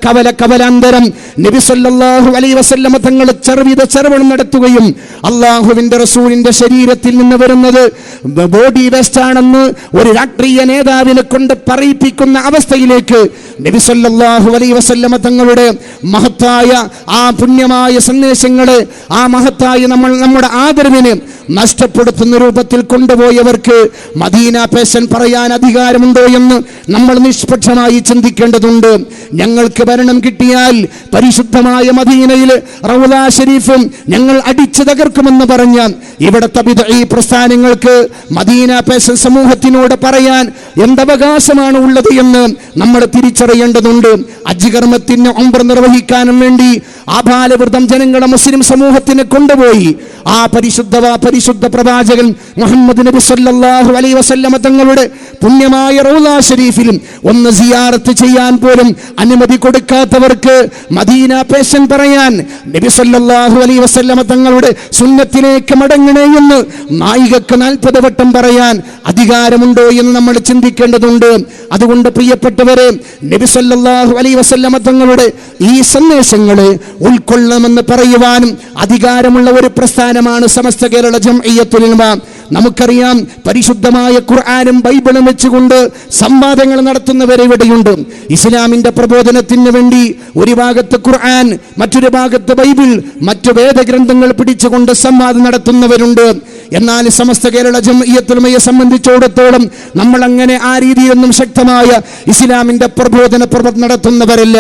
കവലാന്തരം നബി സല്ലല്ലാഹു അലൈഹി വസല്ലമ തങ്ങൾ ചർവണം നടത്തുകയും അള്ളാഹുവിന്റെ റസൂലിന്റെ ശരീരത്തിൽ നിന്ന് വരുന്നത് ബോഡി വേസ്റ്റ് ആണെന്ന് ഒരു രാഷ്ട്രീയ നേതാവിനെ കൊണ്ട് പറയിപ്പിക്കുന്ന അവസ്ഥയിലേക്ക് നബി സല്ലല്ലാഹു അലൈഹി വസല്ലമ തങ്ങളുടെ മഹത്തായ ആ പുണ്യമായ സന്ദേശങ്ങളെ, ആ മഹത്തായ നമ്മുടെ ആദരവിനെ നഷ്ടപ്പെടുത്തുന്ന രൂപത്തിൽ കൊണ്ടുപോയവർക്ക് മദീന പേശൻ പറയാൻ അധികാരമുണ്ടോ എന്ന് നമ്മൾ നിഷ്പക്ഷമായി ചിന്തിക്കേണ്ടതുണ്ട്. ഞങ്ങൾക്ക് ഭരണം കിട്ടിയാൽ പരിശുദ്ധമായ മദീനയിൽ റൗള ഷരീഫും ഞങ്ങൾ അടിച്ചു തകർക്കുമെന്ന് പറഞ്ഞ ഇവിടുത്തെ ബിദ്ഈ പ്രസ്ഥാനങ്ങൾക്ക് മദീന പേശൻ സമൂഹത്തിനോട് പറയാൻ എന്തവകാശമാണ് ഉള്ളത് എന്ന് നമ്മൾ തിരിച്ചറിയേണ്ടതുണ്ട്. ഹജ്ജ് കർമ്മത്തിന് ഉംറ നിർവഹിക്കാനും വേണ്ടി ആഭാലവൃതം ജനങ്ങളെ മുസ്ലിം സമൂഹത്തിന് കൊണ്ടുപോയി ആ പരിശുദ്ധ പ്രവാചകൻ മുഹമ്മദ് നബി സല്ലല്ലാഹു അലൈഹി വസല്ലമ തങ്ങളുടെ പുണ്യമായ റൗള ഷരീഫിലും ഒന്ന് സിയാറത്ത് ചെയ്യാൻ പോലും അനുമതി കൊടുക്കാത്തവർക്ക് മദീന പേശൻ പറയാൻ, നബി സല്ലല്ലാഹു അലൈഹി വസല്ലമ തങ്ങളുടെ സുന്നത്തിലേക്ക് മടങ്ങണേ എന്ന് നായികക്ക് 40 വട്ടം പറയാൻ അധികാരമുണ്ടോ എന്ന് നമ്മൾ ചിന്തിക്കേണ്ടതുണ്ട്. അതുകൊണ്ട് പ്രിയപ്പെട്ടവരെ, നബി സല്ലല്ലാഹു അലൈഹി വസല്ലമ തങ്ങളുടെ ഈ സന്ദേശങ്ങളെ ഉൾക്കൊള്ളണമെന്ന് പറയുവാനും അധികാരമുള്ള ഒരു പ്രസ്ഥാനമാണ് സമസ്ത കേരള ജംഇയ്യത്തുൽ ഉലമ. നമുക്കറിയാം, പരിശുദ്ധമായ ഖുർആനും ബൈബിളും വെച്ചുകൊണ്ട് സംവാദങ്ങൾ നടത്തുന്നവരെ ഇവിടെയുണ്ട്. ഇസ്ലാമിന്റെ പ്രബോധനത്തിന് വേണ്ടി ഒരു ഭാഗത്ത് ഖുർആൻ, മറ്റൊരു ഭാഗത്ത് ബൈബിൾ, മറ്റു വേദഗ്രന്ഥങ്ങൾ പിടിച്ചുകൊണ്ട് സംവാദം നടത്തുന്നവരുണ്ട്. എന്നാൽ സമസ്ത കേരള ജംഇയ്യത്തുൽ ഉലമയെ സംബന്ധിച്ചിടത്തോളം നമ്മൾ അങ്ങനെ ആ രീതിയിലൊന്നും ശക്തമായ ഇസ്ലാമിന്റെ പ്രബോധന പ്രവർത്തനം നടത്തുന്നവരല്ല.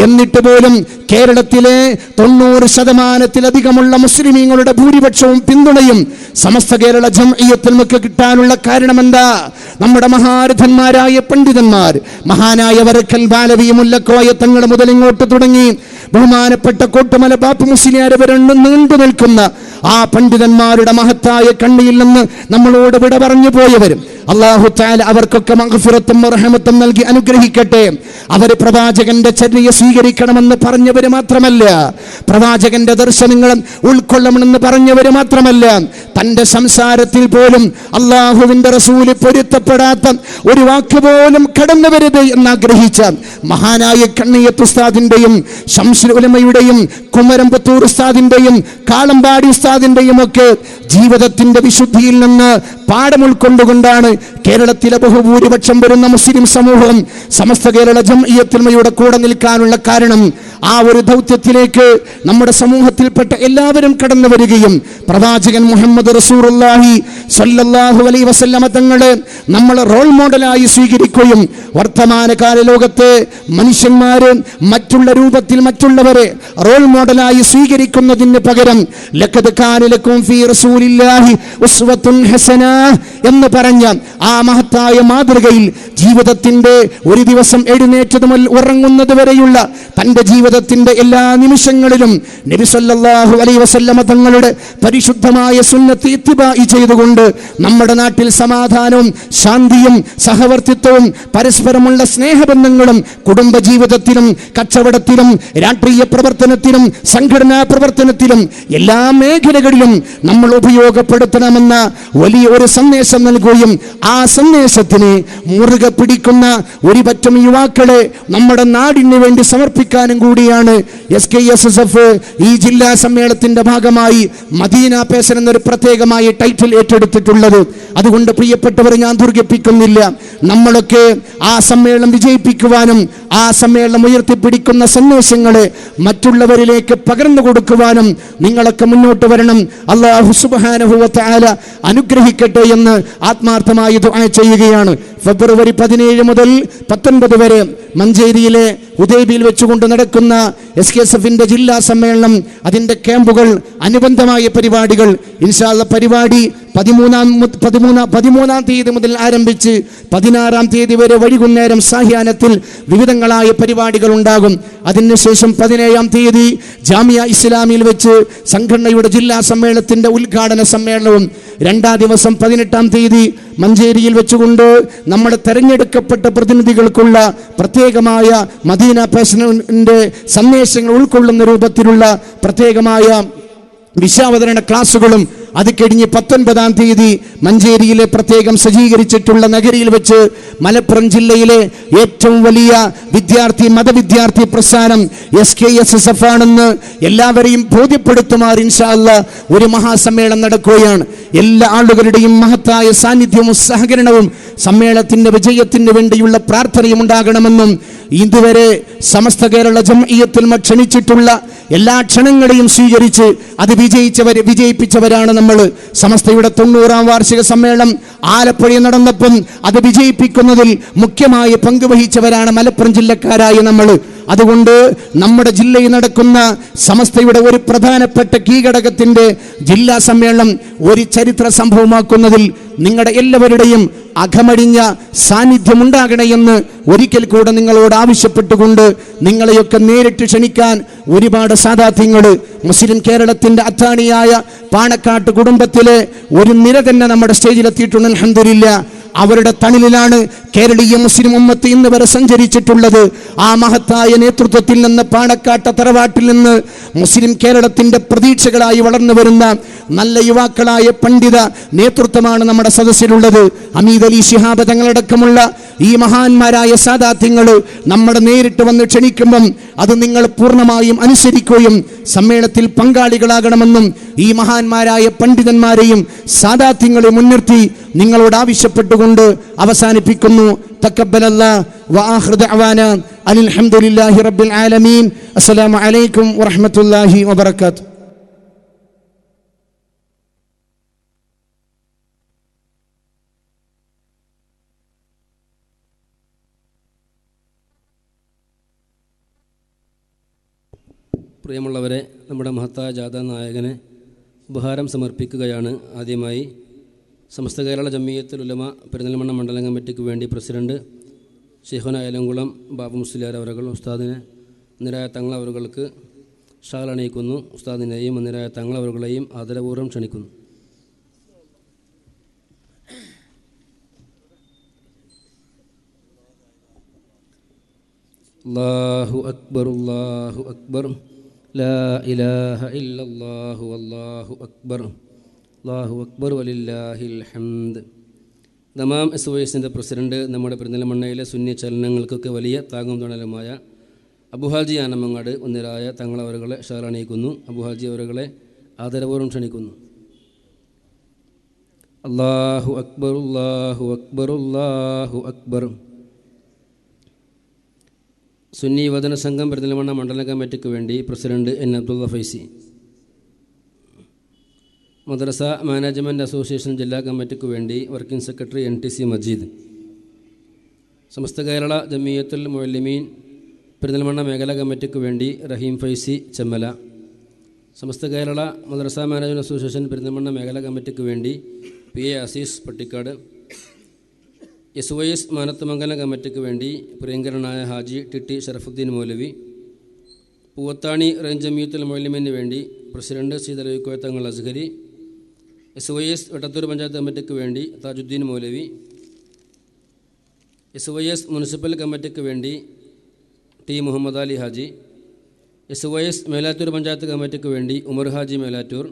എന്നിട്ട് പോലും കേരളത്തിലെ 90% മുസ്ലിമീങ്ങളുടെ ഭൂരിപക്ഷവും പിന്തുണയും സമസ്ത കേരള ജംഇയ്യത്തുൽ ഉലമക്ക് കിട്ടാനുള്ള കാരണം എന്താ? നമ്മുടെ മഹാരഥന്മാരായ പണ്ഡിതന്മാർ, മഹാനായ വരക്കൽ ബാലവി മുല്ലക്കോയ തങ്ങൾ മുതൽ ഇങ്ങോട്ട് തുടങ്ങി ബഹുമാനപ്പെട്ട കോട്ടുമല ബാപ്പു മുസ്ലിയാർ വരെ നീണ്ടു നിൽക്കുന്ന ആ പണ്ഡിതന്മാരുടെ മഹത്തായ കണ്ണിയിൽ നിന്ന് നമ്മളോട് വിട പറഞ്ഞു പോയവരും അല്ലാഹു തആല അവർക്കൊക്കെ മഗ്ഫിറത്തും റഹ്മത്തും നൽകി അനുഗ്രഹിക്കട്ടെ. അവർ പ്രവാചകന്റെ ചര്യ സ്വീകരിക്കണമെന്ന് പറഞ്ഞവര് മാത്രമല്ല, പ്രവാചകന്റെ ദർശനങ്ങളും ഉൾക്കൊള്ളണമെന്ന് പറഞ്ഞവര് മാത്രമല്ല, തന്റെ സംസാരത്തിൽ പോലും അള്ളാഹുവിന്റെ റസൂല് പൊരുത്തപ്പെടാത്ത ഒരു വാക്ക് പോലും കടന്നു വരരുത് എന്നാഗ്രഹിച്ച മഹാനായ കണ്ണിയത്ത് ഉസ്താദിന്റെയും ശംസുൽ ഉലമയുടെയും കുമരംപുത്തൂർ ഉസ്താദിന്റെയും കാളമ്പാടി ഉസ്താദിന്റെയും ഒക്കെ ജീവിതത്തിന്റെ വിശുദ്ധിയിൽ നിന്ന് പാഠം ഉൾക്കൊണ്ടുകൊണ്ടാണ് കേരളത്തിലെ ബഹുഭൂരിപക്ഷം വരുന്ന മുസ്ലിം സമൂഹം സമസ്ത കേരള ജംഇയ്യത്തുൽ ഉലമയുടെ കൂടെ നിൽക്കാനുള്ള കാരണം. ആ ഒരു ദൗത്യത്തിലേക്ക് നമ്മുടെ സമൂഹത്തിൽപ്പെട്ട എല്ലാവരും കടന്നു വരികയും പ്രവാചകൻ മുഹമ്മദ് റസൂലുള്ളാഹി സ്വല്ലല്ലാഹു അലൈഹി വസല്ലമ തങ്ങളെ നമ്മൾ റോൾ മോഡലായി സ്വീകരിക്കുകയും വർത്തമാനകാല ലോകത്തെ മനുഷ്യന്മാര് മറ്റുള്ള രൂപത്തിൽ മറ്റുള്ളവരെ റോൾ മോഡലായി സ്വീകരിക്കുന്നതിന് പകരം ലഖദ് കാന ലക്കും ഫീ റസൂലില്ലാഹി ഉസ്വത്തുൻ ഹസന എന്ന് പറഞ്ഞ ആ മഹത്തായ മാതൃകയിൽ ജീവിതത്തിന്റെ ഒരു ദിവസം എഴുന്നേറ്റത് മുതൽ ഉറങ്ങുന്നത് വരെയുള്ള തന്റെ ജീവിതത്തിന്റെ എല്ലാ നിമിഷങ്ങളിലും നബി സല്ലല്ലാഹു അലൈഹി വസല്ലമ തങ്ങളുടെ പരിശുദ്ധമായ സുന്നത്ത് ഇത്തിബാഇ ചെയ്തുകൊണ്ട് നമ്മുടെ നാട്ടിൽ സമാധാനവും ശാന്തിയും സഹവർത്തിത്വവും പരസ്പരമുള്ള സ്നേഹബന്ധങ്ങളും കുടുംബജീവിതത്തിലും കച്ചവടത്തിലും രാഷ്ട്രീയ പ്രവർത്തനത്തിലും സംഘടനാ പ്രവർത്തനത്തിലും എല്ലാ മേഖലകളിലും നമ്മൾ ഉപയോഗപ്പെടുത്തണമെന്ന വലിയ ഒരു സന്ദേശം നൽകുകയും ആ സന്ദേശത്തിന് മുറുകെ പിടിക്കുന്ന ഒരു പറ്റം യുവാക്കളെ നമ്മുടെ നാടിന് വേണ്ടി സമർപ്പിക്കാനും കൂടിയാണ് SKSSF ഈ ജില്ലാ സമ്മേളനത്തിന്റെ ഭാഗമായി മദീന പേസൻ എന്നൊരു പ്രത്യേകമായ ടൈറ്റിൽ ഏറ്റെടുത്തിട്ടുള്ളത്. അതുകൊണ്ട് പ്രിയപ്പെട്ടവർ, ഞാൻ ദുർഗിപ്പിക്കുന്നില്ല. നമ്മളൊക്കെ ആ സമ്മേളനം വിജയിപ്പിക്കുവാനും ആ സമ്മേളനം ഉയർത്തിപ്പിടിക്കുന്ന സന്ദേശങ്ങളെ മറ്റുള്ളവരിലേക്ക് പകർന്നു കൊടുക്കുവാനും നിങ്ങളൊക്കെ മുന്നോട്ട് വരണം. അല്ലാഹു സുബ്ഹാനഹു വ തആല അനുഗ്രഹിക്കട്ടെ എന്ന് ആത്മാർത്ഥമായി ദുആ ചെയ്യുകയാണ്. ഫെബ്രുവരി 17 മുതൽ 19 വരെ മഞ്ചേരിയിലെ ഹുദൈബിയിൽ വെച്ചുകൊണ്ട് നടക്കുന്ന SKSFന്റെ ജില്ലാ സമ്മേളനം, അതിന്റെ ക്യാമ്പുകൾ, അനുബന്ധമായ പരിപാടികൾ, ഇൻഷാ അല്ലാഹ് പരിപാടി 13-ാം തീയതി മുതൽ ആരംഭിച്ച് 16-ാം തീയതി വരെ വൈകുന്നേരം സാഹ്യാനത്തിൽ വിവിധങ്ങളായ പരിപാടികൾ ഉണ്ടാകും. അതിനുശേഷം 17-ാം തീയതി ജാമിയ ഇസ്ലാമിയിൽ വെച്ച് സംഘടനയുടെ ജില്ലാ സമ്മേളനത്തിന്റെ ഉദ്ഘാടന സമ്മേളനവും, 2-ാം ദിവസം 18-ാം തീയതി മഞ്ചേരിയിൽ വെച്ചുകൊണ്ട് നമ്മുടെ തെരഞ്ഞെടുക്കപ്പെട്ട പ്രതിനിധികൾക്കുള്ള പ്രത്യേകമായ മദീന പേസന്റെ സന്ദേശങ്ങൾ ഉൾക്കൊള്ളുന്ന രൂപത്തിലുള്ള പ്രത്യേകമായ വിശാവതരണ ക്ലാസുകളും, അത് കഴിഞ്ഞ് 19-ാം തീയതി മഞ്ചേരിയിലെ പ്രത്യേകം സജ്ജീകരിച്ചിട്ടുള്ള നഗരിയിൽ വെച്ച് മലപ്പുറം ജില്ലയിലെ ഏറ്റവും വലിയ മതവിദ്യാർത്ഥി പ്രസ്ഥാനം SKSSF ആണെന്ന് എല്ലാവരെയും ബോധ്യപ്പെടുത്തുമാർ ഇൻഷാ അല്ലാഹ് ഒരു മഹാസമ്മേളനം നടക്കുകയാണ്. എല്ലാ ആളുകളുടെയും മഹത്തായ സാന്നിധ്യവും സഹകരണവും സമ്മേളനത്തിന്റെ വിജയത്തിന് വേണ്ടിയുള്ള പ്രാർത്ഥനയും ഉണ്ടാകണമെന്നും ഇതുവരെ സമസ്ത കേരള ജംഇയ്യത്തുൽ ഉലമ ക്ഷണിച്ചിട്ടുള്ള എല്ലാ ക്ഷണങ്ങളെയും സ്വീകരിച്ച് അത് വിജയിപ്പിച്ചവരാണ് നമ്മൾ. സമസ്തയുടെ 90-ാം വാർഷിക സമ്മേളനം ആലപ്പുഴയിൽ നടന്നപ്പം അത് വിജയിപ്പിക്കുന്നതിൽ മുഖ്യമായ പങ്കുവഹിച്ചവരാണ് മലപ്പുറം ജില്ലക്കാരായ നമ്മൾ. അതുകൊണ്ട് നമ്മുടെ ജില്ലയിൽ നടക്കുന്ന സമസ്തയുടെ ഒരു പ്രധാനപ്പെട്ട കീഴടകത്തിന്റെ ജില്ലാ സമ്മേളനം ഒരു ചരിത്ര സംഭവമാക്കുന്നതിൽ നിങ്ങളുടെ എല്ലാവരുടെയും അകമഴിഞ്ഞ സാന്നിധ്യമുണ്ടാകണമെന്ന് ഒരിക്കൽ കൂടെ നിങ്ങളോട് ആവശ്യപ്പെട്ടുകൊണ്ട് നിങ്ങളെയൊക്കെ നേരിട്ട് ക്ഷണിക്കാൻ ഒരുപാട് സാദാത്യങ്ങൾ മുസ്ലിം കേരളത്തിന്റെ അത്താണിയായ പാണക്കാട്ട് കുടുംബത്തിലെ ഒരു നിര തന്നെ നമ്മുടെ സ്റ്റേജിലെത്തിയിട്ടുണ്ട്. അൽഹംദുലില്ലാ. അവരുടെ തണലിലാണ് കേരളീയ മുസ്ലിം ഉമ്മത്ത് ഇന്ന് വരെ സഞ്ചരിച്ചിട്ടുള്ളത്. ആ മഹത്തായ നേതൃത്വത്തിൽ നിന്ന്, പാണക്കാട്ട തറവാട്ടിൽ നിന്ന് മുസ്ലിം കേരളത്തിന്റെ പ്രതീക്ഷകളായി വളർന്നു വരുന്ന നല്ല യുവാക്കളായ പണ്ഡിത നേതൃത്വമാണ് നമ്മുടെ സദസ്സിലുള്ളത്. ഹമീദ് അലി ശിഹാബ് തങ്ങളടക്കമുള്ള ഈ മഹാന്മാരായ സാദാത്യങ്ങൾ നമ്മുടെ നേരിട്ട് വന്ന് ക്ഷണിക്കുമ്പം അത് നിങ്ങൾ പൂർണ്ണമായും അനുസരിക്കുകയും സമ്മേളനത്തിൽ പങ്കാളികളാകണമെന്നും ഈ മഹാന്മാരായ പണ്ഡിതന്മാരെയും സാദാത്യങ്ങളെ മുൻനിർത്തി നിങ്ങളോട് ആവശ്യപ്പെട്ടുകൊണ്ട് അവസാനിപ്പിക്കുന്നു. തഖബ്ബലല്ലാഹ് വ ആഖിറു ദഅവാനാ അനിൽ ഹംദുലില്ലാഹി റബ്ബിൽ ആലമീൻ. അസ്സലാമു അലൈക്കും വറഹ്മത്തുള്ളാഹി വബറകാതുഹു. പ്രിയമുള്ളവരെ, നമ്മുടെ മഹത്തായ ജാഥാ നായകന് ഉപഹാരം സമർപ്പിക്കുകയാണ്. ആദ്യമായി സമസ്ത കേരള ജംഇയ്യത്തുൽ ഉലമ പെരിന്തൽമണ്ണ മണ്ഡലം കമ്മിറ്റിക്ക് വേണ്ടി പ്രസിഡന്റ് ശൈഖുന ഏലംകുളം ബാബു മുസ്ലിയാർ അവറുകൾ ഉസ്താദിനെ മുന്നിരായ തങ്ങൾ അവറുകൾക്ക് ഷാൾ അണിയിക്കുന്നു. ഉസ്താദിനെയും മുന്നിരായ തങ്ങൾ അവറുകളെയും ആദരപൂർവ്വം ക്ഷണിക്കുന്നു. അല്ലാഹു അക്ബർ അല്ലാഹു അക്ബർ ലാ ഇലാഹ ഇല്ലല്ലാഹു അല്ലാഹു അക്ബർ വലില്ലാഹിൽ ഹംദ്. ദമാം SOS പ്രസിഡന്റ്, നമ്മുടെ പെരിന്തൽമണ്ണയിലെ സുന്നി ചലനങ്ങൾക്കൊക്കെ വലിയ താങ്ങും തണലുമായ അബുഹാജി ആനമങ്ങാട് ഒന്നിരായ തങ്ങളവരുകളെ ഷാറണിയിക്കുന്നു. അബുഹാജി അവരുകളെ ആദരപൂർവ്വം ക്ഷണിക്കുന്നു. അല്ലാഹു അക്ബർ അല്ലാഹു അക്ബർ അല്ലാഹു അക്ബർ. സുന്നി യുവജന സംഘം പെരിന്തൽമണ്ണ മണ്ഡലം കമ്മിറ്റിക്ക് വേണ്ടി പ്രസിഡന്റ് N. അബ്ദുള്ള ഫൈസി. മദ്രസ മാനേജ്മെൻറ്റ് അസോസിയേഷൻ ജില്ലാ കമ്മിറ്റിക്ക് വേണ്ടി working secretary NTC Majeed. Samastha Kerala Jamiyyathul Muallimeen Perinthalmanna മേഖലാ കമ്മിറ്റിക്ക് വേണ്ടി റഹീം ഫൈസി ചെമ്മല. സമസ്ത കേരള മദ്രസ മാനേജ്മെൻറ്റ് അസോസിയേഷൻ പെരിന്തൽമണ്ണ മേഖലാ കമ്മിറ്റിക്ക് വേണ്ടി PA അസീസ് പട്ടിക്കാട്. SOS മാനത്തുമംഗലം കമ്മിറ്റിക്ക് വേണ്ടി പ്രിയങ്കരനായ ഹാജി TT ഷറഫുദ്ദീൻ മൗലവി. പൂവത്താണി റേഞ്ച് ജമിയത്തുൽ മുഅല്ലിമീന് വേണ്ടി പ്രസിഡന്റ് സീതലവിക്കോയ തങ്ങൾ അസ്ഹരി. SOS വെട്ടത്തൂർ പഞ്ചായത്ത് കമ്മിറ്റിക്ക് വേണ്ടി താജുദ്ദീൻ മൗലവി. SOS മുനിസിപ്പൽ കമ്മിറ്റിക്ക് വേണ്ടി T. മുഹമ്മദ് അലി ഹാജി. SOS മേലാറ്റൂർ പഞ്ചായത്ത് കമ്മിറ്റിക്ക് വേണ്ടി ഉമർ ഹാജി മേലാറ്റൂർ.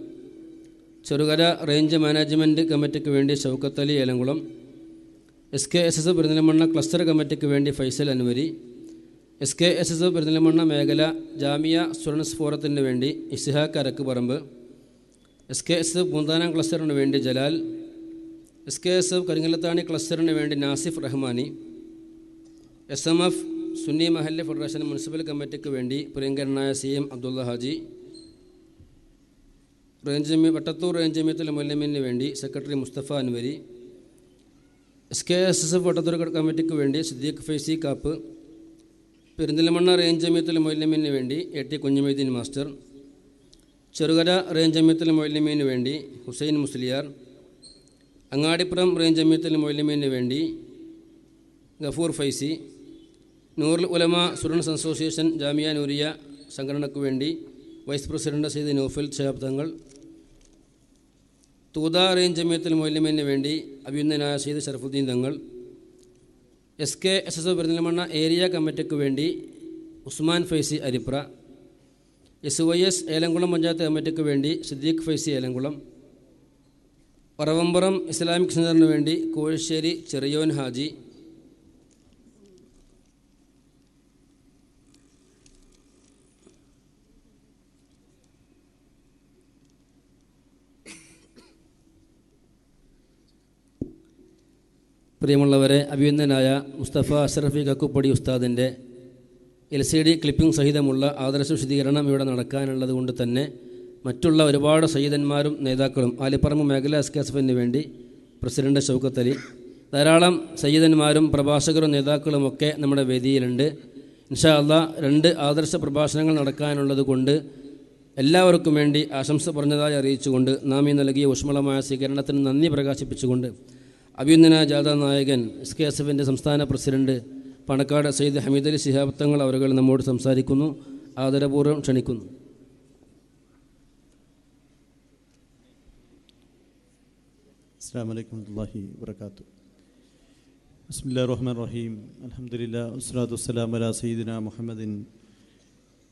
ചെറുകര റേഞ്ച് മാനേജ്മെൻറ്റ് കമ്മിറ്റിക്ക് വേണ്ടി ഷൗക്കത്ത് അലി ഏലംകുളം. SKSS പെരിന്തൽമണ്ണ ക്ലസ്റ്റർ കമ്മിറ്റിക്ക് വേണ്ടി ഫൈസൽ അൻവരി. SKSS പെരിന്തൽമണ്ണ മേഖല ജാമിയ സ്റ്റുഡൻസ് ഫോറത്തിന് വേണ്ടി ഇസ്ഹാഖ് അരക്കുപറമ്പ്. SKSS പൂന്താനം ക്ലസ്റ്ററിന് വേണ്ടി ജലാൽ. SKSS കരിങ്ങലത്താണി ക്ലസ്റ്ററിന് വേണ്ടി നാസിഫ് റഹ്മാനി. SMF സുന്നി മഹല്ല് ഫെഡറേഷൻ മുനിസിപ്പൽ കമ്മിറ്റിക്ക് വേണ്ടി പ്രിയങ്കരനായ CM അബ്ദുള്ള ഹാജി. വട്ടത്തൂർ റേഞ്ച് ജമിയത്തുൽ മുഅല്ലിമീന് വേണ്ടി സെക്രട്ടറി മുസ്തഫ അൻവരി. SKSS വട്ടത്തൂർ കമ്മിറ്റിക്ക് വേണ്ടി സിദ്ദീഖ് ഫൈസി കാപ്പ്. പെരിന്തൽമണ്ണ റേഞ്ച് ജമിയത്തുൽ മുഅല്ലിമീന് വേണ്ടി AT Kunhimoideen master. Cherukara range Jamiyathul മുഅല്ലിമീന് വേണ്ടി ഹുസൈൻ മുസ്ലിയാർ. അങ്ങാടിപ്പുറം റേഞ്ച് ജമിയത്തുൽ മുഅല്ലിമീന് വേണ്ടി ഗഫൂർ ഫൈസി. നൂറുൽ ഉലമ സ്റ്റുഡൻസ് അസോസിയേഷൻ ജാമിയ നൂരിയ സംഘടനയ്ക്ക് വേണ്ടി vice president Sayyid Noufal Shihab Thangal. Thootha range Jamiyathul മുഅല്ലിമീന് വേണ്ടി അഭിനന്ദനായ സയ്യിദ് ഷറഫുദ്ദീൻ തങ്ങൾ. SKSS പെരിന്തൽമണ്ണ ഏരിയ കമ്മിറ്റിക്ക് വേണ്ടി ഉസ്മാൻ ഫൈസി അരിപ്ര. SOS ഏലംകുളം പഞ്ചായത്ത് കമ്മിറ്റിക്ക് വേണ്ടി സിദ്ദീഖ് ഫൈസി ഏലംകുളം. പറവമ്പുറം ഇസ്ലാമിക് സെൻ്ററിന് വേണ്ടി കോഴിശ്ശേരി ചെറിയോൻ ഹാജി. പ്രിയമുള്ളവരെ, അഭിനന്ദനായ മുസ്തഫ അഷ്റഫി കക്കുപ്പടി ഉസ്താദിൻ്റെ LCD ക്ലിപ്പിംഗ് സഹിതമുള്ള ആദർശ വിശദീകരണം ഇവിടെ നടക്കാനുള്ളത് കൊണ്ട് തന്നെ മറ്റുള്ള ഒരുപാട് സയ്യിദന്മാരും നേതാക്കളും ആലിപ്പറമ്പ് മേഖല SKSFന് വേണ്ടി പ്രസിഡന്റ് ഷൗക്കത്ത് അലി, ധാരാളം സയ്യിദന്മാരും പ്രഭാഷകരും നേതാക്കളുമൊക്കെ നമ്മുടെ വേദിയിലുണ്ട്. ഇൻഷാ അല്ലാഹ് 2 ആദർശ പ്രഭാഷണങ്ങൾ നടക്കാനുള്ളത് കൊണ്ട് എല്ലാവർക്കും വേണ്ടി ആശംസ പറഞ്ഞതായി അറിയിച്ചുകൊണ്ട് നാം ഈ നൽകിയ ഊഷ്മളമായ സ്വീകരണത്തിന് നന്ദി പ്രകാശിപ്പിച്ചുകൊണ്ട് അഭിനന്ദന ജാഥ നായകൻ SKSFൻ്റെ സംസ്ഥാന പ്രസിഡന്റ് പണക്കാട് സയ്യിദ് ഹമീദ് അലി ശിഹാബ് തങ്ങൾ അവരുകൾ നമ്മോട് സംസാരിക്കുന്നു. ആദരപൂർവ്വം ക്ഷണിക്കുന്നു. അസ്സലാമു അലൈക്കും വറഹ്മത്തുള്ളാഹി വബറകാതുഹു. ബിസ്മില്ലാഹിർ റഹ്മാനിർ റഹീം. അൽഹംദുലില്ലാഹി വസ്സലാത്തു വസ്സലാമു അലാ സയ്യിദിനാ മുഹമ്മദിൻ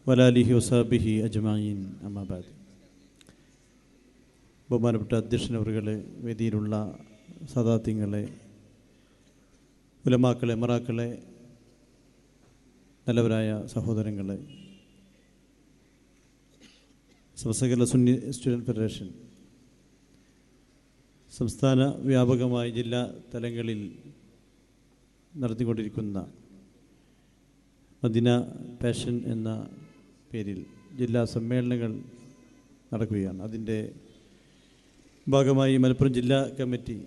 വഅലാ ആലിഹി വസഹ്ബിഹി അജ്മഈൻ. അമ്മാ ബഅദ്. ബഹുമാനപ്പെട്ട അധ്യക്ഷനവറുകളെ, വേദിയിലുള്ള സദാത്യങ്ങളെ, ഉലമാക്കളെ, മറാക്കളെ, നല്ലവരായ സഹോദരങ്ങളെ, സമസ്ത കേരള സുന്നി സ്റ്റുഡൻറ് ഫെഡറേഷൻ സംസ്ഥാന വ്യാപകമായി ജില്ലാ തലങ്ങളിൽ നടത്തിക്കൊണ്ടിരിക്കുന്ന മദീന പാഷൻ എന്ന പേരിൽ ജില്ലാ സമ്മേളനങ്ങൾ നടക്കുകയാണ്. അതിൻ്റെ ഭാഗമായി മലപ്പുറം ജില്ലാ കമ്മിറ്റി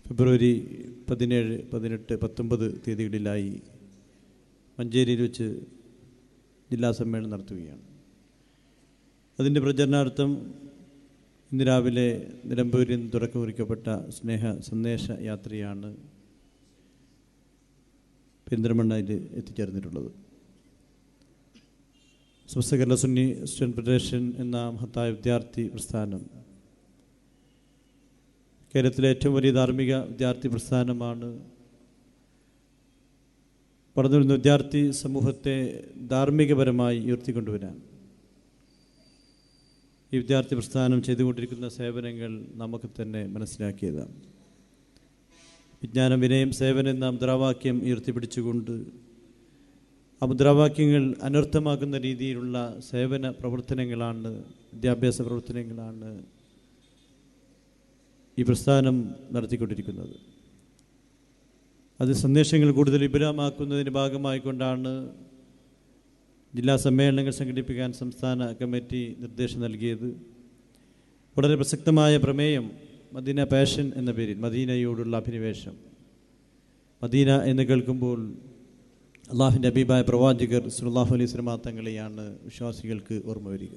ഫെബ്രുവരി 17, 18, 19 തീയതികളിലായി മഞ്ചേരിയിൽ വെച്ച് ജില്ലാ സമ്മേളനം നടത്തുകയാണ്. അതിൻ്റെ പ്രചരണാർത്ഥം ഇന്ന് രാവിലെ നിലമ്പൂരിൽ നിന്ന് തുടക്കം കുറിക്കപ്പെട്ട സ്നേഹ സന്ദേശ യാത്രയാണ് പെരിന്തൽമണ്ണയിൽ എത്തിച്ചേർന്നിട്ടുള്ളത്. സമസ്ത കേരള സുന്നി സ്റ്റുഡൻറ് ഫെഡറേഷൻ എന്ന മഹത്തായ വിദ്യാർത്ഥി പ്രസ്ഥാനം കേരളത്തിലെ ഏറ്റവും വലിയ ധാർമ്മിക വിദ്യാർത്ഥി പ്രസ്ഥാനമാണ്. വളർന്നുവരുന്ന വിദ്യാർത്ഥി സമൂഹത്തെ ധാർമ്മികപരമായി ഉയർത്തിക്കൊണ്ടുവരാൻ ഈ വിദ്യാർത്ഥി പ്രസ്ഥാനം ചെയ്തുകൊണ്ടിരിക്കുന്ന സേവനങ്ങൾ നമുക്ക് തന്നെ മനസ്സിലാക്കിയതാണ്. വിജ്ഞാനം, വിനയം, സേവനം എന്ന മുദ്രാവാക്യം ഉയർത്തിപ്പിടിച്ചുകൊണ്ട് ആ മുദ്രാവാക്യങ്ങൾ അനർത്ഥമാക്കുന്ന രീതിയിലുള്ള സേവന പ്രവർത്തനങ്ങളാണ്, വിദ്യാഭ്യാസ പ്രവർത്തനങ്ങളാണ് ഈ പ്രസ്ഥാനം നടത്തിക്കൊണ്ടിരിക്കുന്നത്. അത് സന്ദേശങ്ങൾ കൂടുതൽ വിപുലമാക്കുന്നതിന് ഭാഗമായിക്കൊണ്ടാണ് ജില്ലാ സമ്മേളനങ്ങൾ സംഘടിപ്പിക്കാൻ സംസ്ഥാന കമ്മിറ്റി നിർദ്ദേശം നൽകിയത്. വളരെ പ്രസക്തമായ പ്രമേയം മദീന പാഷൻ എന്ന പേരിൽ, മദീനയോടുള്ള അഭിനിവേശം. മദീന എന്ന് കേൾക്കുമ്പോൾ അള്ളാഹുവിൻ്റെ ഹബീബായ പ്രവാചകർ സല്ലല്ലാഹു അലൈഹി വസല്ലം തങ്ങളെയാണ് വിശ്വാസികൾക്ക് ഓർമ്മ വരിക.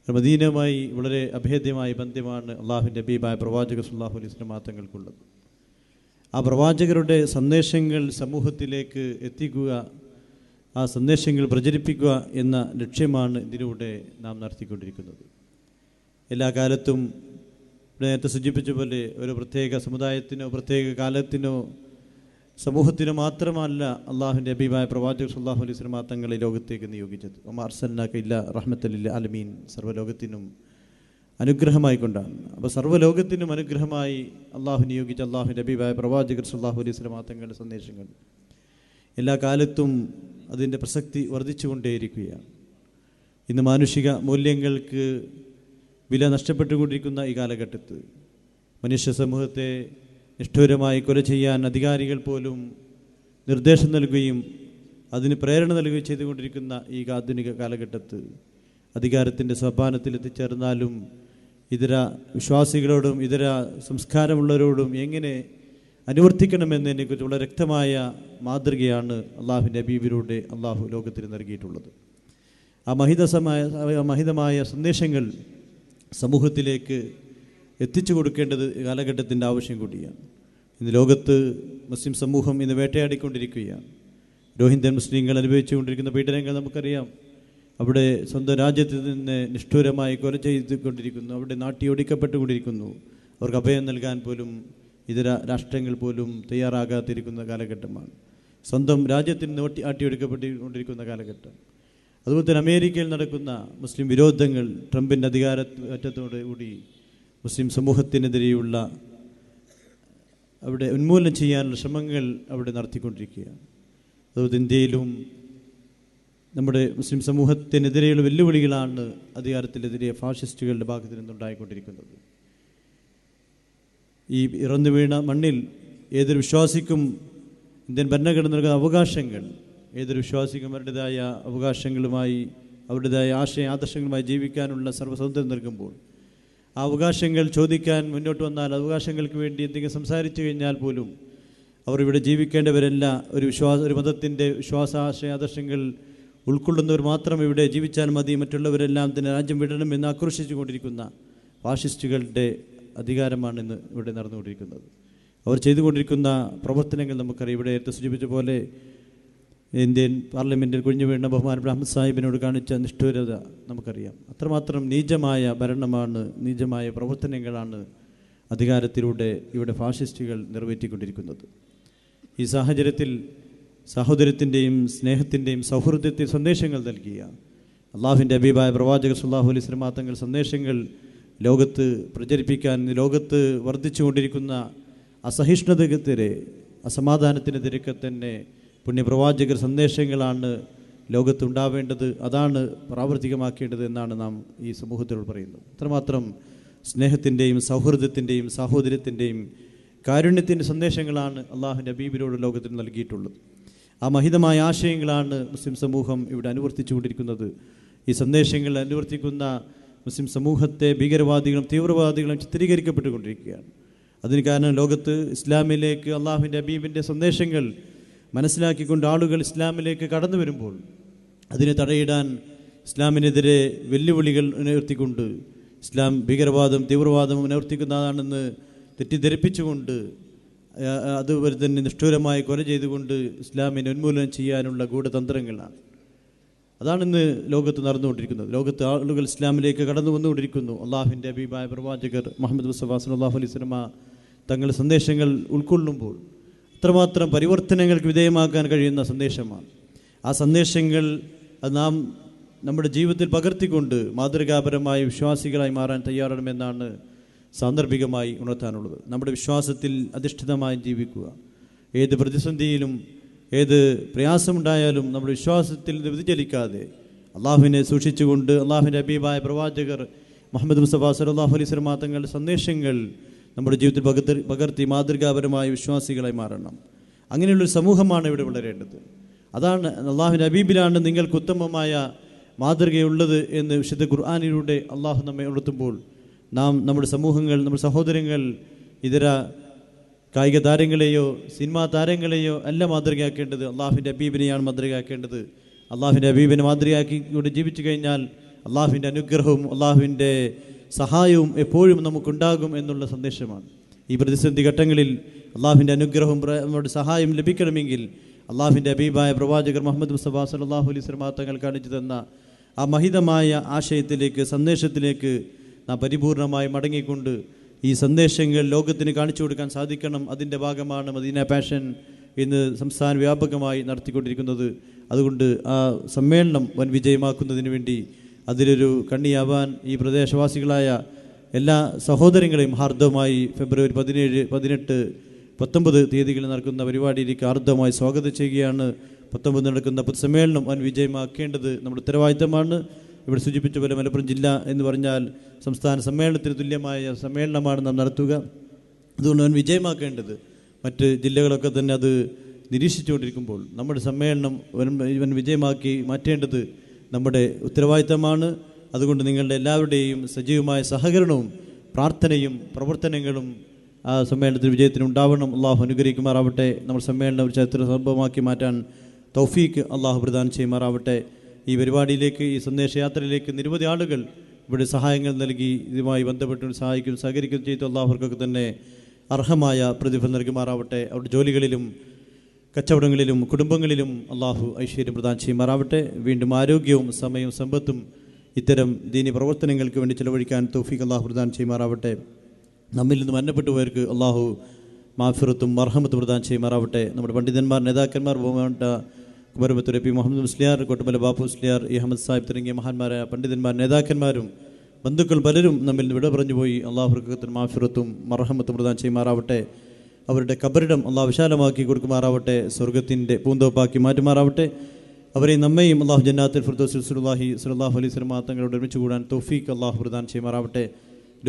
മദീനയുമായി വളരെ അഭേദ്യമായ ബന്ധമാണ് അള്ളാഹുവിൻ്റെ ഹബീബായ പ്രവാചകർ സല്ലല്ലാഹു അലൈഹി വസല്ലം തങ്ങൾക്കുള്ളത്. ആ പ്രവാചകരുടെ സന്ദേശങ്ങൾ സമൂഹത്തിലേക്ക് എത്തിക്കുക, ആ സന്ദേശങ്ങൾ പ്രചരിപ്പിക്കുക എന്ന ലക്ഷ്യമാണ് ഇതിലൂടെ നാം നടത്തിക്കൊണ്ടിരിക്കുന്നത്. എല്ലാ കാലത്തും നേരത്തെ സൂചിപ്പിച്ച പോലെ ഒരു പ്രത്യേക സമുദായത്തിനോ പ്രത്യേക കാലത്തിനോ സമൂഹത്തിനോ മാത്രമല്ല അള്ളാഹുവിൻ്റെ ഹബീബായ പ്രവാചകർ സല്ലല്ലാഹു അലൈഹി വസല്ലം തങ്ങളെ ലോകത്തേക്ക് നിയോഗിച്ചത്. വമാ അർസൽനാക ഇല്ലാ റഹ്മത്തൽ ലിൽ ആലമീൻ, സർവ്വലോകത്തിനും അനുഗ്രഹമായിക്കൊണ്ടാണ്. അപ്പോൾ സർവ്വലോകത്തിനും അനുഗ്രഹമായി അള്ളാഹു നിയോഗിച്ച അള്ളാഹുവിൻ്റെ ഹബീബായ പ്രവാചകർ സല്ലല്ലാഹു അലൈഹി വസല്ലം തങ്ങളുടെ സന്ദേശങ്ങൾ എല്ലാ കാലത്തും അതിൻ്റെ പ്രസക്തി വർദ്ധിച്ചുകൊണ്ടേയിരിക്കുകയാണ്. ഇന്ന് മാനുഷിക മൂല്യങ്ങൾക്ക് വില നഷ്ടപ്പെട്ടുകൊണ്ടിരിക്കുന്ന ഈ കാലഘട്ടത്ത് മനുഷ്യ സമൂഹത്തെ നിഷ്ഠൂരമായി കൊല ചെയ്യാൻ അധികാരികൾ പോലും നിർദ്ദേശം നൽകുകയും അതിന് പ്രേരണ നൽകുകയും ചെയ്തുകൊണ്ടിരിക്കുന്ന ഈ ആധുനിക കാലഘട്ടത്ത് അധികാരത്തിൻ്റെ സോപാനത്തിൽ എത്തിച്ചേർന്നാലും ഇതര വിശ്വാസികളോടും ഇതര സംസ്കാരമുള്ളവരോടും എങ്ങനെ അനുവർത്തിക്കണമെന്നതിനെക്കുറിച്ച് വളരെ വ്യക്തമായ മാതൃകയാണ് അള്ളാഹുവിൻ്റെ ഹബീബിലൂടെ അള്ളാഹു ലോകത്തിന് നൽകിയിട്ടുള്ളത്. ആ മഹിതമായ സന്ദേശങ്ങൾ സമൂഹത്തിലേക്ക് എത്തിച്ചു കൊടുക്കേണ്ടത് കാലഘട്ടത്തിൻ്റെ ആവശ്യം കൂടിയാണ്. ഇന്ന് ലോകത്ത് മുസ്ലിം സമൂഹം ഇന്ന് വേട്ടയാടിക്കൊണ്ടിരിക്കുകയാണ്. രോഹിംഗ്യൻ മുസ്ലിങ്ങൾ അനുഭവിച്ചുകൊണ്ടിരിക്കുന്ന പീഡനങ്ങൾ നമുക്കറിയാം. അവിടെ സ്വന്തം രാജ്യത്ത് നിന്ന് നിഷ്ഠൂരമായി കൊല ചെയ്തുകൊണ്ടിരിക്കുന്നു, അവിടെ നാട്ടിയൊടിക്കപ്പെട്ടുകൊണ്ടിരിക്കുന്നു. അവർക്ക് അഭയം നൽകാൻ പോലും ഇതര രാഷ്ട്രങ്ങൾ പോലും തയ്യാറാകാതിരിക്കുന്ന കാലഘട്ടമാണ്. സ്വന്തം രാജ്യത്തിൽ നിന്ന് ആട്ടിയൊടുക്കപ്പെട്ടുകൊണ്ടിരിക്കുന്ന കാലഘട്ടം. അതുപോലെ തന്നെ അമേരിക്കയിൽ നടക്കുന്ന മുസ്ലിം വിരോധങ്ങൾ, ട്രംപിൻ്റെ അധികാരത്തോടു കൂടി മുസ്ലിം സമൂഹത്തിനെതിരെയുള്ള അവിടെ ഉന്മൂലനം ചെയ്യാനുള്ള ശ്രമങ്ങൾ അവിടെ നടത്തിക്കൊണ്ടിരിക്കുകയാണ്. അതുപോലെ ഇന്ത്യയിലും നമ്മുടെ മുസ്ലിം സമൂഹത്തിനെതിരെയുള്ള വെല്ലുവിളികളാണ് അധികാരത്തിനെതിരെ ഫാഷിസ്റ്റുകളുടെ ഭാഗത്തു നിന്നുണ്ടായിക്കൊണ്ടിരിക്കുന്നത്. ഈ ഇറന്നു വീണ മണ്ണിൽ ഏതൊരു വിശ്വാസിക്കും ഇന്ത്യൻ ഭരണഘടന നൽകുന്ന അവകാശങ്ങൾ, ഏതൊരു വിശ്വാസിക്കും അവരുടേതായ അവകാശങ്ങളുമായി അവരുടേതായ ആദർശങ്ങളുമായി ജീവിക്കാനുള്ള സർവ്വസ്വാതന്ത്ര്യം നൽകുമ്പോൾ ആ അവകാശങ്ങൾ ചോദിക്കാൻ മുന്നോട്ട് വന്നാൽ, അവകാശങ്ങൾക്ക് വേണ്ടി എന്തെങ്കിലും സംസാരിച്ചു കഴിഞ്ഞാൽ പോലും അവർ ഇവിടെ ജീവിക്കേണ്ടവരല്ല, ഒരു മതത്തിൻ്റെ ആദർശങ്ങൾ ഉൾക്കൊള്ളുന്നവർ മാത്രം ഇവിടെ ജീവിച്ചാൽ മതി, മറ്റുള്ളവരെല്ലാം തന്നെ രാജ്യം വിടണം എന്ന് ആക്രോശിച്ചു കൊണ്ടിരിക്കുന്ന ഫാഷിസ്റ്റുകളുടെ അധികാരമാണ് ഇന്ന് ഇവിടെ നടന്നുകൊണ്ടിരിക്കുന്നത്. അവർ ചെയ്തുകൊണ്ടിരിക്കുന്ന പ്രവർത്തനങ്ങൾ നമുക്കറിയാം. ഇവിടെ നേരത്തെ സൂചിപ്പിച്ച പോലെ ഇന്ത്യൻ പാർലമെൻറ്റിൽ കുഴിഞ്ഞു വീണ ബഹുമാനപ്പെട്ട അഹമ്മദ് സാഹിബിനോട് കാണിച്ച നിഷ്ഠൂരത നമുക്കറിയാം. അത്രമാത്രം നീചമായ ഭരണമാണ്, നീചമായ പ്രവർത്തനങ്ങളാണ് അധികാരത്തിലൂടെ ഇവിടെ ഫാഷിസ്റ്റുകൾ നിറവേറ്റിക്കൊണ്ടിരിക്കുന്നത്. ഈ സാഹചര്യത്തിൽ സാഹോദര്യത്തിൻ്റെയും സ്നേഹത്തിൻ്റെയും സൗഹൃദത്തിൽ സന്ദേശങ്ങൾ നൽകിയ അള്ളാഹുവിൻ്റെ ഹബീബായ പ്രവാചകർ സല്ലല്ലാഹു അലൈഹി വസല്ലം തങ്ങൾ സന്ദേശങ്ങൾ ലോകത്ത് പ്രചരിപ്പിക്കാൻ, ലോകത്ത് വർദ്ധിച്ചുകൊണ്ടിരിക്കുന്ന അസഹിഷ്ണുതയ്ക്കെതിരെ, അസമാധാനത്തിനെതിരെയൊക്കെ തന്നെ പുണ്യപ്രവാചകർ സന്ദേശങ്ങളാണ് ലോകത്തുണ്ടാവേണ്ടത്, അതാണ് പ്രാവർത്തികമാക്കേണ്ടത് എന്നാണ് നാം ഈ സമൂഹത്തിനോട് പറയുന്നത്. അത്രമാത്രം സ്നേഹത്തിൻ്റെയും സൗഹൃദത്തിൻ്റെയും സാഹോദര്യത്തിൻ്റെയും കാരുണ്യത്തിൻ്റെ സന്ദേശങ്ങളാണ് അള്ളാഹുവിൻ്റെ ഹബീബിനോട് ലോകത്തിന് നൽകിയിട്ടുള്ളത്. ആ മഹിതമായ ആശയങ്ങളാണ് മുസ്ലിം സമൂഹം ഇവിടെ അനുവർത്തിച്ചുകൊണ്ടിരിക്കുന്നത്. ഈ സന്ദേശങ്ങൾ അനുവർത്തിക്കുന്ന മുസ്ലിം സമൂഹത്തെ ഭീകരവാദികളും തീവ്രവാദികളും ചിത്രീകരിക്കപ്പെട്ടുകൊണ്ടിരിക്കുകയാണ്. അതിന് കാരണം ലോകത്ത് ഇസ്ലാമിലേക്ക് അള്ളാഹുവിൻ്റെ ഹബീബിൻ്റെ സന്ദേശങ്ങൾ മനസ്സിലാക്കിക്കൊണ്ട് ആളുകൾ ഇസ്ലാമിലേക്ക് കടന്നു വരുമ്പോൾ അതിനെ തടയിടാൻ ഇസ്ലാമിനെതിരെ വെല്ലുവിളികൾ ഉയർത്തിക്കൊണ്ട് ഇസ്ലാം ഭീകരവാദം തീവ്രവാദം ഉയർത്തിക്കുന്നതാണെന്ന് തെറ്റിദ്ധരിപ്പിച്ചുകൊണ്ട് അതുപോലെ തന്നെ നിഷ്ഠൂരമായി കൊല ചെയ്തുകൊണ്ട് ഇസ്ലാമിനെ ഉന്മൂലനം ചെയ്യാനുള്ള ഗൂഢതന്ത്രങ്ങളാണ്. അതാണിന്ന് ലോകത്ത് നടന്നുകൊണ്ടിരിക്കുന്നത്. ലോകത്ത് ആളുകൾ ഇസ്ലാമിലേക്ക് കടന്നു വന്നുകൊണ്ടിരിക്കുന്നു. അള്ളാഹുവിൻ്റെ ഹബീബായ പ്രവാചകർ മുഹമ്മദ് മുസ്തഫ സല്ലല്ലാഹു അലൈഹി വസല്ലം തങ്ങളുടെ സന്ദേശങ്ങൾ ഉൾക്കൊള്ളുമ്പോൾ അത്രമാത്രം പരിവർത്തനങ്ങൾക്ക് വിധേയമാക്കാൻ കഴിയുന്ന സന്ദേശമാണ്. ആ സന്ദേശങ്ങൾ അത് നാം നമ്മുടെ ജീവിതത്തിൽ പകർത്തിക്കൊണ്ട് മാതൃകാപരമായ വിശ്വാസികളായി മാറാൻ തയ്യാറാണെന്നാണ് സാന്ദർഭികമായി ഉണർത്താനുള്ളത്. നമ്മുടെ വിശ്വാസത്തിൽ അധിഷ്ഠിതമായി ജീവിക്കുക. ഏത് പ്രതിസന്ധിയിലും ഏത് പ്രയാസമുണ്ടായാലും നമ്മുടെ വിശ്വാസത്തിൽ വ്യതിചലിക്കാതെ അള്ളാഹുവിനെ സൂക്ഷിച്ചുകൊണ്ട് അള്ളാഹുവിൻ്റെ ഹബീബായ പ്രവാചകർ മുഹമ്മദ് മുസ്തഫ സല്ലല്ലാഹു അലൈഹി വസല്ലം തങ്ങളുടെ സന്ദേശങ്ങൾ നമ്മുടെ ജീവിതത്തിൽ പകർത്തി മാതൃകാപരമായ വിശ്വാസികളായി മാറണം. അങ്ങനെയുള്ളൊരു സമൂഹമാണ് ഇവിടെ വളരേണ്ടത്. അതാണ് അള്ളാഹുവിൻ്റെ ഹബീബിലാണ് നിങ്ങൾക്ക് ഉത്തമമായ മാതൃകയുള്ളത് എന്ന് വിശുദ്ധ ഖുർആനിലൂടെ അള്ളാഹു നമ്മെ ഉണർത്തുമ്പോൾ നാം നമ്മുടെ സമൂഹങ്ങൾ, നമ്മുടെ സഹോദരങ്ങൾ ഇതര കായിക താരങ്ങളെയോ സിനിമാ താരങ്ങളെയോ അല്ല മാതൃകയാക്കേണ്ടത്, അള്ളാഹുവിൻ്റെ ഹബീബിനെയാണ് മാതൃകയാക്കേണ്ടത്. അള്ളാഹുവിൻ്റെ ഹബീബിനെ മാതൃകയാക്കിക്കൊണ്ട് ജീവിച്ചു കഴിഞ്ഞാൽ അള്ളാഹുവിൻ്റെ അനുഗ്രഹവും അള്ളാഹുവിൻ്റെ സഹായവും എപ്പോഴും നമുക്കുണ്ടാകും എന്നുള്ള സന്ദേശമാണ്. ഈ പ്രതിസന്ധി ഘട്ടങ്ങളിൽ അള്ളാഹുവിൻ്റെ അനുഗ്രഹവും നമ്മുടെ സഹായം ലഭിക്കണമെങ്കിൽ അള്ളാഹുവിൻ്റെ ഹബീബായ പ്രവാചകർ മുഹമ്മദ് മുസ്തഫ സല്ലല്ലാഹു അലൈഹി വസല്ലം തങ്ങൾ കാണിച്ചു തന്ന ആ മഹിതമായ ആശയത്തിലേക്ക്, സന്ദേശത്തിലേക്ക് നാം പരിപൂർണമായി മടങ്ങിക്കൊണ്ട് ഈ സന്ദേശങ്ങൾ ലോകത്തിന് കാണിച്ചു കൊടുക്കാൻ സാധിക്കണം. അതിൻ്റെ ഭാഗമാണ് മദീന പാഷൻ ഇന്ന് സംസ്ഥാന വ്യാപകമായി നടത്തിക്കൊണ്ടിരിക്കുന്നത്. അതുകൊണ്ട് ആ സമ്മേളനം വൻ വിജയമാക്കുന്നതിന് വേണ്ടി അതിലൊരു കണ്ണിയാവാൻ ഈ പ്രദേശവാസികളായ എല്ലാ സഹോദരങ്ങളെയും ഹാർദവമായി ഫെബ്രുവരി 17, 18, 19 തീയതികളിൽ നടക്കുന്ന പരിപാടിയിലേക്ക് ഹാർദവമായി സ്വാഗതം ചെയ്യുകയാണ്. 19 നടക്കുന്ന പൊതുസമ്മേളനം വൻ വിജയമാക്കേണ്ടത് നമ്മുടെ ഉത്തരവാദിത്തമാണ്. ഇവിടെ സൂചിപ്പിച്ച പോലെ മലപ്പുറം ജില്ല എന്ന് പറഞ്ഞാൽ സംസ്ഥാന സമ്മേളനത്തിന് തുല്യമായ സമ്മേളനമാണ് നാം നടത്തുക. അതുകൊണ്ട് വൻ വിജയമാക്കേണ്ടത് മറ്റ് ജില്ലകളൊക്കെ തന്നെ അത് നിരീക്ഷിച്ചുകൊണ്ടിരിക്കുമ്പോൾ നമ്മുടെ സമ്മേളനം വൻ വിജയമാക്കി മാറ്റേണ്ടത് നമ്മുടെ ഉത്തരവാദിത്തമാണ്. അതുകൊണ്ട് നിങ്ങളുടെ എല്ലാവരുടെയും സജീവമായ സഹകരണവും പ്രാർത്ഥനയും പ്രവർത്തനങ്ങളും ആ സമ്മേളനത്തിൽ വിജയത്തിന് ഉണ്ടാവണം. അള്ളാഹു അനുഗ്രഹിക്കുമാറാവട്ടെ. നമ്മുടെ സമ്മേളനം ഒരു ചരിത്ര സംഭവമാക്കി മാറ്റാൻ തൗഫീക്ക് അള്ളാഹു പ്രദാനം ചെയ്യുമാറാവട്ടെ. ഈ പരിപാടിയിലേക്ക്, ഈ സന്ദേശയാത്രയിലേക്ക് നിരവധി ആളുകൾ ഇവിടെ സഹായങ്ങൾ നൽകി ഇതുമായി ബന്ധപ്പെട്ട് സഹായിക്കും സഹകരിക്കും ചെയ്തു. അള്ളാഹുവർക്കൊക്കെ തന്നെ അർഹമായ പ്രതിഫലം നൽകുമാറാവട്ടെ. അവരുടെ ജോലികളിലും കച്ചവടങ്ങളിലും കുടുംബങ്ങളിലും അള്ളാഹു ഐശ്വര്യം പ്രദാനം ചെയ്യുമാറാവട്ടെ. വീണ്ടും ആരോഗ്യവും സമയവും സമ്പത്തും ഇത്തരം ദീനി പ്രവർത്തനങ്ങൾക്ക് വേണ്ടി ചിലവഴിക്കാൻ തൗഫീഖ് അള്ളാഹു പ്രദാനം ചെയ്യുമാറാവട്ടെ. നമ്മിൽ നിന്ന് മരണപ്പെട്ടവർക്ക് അള്ളാഹു മാഫിറത്തും മർഹമത്തും പ്രദാനം ചെയ്യുമാറാവട്ടെ. നമ്മുടെ പണ്ഡിതന്മാർ, നേതാക്കന്മാർ, ബഹുമാനപ്പെട്ട കുമരമ്പത്തൂർ പി മുഹമ്മദ് മുസ്ലിയാർ, കോട്ടമല ബാപ്പു മുസ്ലിയാർ, ഇ അഹമ്മദ് സാഹിബ് തുടങ്ങിയ മഹാന്മാരായ പണ്ഡിതന്മാർ, നേതാക്കന്മാരും ബന്ധുക്കൾ പലരും നമ്മിൽ നിന്ന് വിട പറഞ്ഞുപോയി. അള്ളാഹുർക്കത്തിന് മാഫിറത്തും മർഹമത്തും പ്രദാനം ചെയ്യുമാറാവട്ടെ. അവരുടെ കബറിടം അള്ളാഹു വിശാലമാക്കി കൊടുക്കുമാറാവട്ടെ. സ്വർഗത്തിൻ്റെ പൂന്തോപ്പാക്കി മാറ്റുമാറാവട്ടെ. അവരെയും നമ്മയും അള്ളാഹു ജന്നാത്തുൽ ഫിർദൗസ് റസൂലുള്ളാഹി സ്വല്ലല്ലാഹു അലൈഹി വസല്ലം തങ്ങളോട് ഒരുമിച്ച് കൂടാൻ തൗഫീഖ് അള്ളാഹു പ്രദാനം ചെയ്യുമാറാവട്ടെ.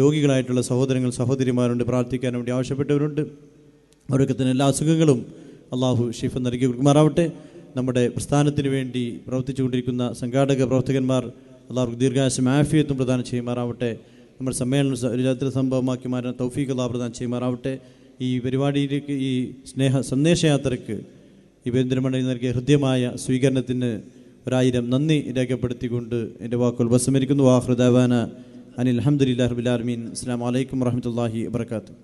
രോഗികളായിട്ടുള്ള സഹോദരങ്ങൾ സഹോദരിമാരുണ്ട്, പ്രാർത്ഥിക്കാൻ വേണ്ടി ആവശ്യപ്പെട്ടവരുണ്ട്. അവരൊക്കെ തന്നെ എല്ലാ അസുഖങ്ങളും അള്ളാഹു ഷിഫ നൽകി കൊടുക്കുമാറാവട്ടെ. നമ്മുടെ പ്രസ്ഥാനത്തിന് വേണ്ടി പ്രവർത്തിച്ചുകൊണ്ടിരിക്കുന്ന സംഘാടക പ്രവർത്തകന്മാർ അള്ളാഹു ദീർഘായുസ്സും ആഫിയത്തും പ്രദാനം ചെയ്യുമാറാവട്ടെ. നമ്മുടെ സമ്മേളനം ഒരു ചരിത്ര സംഭവമാക്കി മാറ്റാൻ തൗഫീഖ് അള്ളാഹു പ്രദാനം ചെയ്യുമാറാവട്ടെ. ഈ പരിപാടിയിലേക്ക്, ഈ സന്ദേശയാത്രയ്ക്ക് ഈ വേന്ദ്രമണ്ഡലം നൽകിയ ഹൃദ്യമായ സ്വീകരണത്തിന് 1000 നന്ദി രേഖപ്പെടുത്തിക്കൊണ്ട് എൻ്റെ വാക്കുകൾ ഉപസംഹരിക്കുന്നു. ആഖിറു ദഅവാന അനിൽ ഹംദുലില്ലാഹി റബ്ബിൽ ആലമീൻ. അസ്സലാമു അലൈക്കും വറഹ്മത്തുള്ളാഹി വബറകാതുഹു.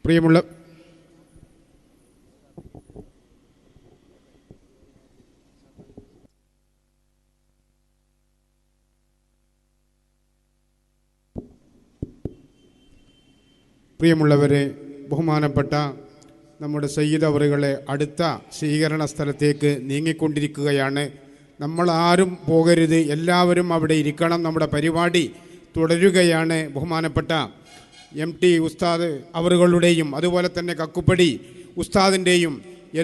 പ്രിയമുള്ള പ്രിയമുള്ളവരെ, ബഹുമാനപ്പെട്ട നമ്മുടെ സയ്യിദ് അവറുകളെ അടുത്ത സ്വീകരണ സ്ഥലത്തേക്ക് നീങ്ങിക്കൊണ്ടിരിക്കുകയാണ്. നമ്മളാരും പോകരുത്, എല്ലാവരും അവിടെ ഇരിക്കണം. നമ്മുടെ പരിപാടി തുടരുകയാണ്. ബഹുമാനപ്പെട്ട MT ഉസ്താദ് അവറുകളുടെയും അതുപോലെ തന്നെ കക്കുപ്പടി ഉസ്താദിൻ്റെയും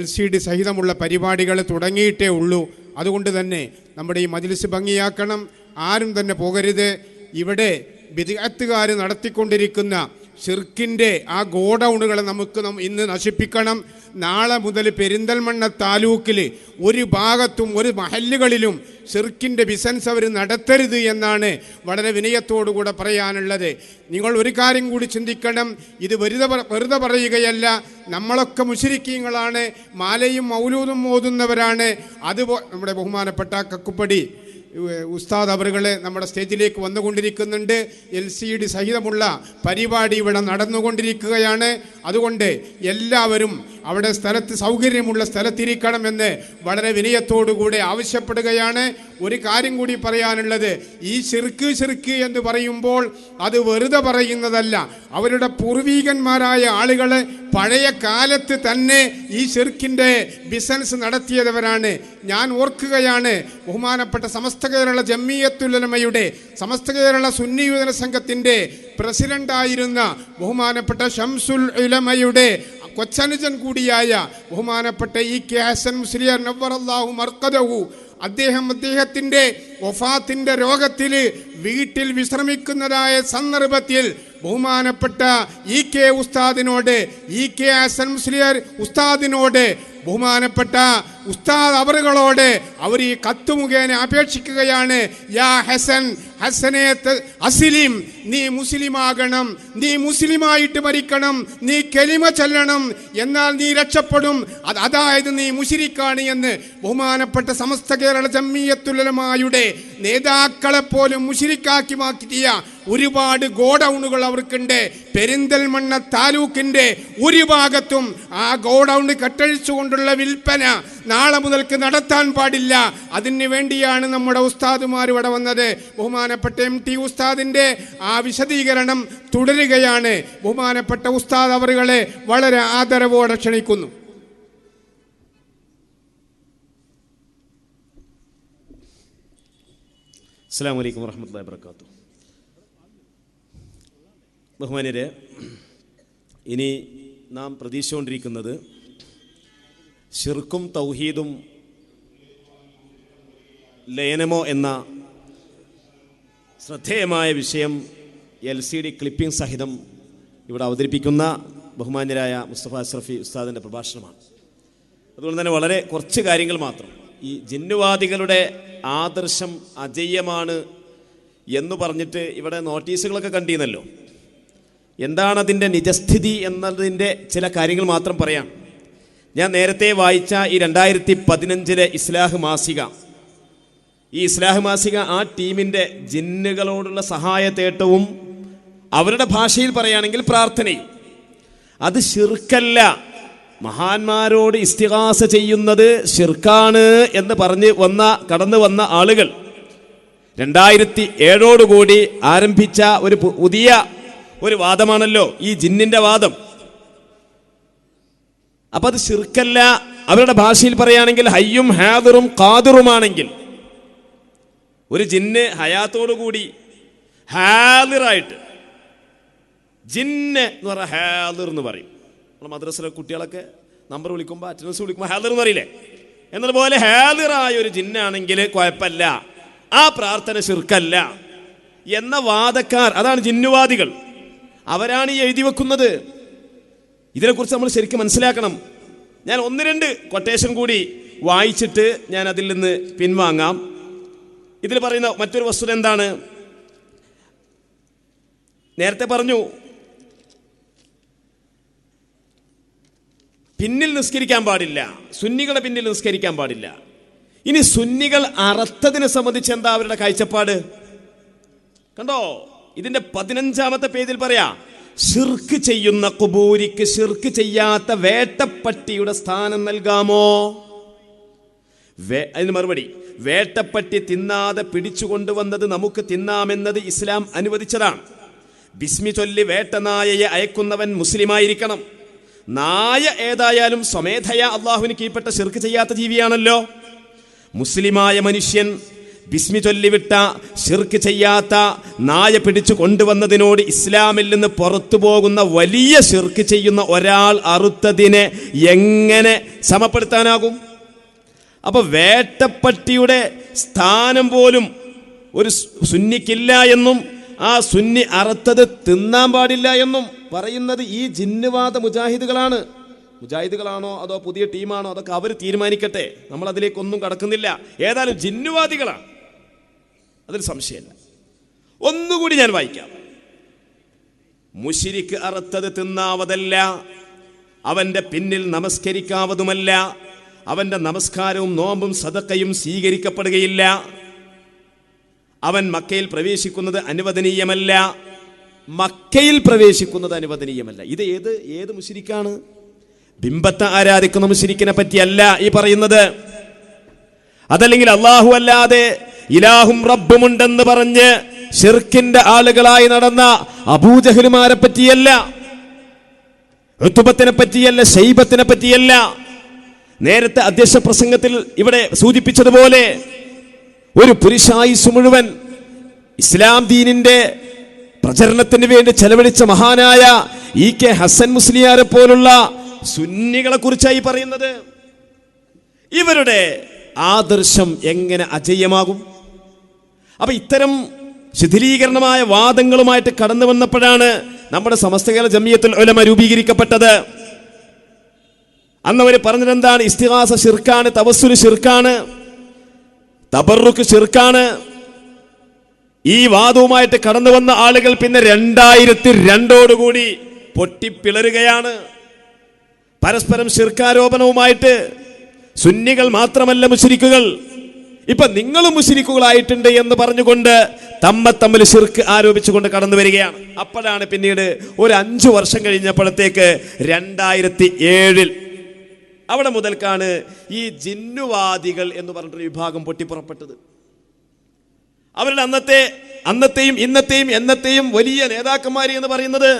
LCD സഹിതമുള്ള പരിപാടികൾ തുടങ്ങിയിട്ടേ ഉള്ളൂ. അതുകൊണ്ട് തന്നെ നമ്മുടെ ഈ മജ്‌ലിസ് ഭംഗിയാക്കണം. ആരും തന്നെ പോകരുത്. ഇവിടെ ബിദ്അത്തുകാർ നടത്തിക്കൊണ്ടിരിക്കുന്ന ഷിർക്കിൻ്റെ ആ ഗോഡൗണുകളെ നമുക്ക് ഇന്ന് നശിപ്പിക്കണം. നാളെ മുതൽ പെരിന്തൽമണ്ണ താലൂക്കിൽ ഒരു ഭാഗത്തും ഒരു മഹല്ലുകളിലും ഷിർക്കിൻ്റെ ബിസിനസ് അവർ നടത്തരുത് എന്നാണ് വളരെ വിനയത്തോടുകൂടെ പറയാനുള്ളത്. നിങ്ങൾ ഒരു കാര്യം കൂടി ചിന്തിക്കണം. ഇത് വെറുതെ പറയുകയല്ല. നമ്മളൊക്കെ മുശ്രിക്കീങ്ങളാണ്, മാലയും മൗലൂദും ഓതുന്നവരാണ്. അതുപോലെ നമ്മുടെ ബഹുമാനപ്പെട്ട കക്കുപ്പടി ഉസ്താദ് അവറുകളെ നമ്മുടെ സ്റ്റേജിലേക്ക് വന്നുകൊണ്ടിരിക്കുന്നുണ്ട്. LCD സഹിതമുള്ള പരിപാടി ഇവിടെ നടന്നുകൊണ്ടിരിക്കുകയാണ്. അതുകൊണ്ട് എല്ലാവരും അവിടെ സൗകര്യമുള്ള സ്ഥലത്തിരിക്കണമെന്ന് വളരെ വിനയത്തോടുകൂടെ ആവശ്യപ്പെടുകയാണ്. ഒരു കാര്യം കൂടി പറയാനുള്ളത്, ഈ ശിർക്ക് എന്ന് പറയുമ്പോൾ അത് വെറുതെ പറയുന്നതല്ല. അവരുടെ പൂർവീകന്മാരായ ആളുകൾ പഴയ കാലത്ത് തന്നെ ഈ ശിർക്കിൻ്റെ ബിസിനസ് നടത്തിയവരാണ്. ഞാൻ ഓർക്കുകയാണ്, ബഹുമാനപ്പെട്ട സമസ്ത കേരള ജംഇയ്യത്തുൽ ഉലമയുടെ സമസ്ത കേരള സുന്നി യുവജന സംഘത്തിൻ്റെ പ്രസിഡന്റായിരുന്ന ബഹുമാനപ്പെട്ട ഷംസുൽ ഉലമയുടെ കൊച്ചനുജൻ കൂടിയായ ബഹുമാനപ്പെട്ട EK ഹസൻ മുസ്ലിയാർ നവ്വറല്ലാഹു മർഖദഹു അദ്ദേഹത്തിൻ്റെ വഫാത്തിൻ്റെ രോഗത്തിൽ വീട്ടിൽ വിശ്രമിക്കുന്നതായ സന്ദർഭത്തിൽ ബഹുമാനപ്പെട്ട EK ഉസ്താദിനോട്, EK ഹസൻ മുസ്ലിയാർ ഉസ്താദിനോട്, ബഹുമാനപ്പെട്ട ഉസ്താദ് അവറുകളോട് അവർ ഈ കത്ത് മുഖേന അപേക്ഷിക്കുകയാണ്. യാ ഹസൻ, ഹസനെ അസ്ലിം, നീ മുസ്ലിമാകണം, നീ മുസ്ലിമായിട്ട് മരിക്കണം, നീ കലിമ ചൊല്ലണം, എന്നാൽ നീ രക്ഷപ്പെടും, അതായത് നീ മുശ്രിക്കാണ് എന്ന് ബഹുമാനപ്പെട്ട സമസ്ത കേരള ജംഇയ്യത്തുൽ ഉലമായുടെ നേതാക്കളെ പോലും മുശ്രിക്കാക്കി മാറ്റിയ ഒരുപാട് ഗോഡൗണുകൾ അവർക്കുണ്ട്. പെരിന്തൽമണ്ണ താലൂക്കിൻ്റെ ഒരു ഭാഗത്തും ആ ഗോഡൗൺ കെട്ടഴിച്ചുകൊണ്ടുള്ള വിൽപ്പന നാളെ മുതൽക്ക് നടത്താൻ പാടില്ല. അതിന് വേണ്ടിയാണ് നമ്മുടെ ഉസ്താദുമാർ ഇവിടെ വന്നത്. ബഹുമാനപ്പെട്ട MT ഉസ്താദിൻ്റെ ആ വിശദീകരണം തുടരുകയാണ്. ബഹുമാനപ്പെട്ട ഉസ്താദ് അവറുകളെ വളരെ ആദരവോടെ ക്ഷണിക്കുന്നു. അസ്സലാമു അലൈക്കും വറഹ്മത്തുള്ളാഹി വബറകാതുഹു. ബഹുമാന്യരെ, ഇനി നാം പ്രതീക്ഷിച്ചുകൊണ്ടിരിക്കുന്നത് ശിർക്കും തൗഹീദും ലയനമോ എന്ന ശ്രദ്ധേയമായ വിഷയം LCD ക്ലിപ്പിംഗ് സഹിതം ഇവിടെ അവതരിപ്പിക്കുന്ന ബഹുമാന്യരായ മുസ്തഫ അഷ്റഫി ഉസ്താദിൻ്റെ പ്രഭാഷണമാണ്. അതുകൊണ്ട് തന്നെ വളരെ കുറച്ച് കാര്യങ്ങൾ മാത്രം. ഈ ജിന്നുവാദികളുടെ ആദർശം അജയ്യമാണ് എന്ന് പറഞ്ഞിട്ട് ഇവിടെ നോട്ടീസുകളൊക്കെ കണ്ടിരുന്നല്ലോ. എന്താണ് അതിൻ്റെ നിജസ്ഥിതി എന്നതിൻ്റെ ചില കാര്യങ്ങൾ മാത്രം പറയാം. ഞാൻ നേരത്തെ വായിച്ച ഈ 2015 ഇസ്ലാഹ് മാസിക, ഈ ഇസ്ലാഹ് മാസിക ആ ടീമിൻ്റെ ജിന്നുകളോടുള്ള സഹായത്തേട്ടവും അവരുടെ ഭാഷയിൽ പറയുകയാണെങ്കിൽ പ്രാർത്ഥനയും, അത് ശിർക്കല്ല. മഹാന്മാരോട് ഇസ്തിഗാസ ചെയ്യുന്നത് ശിർക്കാണ് എന്ന് പറഞ്ഞ് കടന്നു വന്ന ആളുകൾ 2007 ആരംഭിച്ച ഒരു പുതിയ ഒരു വാദമാണല്ലോ ഈ ജിന്നിന്റെ വാദം. അപ്പൊ അത് ശിർക്കല്ല. അവരുടെ ഭാഷയിൽ പറയുകയാണെങ്കിൽ ഹയ്യും ഹാദിറും ഖാദിറുമാണെങ്കിൽ, ഒരു ജിന്ന് ഹയാത്തോടുകൂടി ഹാദിറായിട്ട്, ജിന്ന് എന്ന് പറഞ്ഞാൽ ഹാദിർ എന്ന് പറയും. നമ്മുടെ മദ്രസയിലെ കുട്ടികളൊക്കെ നമ്പർ വിളിക്കുമ്പോൾ അറ്റൻഡൻസ് വിളിക്കുമ്പോൾ ഹാദിർ എന്ന് പറയില്ലേ, എന്നതുപോലെ ഹാദിറായ ഒരു ജിന്നാണെങ്കിൽ കുഴപ്പമില്ല, ആ പ്രാർത്ഥന ശിർക്കല്ല എന്ന വാദക്കാർ, അതാണ് ജിന്നുവാദികൾ. അവരാണ് ഈ എഴുതി വെക്കുന്നത്. ഇതിനെക്കുറിച്ച് നമ്മൾ ശരിക്കും മനസ്സിലാക്കണം. ഞാൻ 1-2 കൊട്ടേഷൻ കൂടി വായിച്ചിട്ട് ഞാൻ അതിൽ നിന്ന് പിൻവാങ്ങാം. ഇതിൽ പറയുന്ന മറ്റൊരു വസ്തുത എന്താണ്? നേരത്തെ പറഞ്ഞു പിന്നിൽ നിസ്കരിക്കാൻ പാടില്ല, സുന്നികളെ പിന്നിൽ നിസ്കരിക്കാൻ പാടില്ല. ഇനി സുന്നികൾ അറുത്തതിനെ സംബന്ധിച്ച് എന്താ അവരുടെ കാഴ്ചപ്പാട്? കണ്ടോ, ഇതിന്റെ 15ാമത്തെ പേജിൽ പറയാ, ശിർക്ക് ചെയ്യുന്ന ഖുബൂരിക്ക് ശിർക്ക് ചെയ്യാത്ത വേട്ടപ്പട്ടിയുടെ സ്ഥാനം നൽകാമോ? അതിന് മറുപടി, വേട്ടപ്പട്ടി തിന്നാതെ പിടിച്ചുകൊണ്ടുവന്നത് നമുക്ക് തിന്നാമെന്നത് ഇസ്ലാം അനുവദിച്ചതാണ്. ബിസ്മി ചൊല്ലി വേട്ടനായയെ അയക്കുന്നവൻ മുസ്ലിമായിരിക്കണം. നായ ഏതായാലും സ്വമേധയാ അള്ളാഹുവിന് കീഴ്പ്പെട്ട ശിർക്ക് ചെയ്യാത്ത ജീവിയാണല്ലോ. മുസ്ലിമായ മനുഷ്യൻ ബിസ്മി ചൊല്ലിവിട്ട ശിർക്ക് ചെയ്യാത്ത നായ പിടിച്ചു കൊണ്ടുവന്നതിനോട് ഇസ്ലാമിൽ നിന്ന് പുറത്തു പോകുന്ന വലിയ ശിർക്ക് ചെയ്യുന്ന ഒരാൾ അറുത്തതിനെ എങ്ങനെ സമപ്പെടുത്താനാകും? അപ്പൊ വേട്ടപ്പട്ടിയുടെ സ്ഥാനം പോലും ഒരു സുന്നിക്കില്ല എന്നും ആ സുന്നി അറുത്തത് തിന്നാൻ പാടില്ല എന്നും പറയുന്നത് ഈ ജിന്നുവാദ മുജാഹിദുകളാണോ അതോ പുതിയ ടീമാണോ അതൊക്കെ അവർ തീരുമാനിക്കട്ടെ, നമ്മൾ അതിലേക്കൊന്നും കടക്കുന്നില്ല. ഏതായാലും ജിന്നുവാദികളാണ്, അതിൽ സംശയമില്ല. ഒന്നുകൂടി ഞാൻ വായിക്കാം. മുശ്രിക്ക് അറുത്തത് തിന്നാവതല്ല, അവന്റെ പിന്നിൽ നമസ്കരിക്കാവതുമല്ല, അവന്റെ നമസ്കാരവും നോമ്പും സദഖയും സ്വീകരിക്കപ്പെടുകയില്ല, അവൻ മക്കയിൽ പ്രവേശിക്കുന്നത് അനുവദനീയമല്ല. ഇത് ഏത് മുശ്രിക്കാണ്? ബിംബത്തെ ആരാധിക്കുന്ന മുശ്രിക്കിനെ പറ്റിയല്ല ഈ പറയുന്നത്. അതല്ലെങ്കിൽ അല്ലാഹു അല്ലാതെ ഇലാഹും റബ്ബുമുണ്ടെന്ന് പറഞ്ഞ് ശിർക്കിന്റെ ആളുകളായി നടന്ന അബൂജഹലുമാരെ പറ്റിയല്ല, ഉത്ബത്തിനെ പറ്റിയല്ല, ശൈബത്തിനെ പറ്റിയല്ല. നേരത്തെ അധ്യക്ഷ പ്രസംഗത്തിൽ ഇവിടെ സൂചിപ്പിച്ചതുപോലെ ഒരു പുരുഷായുസ് മുഴുവൻ ഇസ്ലാം ദീനിന്റെ പ്രചരണത്തിന് വേണ്ടി ചെലവഴിച്ച മഹാനായ EK ഹസൻ മുസ്ലിയാരെ പോലുള്ള സുന്നികളെ കുറിച്ചായി പറയുന്നത്. ഇവരുടെ ആദർശം എങ്ങനെ അജയ്യമാകും? അപ്പൊ ഇത്തരം ശിഥിലീകരണമായ വാദങ്ങളുമായിട്ട് കടന്നു വന്നപ്പോഴാണ് നമ്മുടെ സമസ്ത കേരള ജമിയത്തുൽ ഉലമ രൂപീകരിക്കപ്പെട്ടത്. അന്ന് അവർ പറഞ്ഞതെന്താണ്? ഇസ്തിഗാസ ശിർക്കാണ്, തവസ്സുൽ ശിർക്കാണ്, തബറുക്ക് ശിർക്കാണ്. ഈ വാദവുമായിട്ട് കടന്നു വന്ന ആളുകൾ പിന്നെ 2002 പൊട്ടിപ്പിളരുകയാണ്. പരസ്പരം ശിർക്കാരോപണവുമായിട്ട് സുന്നികൾ മാത്രമല്ല മുശ്രിക്കുകൾ, ഇപ്പൊ നിങ്ങളും മുശ്രിക്കുകളായിട്ടുണ്ട് എന്ന് പറഞ്ഞുകൊണ്ട് തമ്മിൽ ശിർക്ക് ആരോപിച്ചുകൊണ്ട് കടന്നു വരികയാണ്. അപ്പോഴാണ് പിന്നീട് ഒരു 5 വർഷം കഴിഞ്ഞപ്പോഴത്തേക്ക് 2007 അവിടെ മുതൽക്കാണ് ഈ ജിന്നുവാദികൾ എന്ന് പറഞ്ഞിട്ടൊരു വിഭാഗം പൊട്ടിപ്പുറപ്പെട്ടത്. അവരുടെ അന്നത്തെയും ഇന്നത്തെയും എന്നത്തെയും വലിയ നേതാക്കന്മാർ എന്ന് പറയുന്നത്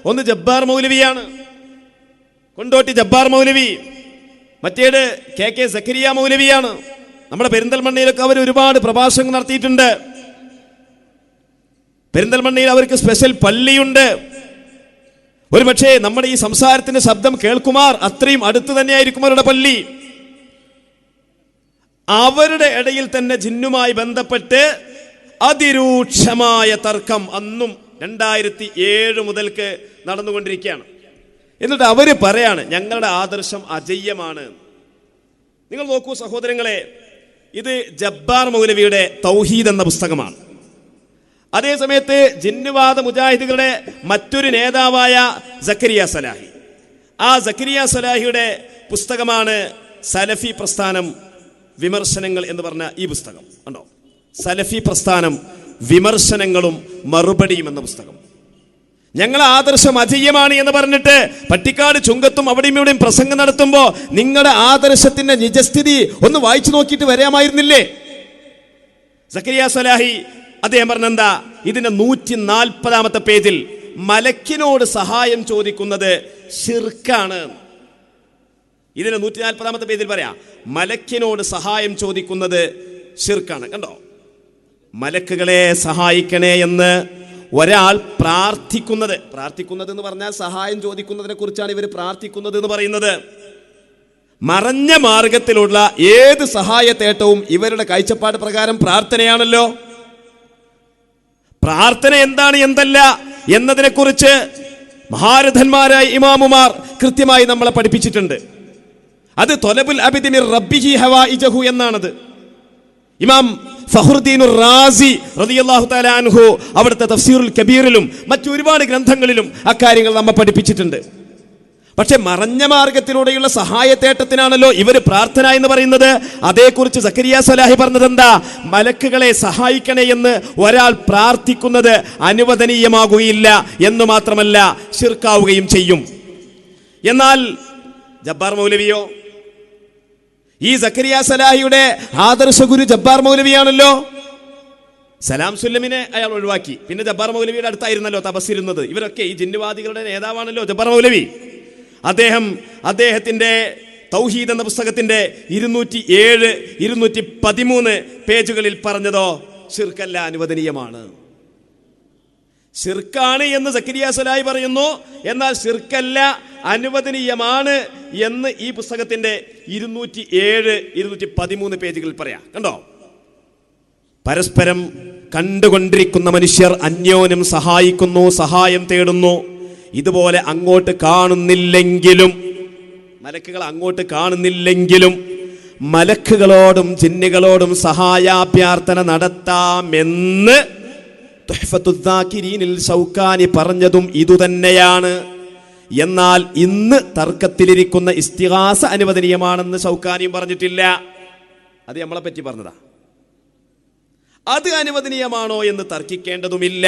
ഒന്ന് ജബ്ബാർ മൗലവിയാണ്, കൊണ്ടോട്ടി ജബ്ബാർ മൗലവി. മറ്റേത് KK സക്കരിയ മൗലവിയാണ്. നമ്മുടെ പെരിന്തൽമണ്ണയിലൊക്കെ അവർ ഒരുപാട് പ്രഭാഷണങ്ങൾ നടത്തിയിട്ടുണ്ട്. പെരിന്തൽമണ്ണയിൽ അവർക്ക് സ്പെഷ്യൽ പള്ളിയുണ്ട്. ഒരുപക്ഷെ നമ്മുടെ ഈ സംസാരത്തിന്റെ ശബ്ദം കേൾക്കുമാർ അത്രയും അടുത്ത് തന്നെയായിരിക്കും അവരുടെ പള്ളി. അവരുടെ ഇടയിൽ തന്നെ ജിന്നുമായി ബന്ധപ്പെട്ട് അതിരൂക്ഷമായ തർക്കം അന്നും 2007 മുതൽക്ക് നടന്നുകൊണ്ടിരിക്കുകയാണ്. എന്നിട്ട് അവര് പറയാണ് ഞങ്ങളുടെ ആദർശം അജയ്യമാണ്. നിങ്ങൾ നോക്കൂ സഹോദരങ്ങളെ, ഇത് ജബ്ബാർ മൗലവിയുടെ തൗഹീദ് എന്ന പുസ്തകമാണ്. അതേസമയത്ത് ജിന്നുവാദ മുജാഹിദുകളുടെ മറ്റൊരു നേതാവായ സക്കരിയ സലാഹി, ആ സക്കരിയ സലാഹിയുടെ പുസ്തകമാണ് സലഫി പ്രസ്ഥാനം വിമർശനങ്ങൾ എന്ന് പറഞ്ഞ ഈ പുസ്തകം. ഉണ്ടോ? സലഫി പ്രസ്ഥാനം വിമർശനങ്ങളും മറുപടിയും എന്ന പുസ്തകം. ഞങ്ങളെ ആദർശം അജയ്യമാണ് എന്ന് പറഞ്ഞിട്ട് പട്ടിക്കാട് ചുങ്കത്തും അവിടെയും ഇവിടെയും പ്രസംഗം നടത്തുമ്പോൾ നിങ്ങളുടെ ആദർശത്തിന്റെ നിജസ്ഥിതി ഒന്ന് വായിച്ചു നോക്കിയിട്ട് വരാമായിരുന്നില്ലേ? സക്കരിയ സലാഹി അദ്ദേഹം പറഞ്ഞെന്താ? ഇതിന്റെ 140 പേജിൽ മലക്കിനോട് സഹായം ചോദിക്കുന്നത് ശിർക്കാണ്. ഇതിന്റെ 140 പേജിൽ പറയാ മലക്കിനോട് സഹായം ചോദിക്കുന്നത് ശിർക്കാണ്. കണ്ടോ? മലക്കുകളെ സഹായിക്കണേ എന്ന് ഒരാൾ പ്രാർത്ഥിക്കുന്നത് എന്ന് പറഞ്ഞാൽ സഹായം ചോദിക്കുന്നതിനെ കുറിച്ചാണ് ഇവർ പ്രാർത്ഥിക്കുന്നത് എന്ന് പറയുന്നത്. മറഞ്ഞ മാർഗത്തിലുള്ള ഏത് സഹായ തേട്ടവും ഇവരുടെ കാഴ്ചപ്പാട് പ്രകാരം പ്രാർത്ഥനയാണല്ലോ. പ്രാർത്ഥന എന്താണ് എന്തല്ല എന്നതിനെ കുറിച്ച് മഹാരഥന്മാരായ ഇമാമുമാർ കൃത്യമായി നമ്മളെ പഠിപ്പിച്ചിട്ടുണ്ട്. അത് തൊലബുൽ അബ്ദി മിർ റബ്ബിഹി ഹവായിജഹു എന്നാണത്. ഇമാം ഫഖ്റുദ്ദീൻ റാസി റളിയല്ലാഹു തആല അൻഹു അവിടുത്തെ തഫ്സീറുൽ കബീറിലും മറ്റൊരുപാട് ഗ്രന്ഥങ്ങളിലും അക്കാര്യങ്ങൾ നമ്മെ പഠിപ്പിച്ചിട്ടുണ്ട്. പക്ഷെ മറഞ്ഞ മാർഗത്തിലൂടെയുള്ള സഹായത്തേട്ടത്തിനാണല്ലോ ഇവർ പ്രാർത്ഥന എന്ന് പറയുന്നത്. അതേക്കുറിച്ച് സക്കരിയ സലാഹി പറഞ്ഞത് എന്താ? മലക്കുകളെ സഹായിക്കണേ എന്ന് ഒരാൾ പ്രാർത്ഥിക്കുന്നത് അനുവദനീയമാകുകയില്ല എന്ന് മാത്രമല്ല ശിർക്കാവുകയും ചെയ്യും. എന്നാൽ ജബ്ബാർ മൗലവിയോ? ഈ സക്കരിയ സലാഹിയുടെ ആദർശ ഗുരു ജബ്ബാർ മൗലവിയാണല്ലോ. സലാം സുല്ലമിനെ അയാൾ ഒഴിവാക്കി. പിന്നെ ജബ്ബാർ മൗലവിയുടെ അടുത്തായിരുന്നല്ലോ തപസ്സിരുന്നത്. ഇവരൊക്കെ ഈ ജിന്നുവാദികളുടെ നേതാവാണല്ലോ ജബ്ബാർ മൗലവി. അദ്ദേഹത്തിന്റെ തൗഹീദ് എന്ന പുസ്തകത്തിന്റെ 207, 213 പേജുകളിൽ പറഞ്ഞതോ ശിർക്കല്ല, അനുവദനീയമാണ്. ശിർക്കാണ് എന്ന് സക്കരിയ സ്വലാഹി പറയുന്നു, എന്നാൽ ശിർക്കല്ല, അനുവദനീയമാണ് എന്ന് ഈ പുസ്തകത്തിന്റെ 207, 213 പേജുകളിൽ പറയാം. കണ്ടോ? പരസ്പരം കണ്ടുകൊണ്ടിരിക്കുന്ന മനുഷ്യർ അന്യോന്യം സഹായിക്കുന്നു, സഹായം തേടുന്നു. ഇതുപോലെ അങ്ങോട്ട് കാണുന്നില്ലെങ്കിലും, മലക്കുകൾ അങ്ങോട്ട് കാണുന്നില്ലെങ്കിലും മലക്കുകളോടും ജിന്നുകളോടും സഹായാഭ്യർത്ഥന നടത്താമെന്ന് തുഹ്ഫത്തുദ്ദാകിരീനിൽ ശൗക്കാനി പറഞ്ഞതും ഇതുതന്നെയാണ്. എന്നാൽ ഇന്ന് തർക്കത്തിലിരിക്കുന്ന ഇസ്തിഗാസ അനുവദനീയമാണെന്ന് ശൗക്കാനിയും പറഞ്ഞിട്ടില്ല. അത് നമ്മളെ പറ്റി പറഞ്ഞതാ. അത് അനുവദനീയമാണോ എന്ന് തർക്കിക്കേണ്ടതുമില്ല.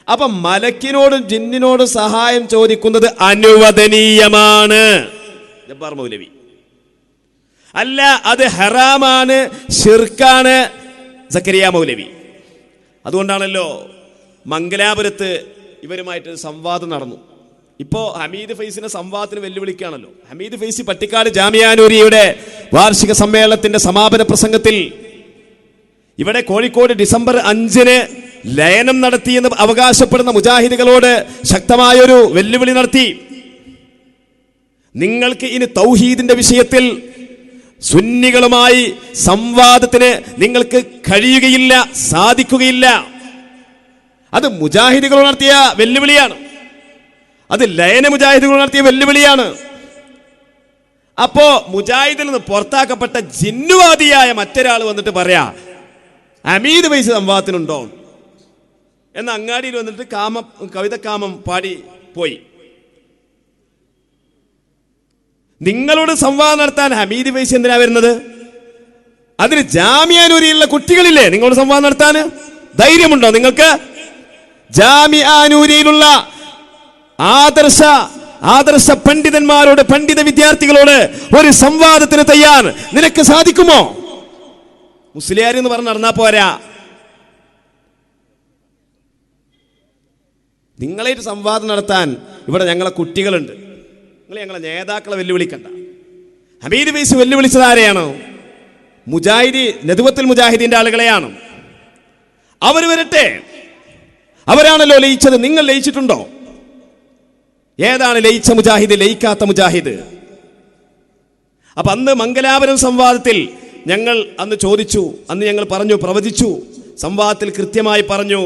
അപ്പൊ മലക്കിനോടും ജിന്നിനോടും സഹായം ചോദിക്കുന്നത് അനുവദനീയമാണ് ജബ്ബാർ മൗലവി. അല്ല, അത് ഹറാമാണ്, ശിർക്കാണ് സക്കരിയ മൗലവി. അതുകൊണ്ടാണല്ലോ മംഗലാപുരത്ത് ഇവരുമായിട്ട് സംവാദം നടന്നു. ഇപ്പോ ഹമീദ് ഫൈസിനെ സംവാദത്തിന് വെല്ലുവിളിക്കുകയാണല്ലോ. ഹമീദ് ഫൈസി പട്ടിക്കാട് ജാമിഅ നൂരിയയുടെ വാർഷിക സമ്മേളനത്തിന്റെ സമാപന പ്രസംഗത്തിൽ ഇവിടെ കോഴിക്കോട് ഡിസംബർ 5 ലയനം നടത്തിയെന്ന് അവകാശപ്പെടുന്ന മുജാഹിദുകളോട് ശക്തമായൊരു വെല്ലുവിളി നടത്തി. നിങ്ങൾക്ക് ഇനി തൗഹീദിന്റെ വിഷയത്തിൽ സുന്നികളുമായി സംവാദത്തിന് നിങ്ങൾക്ക് കഴിയുകയില്ല, സാധിക്കുകയില്ല. അത് മുജാഹിദുകൾ നടത്തിയ വെല്ലുവിളിയാണ്. അത് ലയന മുജാഹിദുകൾ നടത്തിയ വെല്ലുവിളിയാണ്. അപ്പോ മുജാഹിദിൽ നിന്ന് പുറത്താക്കപ്പെട്ട ജിന്നുവാദിയായ മറ്റൊരാൾ വന്നിട്ട് പറയാ ഹമീദ് ഫൈസി സംവാദത്തിനുണ്ടോ എന്ന് അങ്ങാടിയിൽ വന്നിട്ട് കവിതക്കാമം പാടി പോയി. നിങ്ങളോട് സംവാദം നടത്താൻ ഹമീദ് ഫൈസി എന്തിനാ വരുന്നത്? അതിന് ജാമിഅ നൂരിയിലുള്ള കുട്ടികളില്ലേ നിങ്ങളോട് സംവാദം നടത്താൻ? ധൈര്യമുണ്ടോ നിങ്ങൾക്ക്? ജാമിഅ നൂരിയിലുള്ള ആദർശ പണ്ഡിതന്മാരോട്, പണ്ഡിത വിദ്യാർത്ഥികളോട് ഒരു സംവാദത്തിന് തയ്യാർ നിനക്ക് സാധിക്കുമോ? മുസ്ലിയാർ എന്ന് പറഞ്ഞ് നടന്നാ പോരാ. നിങ്ങളായിട്ട് സംവാദം നടത്താൻ ഇവിടെ ഞങ്ങളെ കുട്ടികളുണ്ട്. നിങ്ങൾ ഞങ്ങളെ നേതാക്കളെ വെല്ലുവിളിക്കണ്ട. ഹമീദ് ഫൈസി വെല്ലുവിളിച്ചത് ആരെയാണ്? നദുവത്തുൽ മുജാഹിദീന്റെ ആളുകളെയാണ്. അവർ വരട്ടെ, അവരാണല്ലോ ലയിച്ചത്. നിങ്ങൾ ലയിച്ചിട്ടുണ്ടോ? ഏതാണ് ലയിച്ച മുജാഹിദ്, ലയിക്കാത്ത മുജാഹിദ്? അപ്പൊ അന്ന് മംഗലാപുരം സംവാദത്തിൽ ഞങ്ങൾ അന്ന് ചോദിച്ചു, അന്ന് ഞങ്ങൾ പറഞ്ഞു, പ്രവചിച്ചു. സംവാദത്തിൽ കൃത്യമായി പറഞ്ഞു.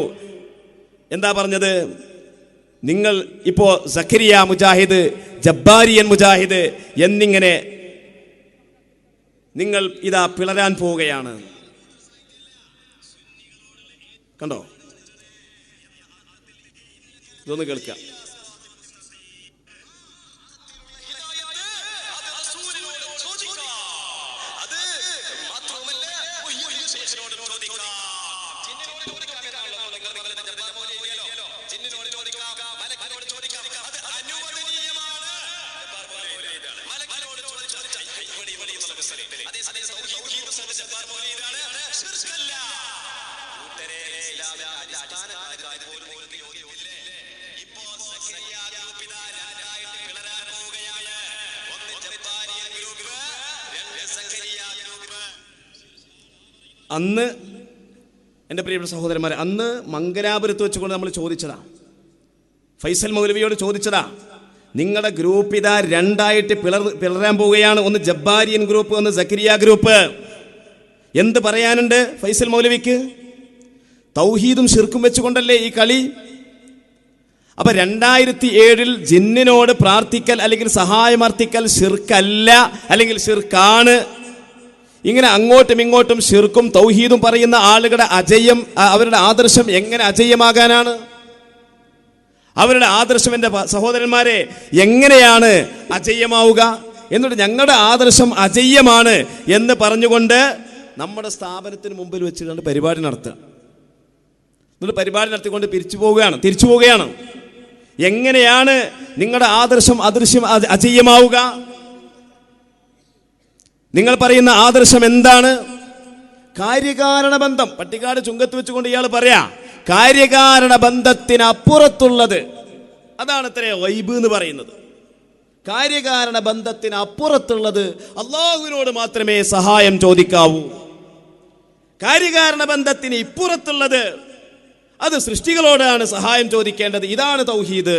എന്താ പറഞ്ഞത്? നിങ്ങൾ ഇപ്പോ സക്കരിയ മുജാഹിദ്, ജബ്ബാരിയൻ മുജാഹിദ് എന്നിങ്ങനെ നിങ്ങൾ ഇതാ പിളരാൻ പോവുകയാണ്. കണ്ടോ? ഇതൊന്ന് കേൾക്കാം. അന്ന് എൻ്റെ പ്രിയപ്പെട്ട സഹോദരന്മാരെ, അന്ന് മംഗലാപുരത്ത് വെച്ചുകൊണ്ട് നമ്മൾ ചോദിച്ചതാ, ഫൈസൽ മൗലവിയോട് ചോദിച്ചതാ, നിങ്ങളുടെ ഗ്രൂപ്പ് ഇതാ രണ്ടായിട്ട് പിളരാൻ പോവുകയാണ്. ഒന്ന് ജബ്ബാരിയൻ ഗ്രൂപ്പ്, ഒന്ന് സക്കരിയ ഗ്രൂപ്പ്. എന്ത് പറയാനുണ്ട് ഫൈസൽ മൗലവിക്ക്? തൗഹീദും ശിർക്കും വെച്ചുകൊണ്ടല്ലേ ഈ കളി? അപ്പൊ 2007 ജിന്നിനോട് പ്രാർത്ഥിക്കൽ അല്ലെങ്കിൽ സഹായമർത്ഥിക്കൽ ശിർക്കല്ല, അല്ലെങ്കിൽ ശിർക്കാണ്. ഇങ്ങനെ അങ്ങോട്ടും ഇങ്ങോട്ടും ശിർക്കും തൗഹീദും പറയുന്ന ആളുകളുടെ അജയ്യം, അവരുടെ ആദർശം എങ്ങനെ അജയ്യമാകാനാണ്? അവരുടെ ആദർശം എൻ്റെ സഹോദരന്മാരെ എങ്ങനെയാണ് അജയ്യമാവുക? എന്നിട്ട് ഞങ്ങളുടെ ആദർശം അജയ്യമാണ് എന്ന് പറഞ്ഞുകൊണ്ട് നമ്മുടെ സ്ഥാപനത്തിന് മുമ്പിൽ വെച്ചുകൊണ്ട് പരിപാടി നടത്തുക. എന്നിട്ട് പരിപാടി നടത്തിക്കൊണ്ട് തിരിച്ചു പോവുകയാണ്. എങ്ങനെയാണ് നിങ്ങളുടെ ആദർശം അജയ്യമാവുക? നിങ്ങൾ പറയുന്ന ആദർശം എന്താണ്? കാര്യകാരണ ബന്ധം. പട്ടിക്കാട് ചുങ്കത്ത് വെച്ചുകൊണ്ട് ഇയാൾ പറയാ കാര്യകാരണ ബന്ധത്തിനപ്പുറത്തുള്ളത്, അതാണ് ഇത്ര ഗൈബ് എന്ന് പറയുന്നത്. കാര്യകാരണ ബന്ധത്തിന് അപ്പുറത്തുള്ളത് അള്ളാഹുവിനോട് മാത്രമേ സഹായം ചോദിക്കാവൂ. കാര്യകാരണ ബന്ധത്തിന് ഇപ്പുറത്തുള്ളത് അത് സൃഷ്ടികളോടാണ് സഹായം ചോദിക്കേണ്ടത്. ഇതാണ് തൗഹീദ്.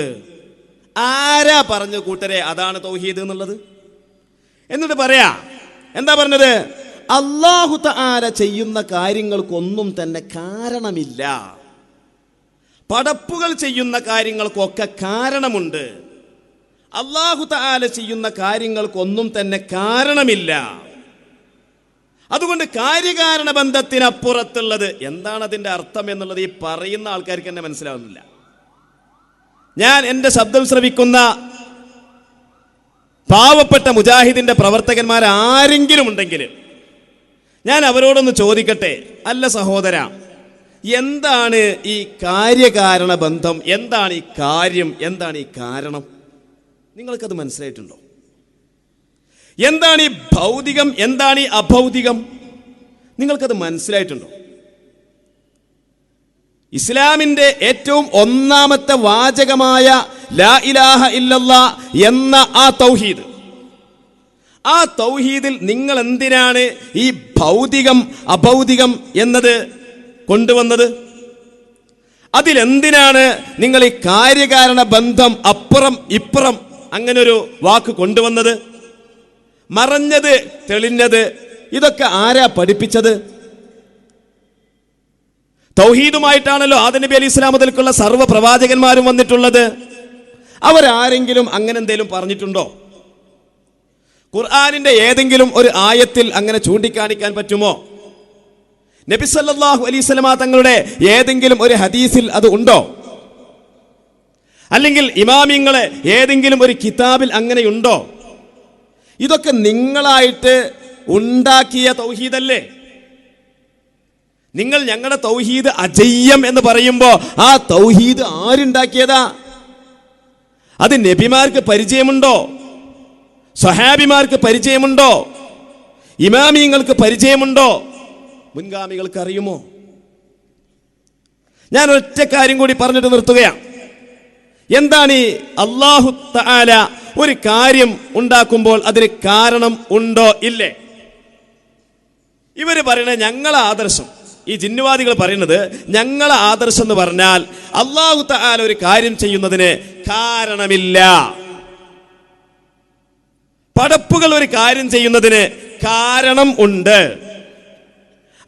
ആരാ പറഞ്ഞു കൂട്ടരെ അതാണ് തൗഹീദ് എന്നുള്ളത്? എന്നിട്ട് പറയാ, എന്താ പറഞ്ഞത്? അല്ലാഹു തആല ചെയ്യുന്ന കാര്യങ്ങൾക്കൊന്നും തന്നെ കാരണമില്ല. പടപ്പുകൾ ചെയ്യുന്ന കാര്യങ്ങൾക്കൊക്കെ കാരണമുണ്ട്. അല്ലാഹു തആല ചെയ്യുന്ന കാര്യങ്ങൾക്കൊന്നും തന്നെ കാരണമില്ല. അതുകൊണ്ട് കാര്യകാരണ ബന്ധത്തിനപ്പുറത്തുള്ളത് എന്താണ് അതിൻ്റെ അർത്ഥം എന്നുള്ളത് ഈ പറയുന്ന ആൾക്കാർക്ക് തന്നെ മനസ്സിലാവുന്നില്ല. ഞാൻ എൻ്റെ ശബ്ദം ശ്രവിക്കുന്ന പാവപ്പെട്ട മുജാഹിദിന്റെ പ്രവർത്തകന്മാർ ആരെങ്കിലും ഉണ്ടെങ്കിൽ ഞാൻ അവരോടൊന്ന് ചോദിക്കട്ടെ, അല്ല സഹോദര, എന്താണ് ഈ കാര്യകാരണ ബന്ധം? എന്താണ് ഈ കാര്യം? എന്താണ് ഈ കാരണം? നിങ്ങൾക്കത് മനസ്സിലായിട്ടുണ്ടോ? എന്താണ് ഈ ഭൗതികം? എന്താണ് ഈ അഭൗതികം? നിങ്ങൾക്കത് മനസ്സിലായിട്ടുണ്ടോ? ഇസ്ലാമിന്റെ ഏറ്റവും ഒന്നാമത്തെ വാചകമായ ലാ ഇലാഹ ഇല്ലല്ലാ എന്ന ആ തൗഹീദ്, ആ തൗഹീദിൽ നിങ്ങൾ എന്തിനാണ് ഈ ഭൗതികം അഭൗതികം എന്നത് കൊണ്ടുവന്നത്? അതിലെന്തിനാണ് നിങ്ങൾ ഈ കാര്യകാരണ ബന്ധം അപ്പുറം ഇപ്പുറം അങ്ങനൊരു വാക്ക് കൊണ്ടുവന്നത്? മറഞ്ഞത് തെളിഞ്ഞത് ഇതൊക്കെ ആരാ പഠിപ്പിച്ചത്? തൗഹീദുമായിട്ടാണല്ലോ ആദം നബി അലൈഹി സ്വലാം മുതൽക്കുള്ള സർവ്വ പ്രവാചകന്മാരും വന്നിട്ടുള്ളത്. അവരാരെങ്കിലും അങ്ങനെ എന്തെങ്കിലും പറഞ്ഞിട്ടുണ്ടോ? ഖുർആനിന്റെ ഏതെങ്കിലും ഒരു ആയത്തിൽ അങ്ങനെ ചൂണ്ടിക്കാണിക്കാൻ പറ്റുമോ? നബി സല്ലല്ലാഹു അലൈഹി വസല്ലമ തങ്ങളുടെ ഏതെങ്കിലും ഒരു ഹദീസിൽ അത് ഉണ്ടോ? അല്ലെങ്കിൽ ഇമാമിങ്ങളെ ഏതെങ്കിലും ഒരു കിതാബിൽ അങ്ങനെയുണ്ടോ? ഇതൊക്കെ നിങ്ങളായിട്ട് ഉണ്ടാക്കിയ തൗഹീദല്ലേ? നിങ്ങൾ ഞങ്ങളുടെ തൗഹീദ് അജയ്യം എന്ന് പറയുമ്പോൾ ആ തൗഹീദ് ആരുണ്ടാക്കിയതാ? അത് നബിമാർക്ക് പരിചയമുണ്ടോ? സ്വഹാബിമാർക്ക് പരിചയമുണ്ടോ? ഇമാമിങ്ങൾക്ക് പരിചയമുണ്ടോ? മുൻഗാമികൾക്ക് അറിയുമോ? ഞാൻ ഒറ്റ കാര്യം കൂടി പറഞ്ഞിട്ട് നിർത്തുകയാണ്. എന്താണ് ഈ അല്ലാഹു തആല ഒരു കാര്യം ഉണ്ടാക്കുമ്പോൾ അതിന് കാരണം ഉണ്ടോ ഇല്ലേ? ഇവര് പറയുന്നത് ഞങ്ങളെ ആദർശം, ഈ ജിന്നുവാദികൾ പറയുന്നത് ഞങ്ങളെ ആദർശം എന്ന് പറഞ്ഞാൽ അല്ലാഹു തആല ഒരു കാര്യം ചെയ്യുന്നതിന് കാരണമില്ല. പടപ്പുകൾ ഒരു കാര്യം ചെയ്യുന്നതിന് കാരണം ഉണ്ട്.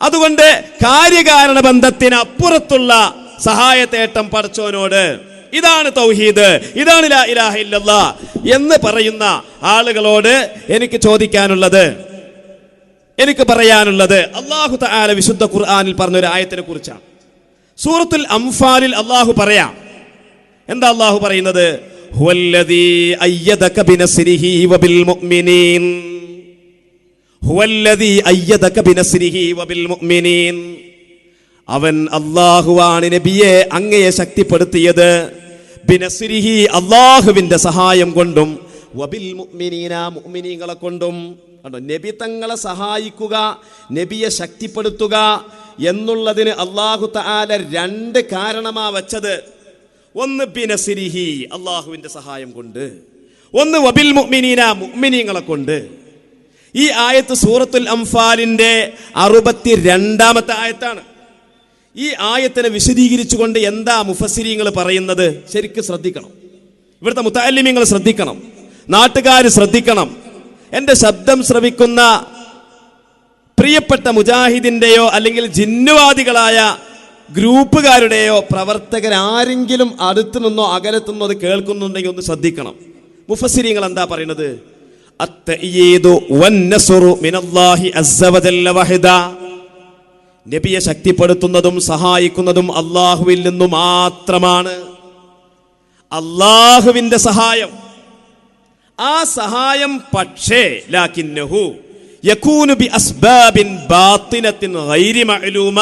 അതുകൊണ്ട് കാര്യകാരണ ബന്ധത്തിന് അപ്പുറത്തുള്ള സഹായത്തേട്ടം പടച്ചോനോട്, ഇതാണ് തൗഹീദ്, ഇതാണ് ലാ ഇലാഹ ഇല്ലല്ലാ എന്ന് പറയുന്ന ആളുകളോട് എനിക്ക് ചോദിക്കാനുള്ളത്, എനിക്ക് പറയാനുള്ളത്, അല്ലാഹു തആല വിശുദ്ധ ഖുർആനിൽ പറഞ്ഞ ഒരു ആയത്തിനെ കുറിച്ചാണ്. സൂറത്തുൽ അംഫാലിൽ അല്ലാഹു പറയാം. എന്താ അല്ലാഹു പറയുന്നത്? ഹുവല്ലദീ അയ്യദക ബിനസ്രിഹി വബിൽ മുഅ്മിനീൻ, ഹുവല്ലദീ അയ്യദക ബിനസ്രിഹി വബിൽ മുഅ്മിനീൻ. അവൻ അല്ലാഹുവാണ് നബിയെ അങ്ങയെ ശക്തിപ്പെടുത്തിയത്, ബിനസ്രിഹി അല്ലാഹുവിന്റെ സഹായം കൊണ്ടും, വബിൽ മുഅ്മിനീന മുഅ്മിനീങ്ങളെ കൊണ്ടും. നബി തങ്ങളെ സഹായിക്കുക, നബിയെ ശക്തിപ്പെടുത്തുക എന്നുള്ളതിന് അല്ലാഹു തആല രണ്ട് കാരണമാ വച്ചത്. ഒന്ന് ബിനസ്രിഹി അല്ലാഹുവിന്റെ സഹായം കൊണ്ട്, ഒന്ന് വബിൽ മുഅ്മിനീന മുഅ്മിനീങ്ങളെ കൊണ്ട്. ഈ ആയത്ത് സൂറത്തുൽ അംഫാലിന്റെ 62-ാമത്തെ ആയത്താണ്. ഈ ആയത്തിനെ വിശദീകരിച്ചുകൊണ്ട് എന്താ മുഫസ്സിരീങ്ങൾ പറയുന്നത്? ശരിക്കും ശ്രദ്ധിക്കണം. ഇവിടുത്തെ മുതഅല്ലിമീങ്ങൾ ശ്രദ്ധിക്കണം, നാട്ടുകാർ ശ്രദ്ധിക്കണം. എൻ്റെ ശബ്ദം ശ്രവിക്കുന്ന പ്രിയപ്പെട്ട മുജാഹിദിന്റെയോ അല്ലെങ്കിൽ ജിന്നുവാദികളായ ഗ്രൂപ്പുകാരുടെയോ പ്രവർത്തകരാരെങ്കിലും അടുത്തു നിന്നോ അകലത്തു നിന്നോ അത് കേൾക്കുന്നുണ്ടെങ്കിൽ ഒന്ന് ശ്രദ്ധിക്കണം. മുഫസ്സിരീങ്ങൾ എന്താ പറയുന്നത്? അത്തഈദു വന്നസ്റു മിനല്ലാഹി അസ്സ വജല്ല വഹദ. നബിയെ ശക്തിപ്പെടുത്തുന്നതും സഹായിക്കുന്നതും അല്ലാഹുവിൽ നിന്നു മാത്രമാണ്. അല്ലാഹുവിന്റെ സഹായം, ആ സഹായം പക്ഷേ ലാകിന്നഹു യകൂനു ബി അസ്ബാബിൻ ബാത്തിനത്തിൻ ഗൈരി മഅലൂമ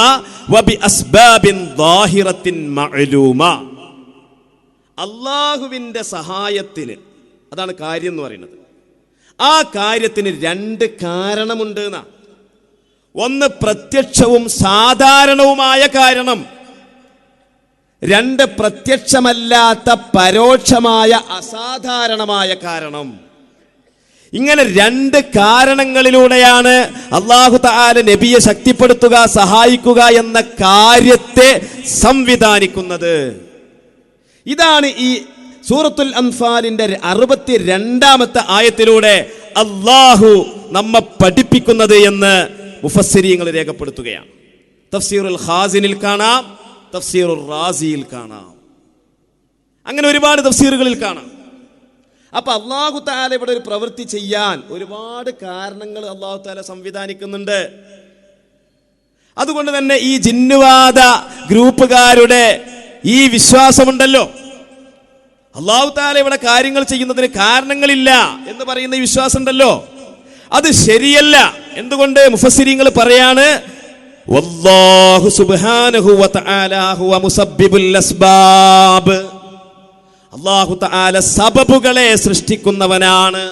വബി അസ്ബാബിൻ ളാഹിറത്തിൻ മഅലൂമ. അല്ലാഹുവിന്റെ സഹായത്തിന്, അതാണ് കാര്യം എന്ന് പറയുന്നത്, ആ കാര്യത്തിന് രണ്ട് കാരണമുണ്ട് എന്നാ. ഒന്ന് പ്രത്യക്ഷവും സാധാരണവുമായ കാരണം, രണ്ട് പ്രത്യക്ഷമല്ലാത്ത പരോക്ഷമായ അസാധാരണമായ കാരണം. ഇങ്ങനെ രണ്ട് കാരണങ്ങളിലൂടെയാണ് അല്ലാഹു തആല നബിയെ ശക്തിപ്പെടുത്തുക, സഹായിക്കുക എന്ന കാര്യത്തെ സംവിധാനിക്കുന്നത്. ഇതാണ് ഈ സൂറത്തുൽ അൻഫാലിന്റെ 62-ാമത്തെ ആയത്തിലൂടെ അല്ലാഹു നമ്മെ പഠിപ്പിക്കുന്നത് എന്ന് മുഫസ്സിരീങ്ങൾ രേഖപ്പെടുത്തുകയാണ്. തഫ്സീറുൽ ഖാസിനിൽ കാണാം, തഫ്സീറുൽ റാസിയിൽ കാണാം, അങ്ങനെ ഒരുപാട് തഫ്സീറുകളിൽ കാണാം. അപ്പൊ അല്ലാഹു തആല ഇവിടെ ഒരു പ്രവൃത്തി ചെയ്യാൻ ഒരുപാട് കാരണങ്ങൾ അല്ലാഹു തആല സംവിധാനിക്കുന്നുണ്ട്. അതുകൊണ്ട് തന്നെ ഈ ജിന്നുവാദ ഗ്രൂപ്പുകാരുടെ ഈ വിശ്വാസമുണ്ടല്ലോ, അല്ലാഹു തആല ഇവിടെ കാര്യങ്ങൾ ചെയ്യുന്നതിന് കാരണങ്ങളില്ല എന്ന് പറയുന്ന ഈ വിശ്വാസം ഉണ്ടല്ലോ, അത് ശരിയല്ല. എന്തുകൊണ്ട്? മുഫസ്സിരീങ്ങൾ പറയാണ്, വല്ലാഹു സുബ്ഹാനഹു വ തആല ഹുവ മുസബ്ബിബുൽ അസ്ബാബ്. അല്ലാഹു തആല സബബുകളെ സൃഷ്ടിക്കുന്നവനാണ്.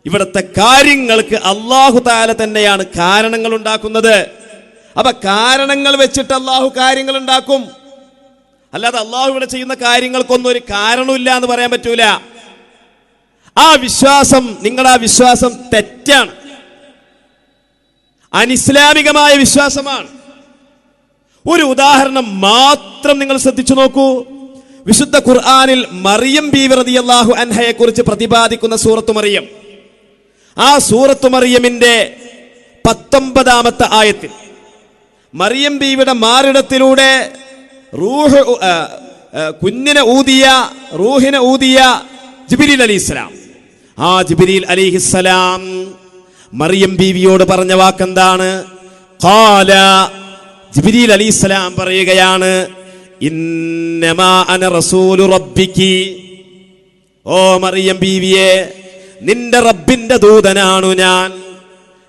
ഇവിടുത്തെ കാര്യങ്ങൾക്ക് അല്ലാഹു തആല തന്നെയാണ് കാരണങ്ങൾ ഉണ്ടാക്കുന്നത്. അപ്പൊ കാരണങ്ങൾ വെച്ചിട്ട് അല്ലാഹു കാര്യങ്ങൾ ഉണ്ടാക്കും. അല്ലാതെ അല്ലാഹു ഇവിടെ ചെയ്യുന്ന കാര്യങ്ങൾക്കൊന്നും ഒരു കാരണമില്ല എന്ന് പറയാൻ പറ്റൂല. ആ വിശ്വാസം, നിങ്ങളുടെ ആ വിശ്വാസം തെറ്റാണ്, അനിസ്ലാമികമായ വിശ്വാസമാണ്. ഒരു ഉദാഹരണം മാത്രം നിങ്ങൾ ശ്രദ്ധിച്ചു നോക്കൂ. വിശുദ്ധ ഖുർആനിൽ മറിയം ബീവി റളിയല്ലാഹു അൻഹയെ കുറിച്ച് പ്രതിപാദിക്കുന്ന സൂറത്തു മറിയം, ആ സൂറത്തു മറിയമിന്റെ 19-ാമത്തെ ആയത്തിൽ മറിയം ബീവിയുടെ മാറിടത്തിലൂടെ റൂഹിനെ ഊതിയ ജിബ്രീൽ അലൈഹിസ്സലാം, ആ ജിബ്രീൽ അലൈഹിസ്സലാം മറിയം ബീവിയോട് പറഞ്ഞ വാക്കെന്താണ്? ഖാല, ജിബ്രീൽ അലൈഹിസ്സലാം പറയുകയാണ്, ഇന്നമാ അന റസൂലു റബ്ബിക്കി, ഓ മറിയം ബീവിയെ, നിന്റെ റബ്ബിന്റെ ദൂതനാണു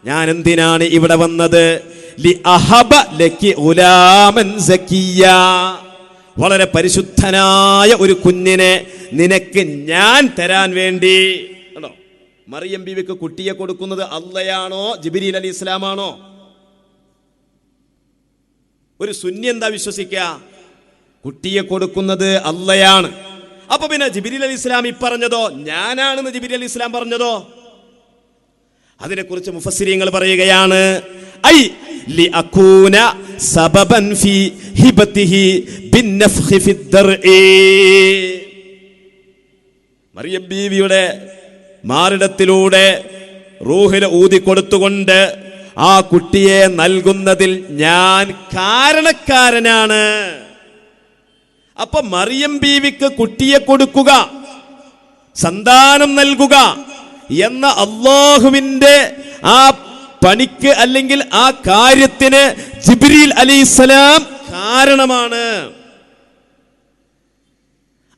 ഞാൻ എന്തിനാണ് ഇവിടെ വന്നത്? ലി അഹബ ലക്കി ഗുലാമൻ സക്കിയ, വളരെ പരിശുദ്ധനായ ഒരു കുഞ്ഞിനെ നിനക്ക് ഞാൻ തരാൻ വേണ്ടി. ആണോ? മറിയം ബീവിക്ക് കുട്ടിയെ കൊടുക്കുന്നത് അള്ളയാണോ ജിബ്രീൽ അലൈഹിസ്സലാമാണോ? ഒരു സുന്നി എന്താ വിശ്വസിക്കുക? കുട്ടിയെ കൊടുക്കുന്നത് അള്ളയാണ്. അപ്പൊ പിന്നെ ജിബ്രീൽ അലൈഹിസ്സലാം ഈ പറഞ്ഞതോ, ഞാനാണെന്ന് ജിബ്രീൽ അലൈഹിസ്സലാം പറഞ്ഞതോ? അതിനെക്കുറിച്ച് മുഫസ്സിരീങ്ങൾ പറയുകയാണ്, ഐ ലി അകൂന സബബൻ ഫി ഹിബതിഹി ബിന്നഫ്ഖി ഫിദ്ദർഇ. മറിയം ബീവിയുടെ മാറിടത്തിലൂടെ റൂഹിനെ ഊതിക്കൊടുത്തുകൊണ്ട് ആ കുട്ടിയെ നൽകുന്നതിൽ ഞാൻ കാരണക്കാരനാണ്. അപ്പൊ മറിയം ബീവിക്ക് കുട്ടിയെ കൊടുക്കുക, സന്താനം നൽകുക എന്ന അല്ലാഹുവിന്റെ ആ പണിക്ക് അല്ലെങ്കിൽ ആ കാര്യത്തിന് ജിബ്രീൽ അലൈഹിസ്സലാം കാരണമാണ്.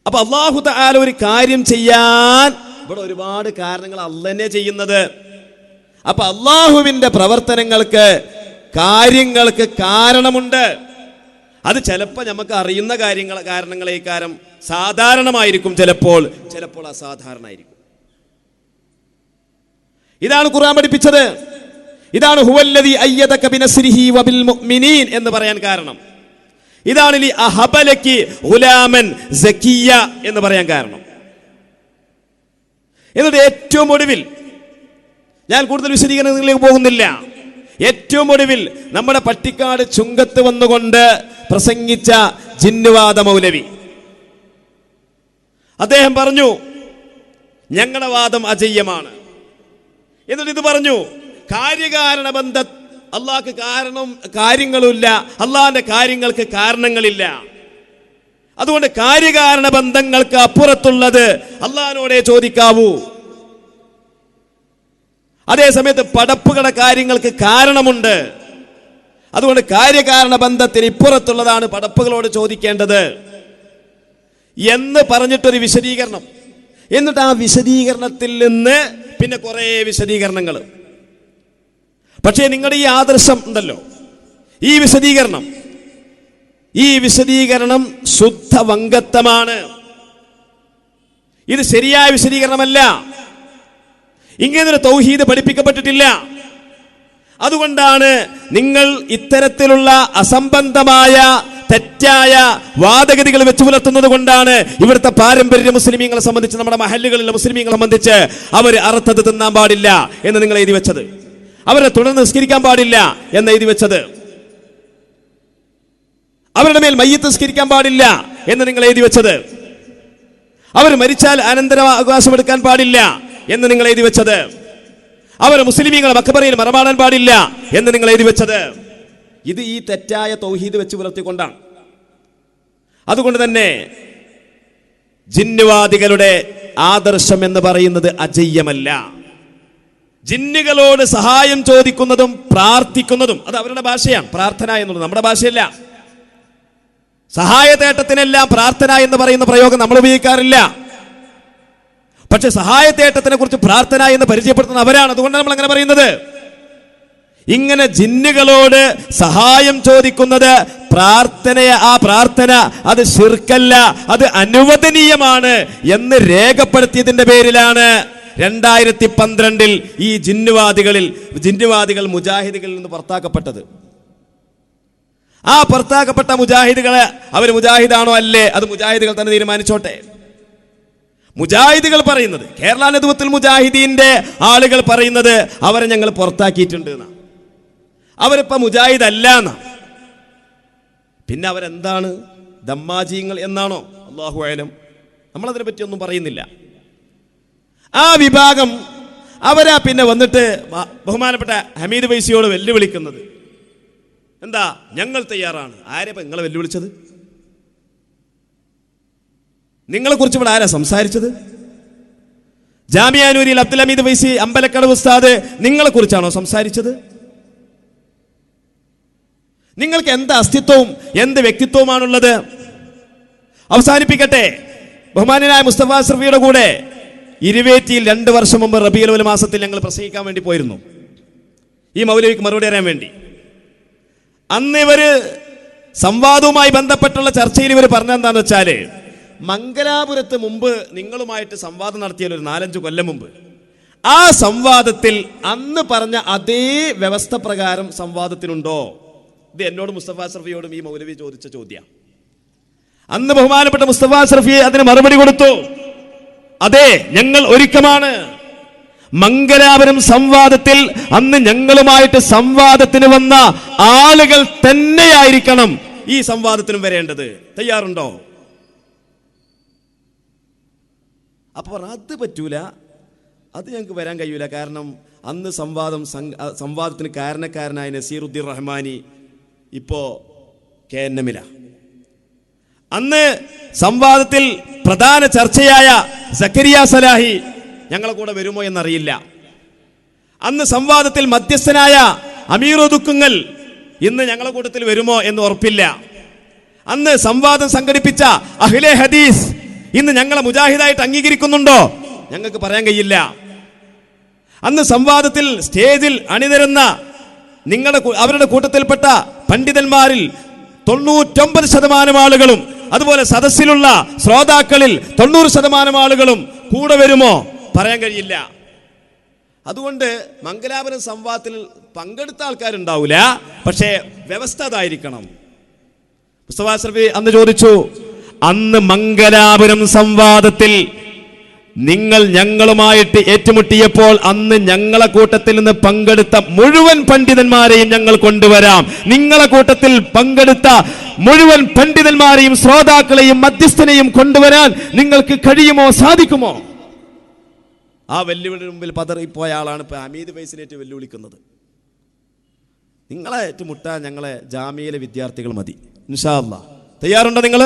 അപ്പൊ അല്ലാഹു തആല ഒരു കാര്യം ചെയ്യാൻ ഇവിടെ ഒരുപാട് കാരണങ്ങൾ അള്ളന്നെ ചെയ്യുന്നത്. അപ്പൊ അല്ലാഹുവിന്റെ പ്രവർത്തനങ്ങൾക്ക്, കാര്യങ്ങൾക്ക് കാരണമുണ്ട്. അത് ചിലപ്പോൾ നമുക്ക് അറിയുന്ന കാരണങ്ങളേക്കാരം സാധാരണമായിരിക്കും, ചിലപ്പോൾ അസാധാരണമായിരിക്കും. ഇതാണ് ഖുർആൻ പഠിപ്പിച്ചത്. ഇതാണ് ഹുവല്ലദി അയ്യദക ബിനസ്രിഹി വബിൽ മുഅ്മിനീൻ എന്ന് പറയാൻ കാരണം. ഇതാണ് ലി അഹബലകി ഗുലാമൻ സക്കിയ എന്ന് പറയാൻ കാരണം. എന്നിട്ട് ഏറ്റവും ഒടുവിൽ, ഞാൻ കൂടുതൽ വിശദീകരണങ്ങളിലേക്ക് പോകുന്നില്ല, ഏറ്റവും ഒടുവിൽ നമ്മുടെ പട്ടിക്കാട് ചുങ്കത്ത് വന്നുകൊണ്ട് പ്രസംഗിച്ച ജിന്നുവാദ മൗലവി, അദ്ദേഹം പറഞ്ഞു ഞങ്ങളുടെ വാദം അജയ്യമാണ്. എന്നിട്ട് ഇത് പറഞ്ഞു, കാര്യകാരണ ബന്ധ അള്ളാഹ്ക്ക് കാര്യങ്ങളില്ല, അള്ളാഹിന്റെ കാര്യങ്ങൾക്ക് കാരണങ്ങളില്ല. അതുകൊണ്ട് കാര്യകാരണ ബന്ധങ്ങൾക്ക് അപ്പുറത്തുള്ളത് അള്ളാഹിനോടേ ചോദിക്കാവൂ. അതേ സമയത്ത് പടപ്പുകളുടെ കാര്യങ്ങൾക്ക് കാരണമുണ്ട്. അതുകൊണ്ട് കാര്യകാരണ ബന്ധത്തിന് ഇപ്പുറത്തുള്ളതാണ് പടപ്പുകളോട് ചോദിക്കേണ്ടത് എന്ന് പറഞ്ഞിട്ടൊരു വിശദീകരണം. എന്നിട്ട് ആ വിശദീകരണത്തിൽ നിന്ന് പിന്നെ കുറെ വിശദീകരണങ്ങൾ. പക്ഷേ നിങ്ങളുടെ ഈ ആദർശം ഉണ്ടല്ലോ, ഈ വിശദീകരണം ശുദ്ധ വങ്കത്വമാണ്. ഇത് ശരിയായ വിശദീകരണമല്ല. ഇങ്ങനൊരു തൗഹീദ് പഠിപ്പിക്കപ്പെട്ടിട്ടില്ല. അതുകൊണ്ടാണ് നിങ്ങൾ ഇത്തരത്തിലുള്ള അസംബന്ധമായ തെറ്റായ വാദഗതികൾ വെച്ച് പുലർത്തുന്നത് കൊണ്ടാണ് ഇവിടുത്തെ പാരമ്പര്യ മുസ്ലിമീങ്ങളെ സംബന്ധിച്ച്, നമ്മുടെ മഹല്ലുകളിലെ മുസ്ലിമീങ്ങളെ സംബന്ധിച്ച് അവർ അറുത്തത് തിന്നാൻ പാടില്ല എന്ന് നിങ്ങൾ എഴുതി വെച്ചത്, അവരെ തുടർന്ന് നിസ്കരിക്കാൻ പാടില്ല എന്ന് എഴുതി വെച്ചത്, അവരുടെ മേൽ മയ്യത്ത് നിസ്കരിക്കാൻ പാടില്ല എന്ന് നിങ്ങൾ എഴുതി വെച്ചത്, അവർ മരിച്ചാൽ അനന്തരാവകാശം എടുക്കാൻ പാടില്ല എന്ന് നിങ്ങൾ എഴുതി വെച്ചത്, അവർ മുസ്ലിമീങ്ങളെ മഖബറയിൽ മറമാടാൻ പാടില്ല എന്ന് നിങ്ങൾ എഴുതി വെച്ചത്, ഇത് ഈ തെറ്റായ തൗഹീദ് വെച്ച് പുലർത്തിക്കൊണ്ടാണ്. അതുകൊണ്ട് തന്നെ ജിന്നുവാദികളുടെ ആദർശം എന്ന് പറയുന്നത് അജയ്യമല്ല. ജിന്നുകളോട് സഹായം ചോദിക്കുന്നതും പ്രാർത്ഥിക്കുന്നതും അത് അവരുടെ ഭാഷയാണ്, പ്രാർത്ഥന എന്നുള്ളത് നമ്മുടെ ഭാഷയല്ല. സഹായതേട്ടത്തിനെല്ലാം പ്രാർത്ഥന എന്ന് പറയുന്ന പ്രയോഗം നമ്മൾ ഉപയോഗിക്കാറില്ല. പക്ഷെ സഹായതേട്ടത്തിനെ കുറിച്ച് പ്രാർത്ഥന എന്ന് പരിചയപ്പെടുത്തുന്ന അവരാണ്. അതുകൊണ്ടാണ് നമ്മൾ അങ്ങനെ പറയുന്നത്. ഇങ്ങനെ ജിന്നുകളോട് സഹായം ചോദിക്കുന്നത് ആ പ്രാർത്ഥന അത് ശിർക്കല്ല, അത് അനുവദനീയമാണ് എന്ന് രേഖപ്പെടുത്തിയതിന്റെ പേരിലാണ് 2012 ഈ ജിന്നുവാദികൾ മുജാഹിദുകളിൽ നിന്ന് പുറത്താക്കപ്പെട്ടത്. ആ പുറത്താക്കപ്പെട്ട മുജാഹിദുകളെ അവർ മുജാഹിദാണോ അല്ലേ, അത് മുജാഹിദുകൾ തന്നെ തീരുമാനിച്ചോട്ടെ. മുജാഹിദുകൾ പറയുന്നത്, കേരള നേതൃത്വത്തിൽ മുജാഹിദീന്റെ ആളുകൾ പറയുന്നത് അവരെ ഞങ്ങൾ പുറത്താക്കിയിട്ടുണ്ട് എന്നാ. അവരിപ്പോ മുജാഹിദ് അല്ല എന്നാ. പിന്നെ അവരെന്താണ്, ദമ്മാജീങ്ങൾ എന്നാണോ? അല്ലാഹു അഅലം. നമ്മളതിനെ പറ്റി ഒന്നും പറയുന്നില്ല. ആ വിഭാഗം അവരാ പിന്നെ വന്നിട്ട് ബഹുമാനപ്പെട്ട ഹമീദ് വൈസിയോട് വെല്ലുവിളിക്കുന്നത് എന്താ, ഞങ്ങൾ തയ്യാറാണ്. ആരെപ്പ നിങ്ങളെ വെല്ലുവിളിച്ചത്? നിങ്ങളെ കുറിച്ച് ഇവിടെ ആരാ സംസാരിച്ചത്? ജാമിയാനൂരിൽ അബ്ദുൽ ഹമീദ് വൈസി അമ്പലക്കടവ് ഉസ്താദ് നിങ്ങളെ കുറിച്ചാണോ സംസാരിച്ചത്? നിങ്ങൾക്ക് എന്ത് അസ്തിത്വവും എന്ത് വ്യക്തിത്വവുമാണുള്ളത്? അവസാനിപ്പിക്കട്ടെ. ബഹുമാനായ മുസ്തഫ അഷ്റഫിയുടെ കൂടെ ഇരുവേറ്റിയിൽ 2 വർഷം മുമ്പ് റബീഉൽ അവ്വൽ മാസത്തിൽ ഞങ്ങൾ പ്രസംഗിക്കാൻ വേണ്ടി പോയിരുന്നു, ഈ മൗലവിക്ക് മറുപടി അറിയാൻ വേണ്ടി. അന്ന് ഇവര് സംവാദവുമായി ബന്ധപ്പെട്ടുള്ള ചർച്ചയിൽ ഇവർ പറഞ്ഞെന്താന്ന് വെച്ചാല്, മംഗലാപുരത്ത് മുമ്പ് നിങ്ങളുമായിട്ട് സംവാദം നടത്തിയാൽ ഒരു 4-5 കൊല്ലം മുമ്പ്, ആ സംവാദത്തിൽ അന്ന് പറഞ്ഞ അതേ വ്യവസ്ഥ പ്രകാരം സംവാദത്തിനുണ്ടോ? ഇത് എന്നോട് മുസ്തഫ അഷ്റഫിയോടും ഈ മൗലവി ചോദിച്ച ചോദ്യം. അന്ന് ബഹുമാനപ്പെട്ട മുസ്തഫ അഷ്റഫി അതിന് മറുപടി കൊടുത്തു, അതെ, ഞങ്ങൾ ഒരുക്കമാണ്. മംഗലാപുരം സംവാദത്തിൽ അന്ന് ഞങ്ങളുമായിട്ട് സംവാദത്തിന് വന്ന ആളുകൾ തന്നെയായിരിക്കണം ഈ സംവാദത്തിനും വരേണ്ടത്. തയ്യാറുണ്ടോ? അപ്പോൾ അത് പറ്റൂല, അത് ഞങ്ങൾക്ക് വരാൻ കഴിയൂല. കാരണം അന്ന് സംവാദത്തിന് കാരണക്കാരനായ നസീറുദ്ദീൻ റഹ്മാനി ഇപ്പോ KNM-ല. അന്ന് സംവാദത്തിൽ പ്രധാന ചർച്ചയായ സക്കരിയ സലാഹി ഞങ്ങളെ കൂടെ വരുമോ എന്നറിയില്ല. അന്ന് സംവാദത്തിൽ മധ്യസ്ഥനായ അമീറുദ്ദുക്കുങ്ങൽ ഇന്ന് ഞങ്ങളെ കൂട്ടത്തിൽ വരുമോ എന്ന് ഉറപ്പില്ല. അന്ന് സംവാദം സംഘടിപ്പിച്ച അഹ്ലെ ഹദീസ് ഇന്ന് ഞങ്ങളെ മുജാഹിദായിട്ട് അംഗീകരിക്കുന്നുണ്ടോ? ഞങ്ങൾക്ക് പറയാൻ കഴിയില്ല. അന്ന് സംവാദത്തിൽ സ്റ്റേജിൽ അണിനിരന്ന അവരുടെ കൂട്ടത്തിൽപ്പെട്ട പണ്ഡിതന്മാരിൽ 99% ആളുകളും, അതുപോലെ സദസ്സിലുള്ള ശ്രോതാക്കളിൽ 90% ആളുകളും കൂടെ വരുമോ? പറയാൻ കഴിയില്ല. അതുകൊണ്ട് മംഗലാപുരം സംവാദത്തിൽ പങ്കെടുത്ത ആൾക്കാരുണ്ടാവില്ല, പക്ഷേ വ്യവസ്ഥ അതായിരിക്കണം. മുസ്തഫ അഷ്റഫി അന്ന് ചോദിച്ചു, അന്ന് മംഗലാപുരം സംവാദത്തിൽ നിങ്ങൾ ഞങ്ങളുമായിട്ട് ഏറ്റുമുട്ടിയപ്പോൾ അന്ന് ഞങ്ങളെ കൂട്ടത്തിൽ നിന്ന് പങ്കെടുത്ത മുഴുവൻ പണ്ഡിതന്മാരെയും ഞങ്ങൾ കൊണ്ടുവരാം. നിങ്ങളെ കൂട്ടത്തിൽ പങ്കെടുത്ത മുഴുവൻ പണ്ഡിതന്മാരെയും ശ്രോതാക്കളെയും മധ്യസ്ഥനെയും കൊണ്ടുവരാൻ നിങ്ങൾക്ക് കഴിയുമോ, സാധിക്കുമോ? ആ വെല്ലുവിളിയുടെ മുമ്പിൽ പതറിപ്പോയ ആളാണ് ഇപ്പൊ ഹമീദ് വൈസിനേറ്റ് വെല്ലുവിളിക്കുന്നത്. നിങ്ങളെ ഏറ്റുമുട്ടാൻ ഞങ്ങളെ ജാമിയയിലെ വിദ്യാർത്ഥികൾ മതി. ഇൻഷാ അല്ലാഹ് തയ്യാറുണ്ടോ? നിങ്ങൾ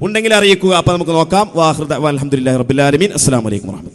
ഉണ്ടെങ്കിൽ അറിയിക്കുക. അപ്പൊ നമുക്ക് നോക്കാം. വാഹൃദ അൽഹംദുലില്ലാഹി റബ്ബിൽ ആലമീൻ. അസ്സലാമു അലൈക്കും വറഹ്മത്തുള്ളാഹി.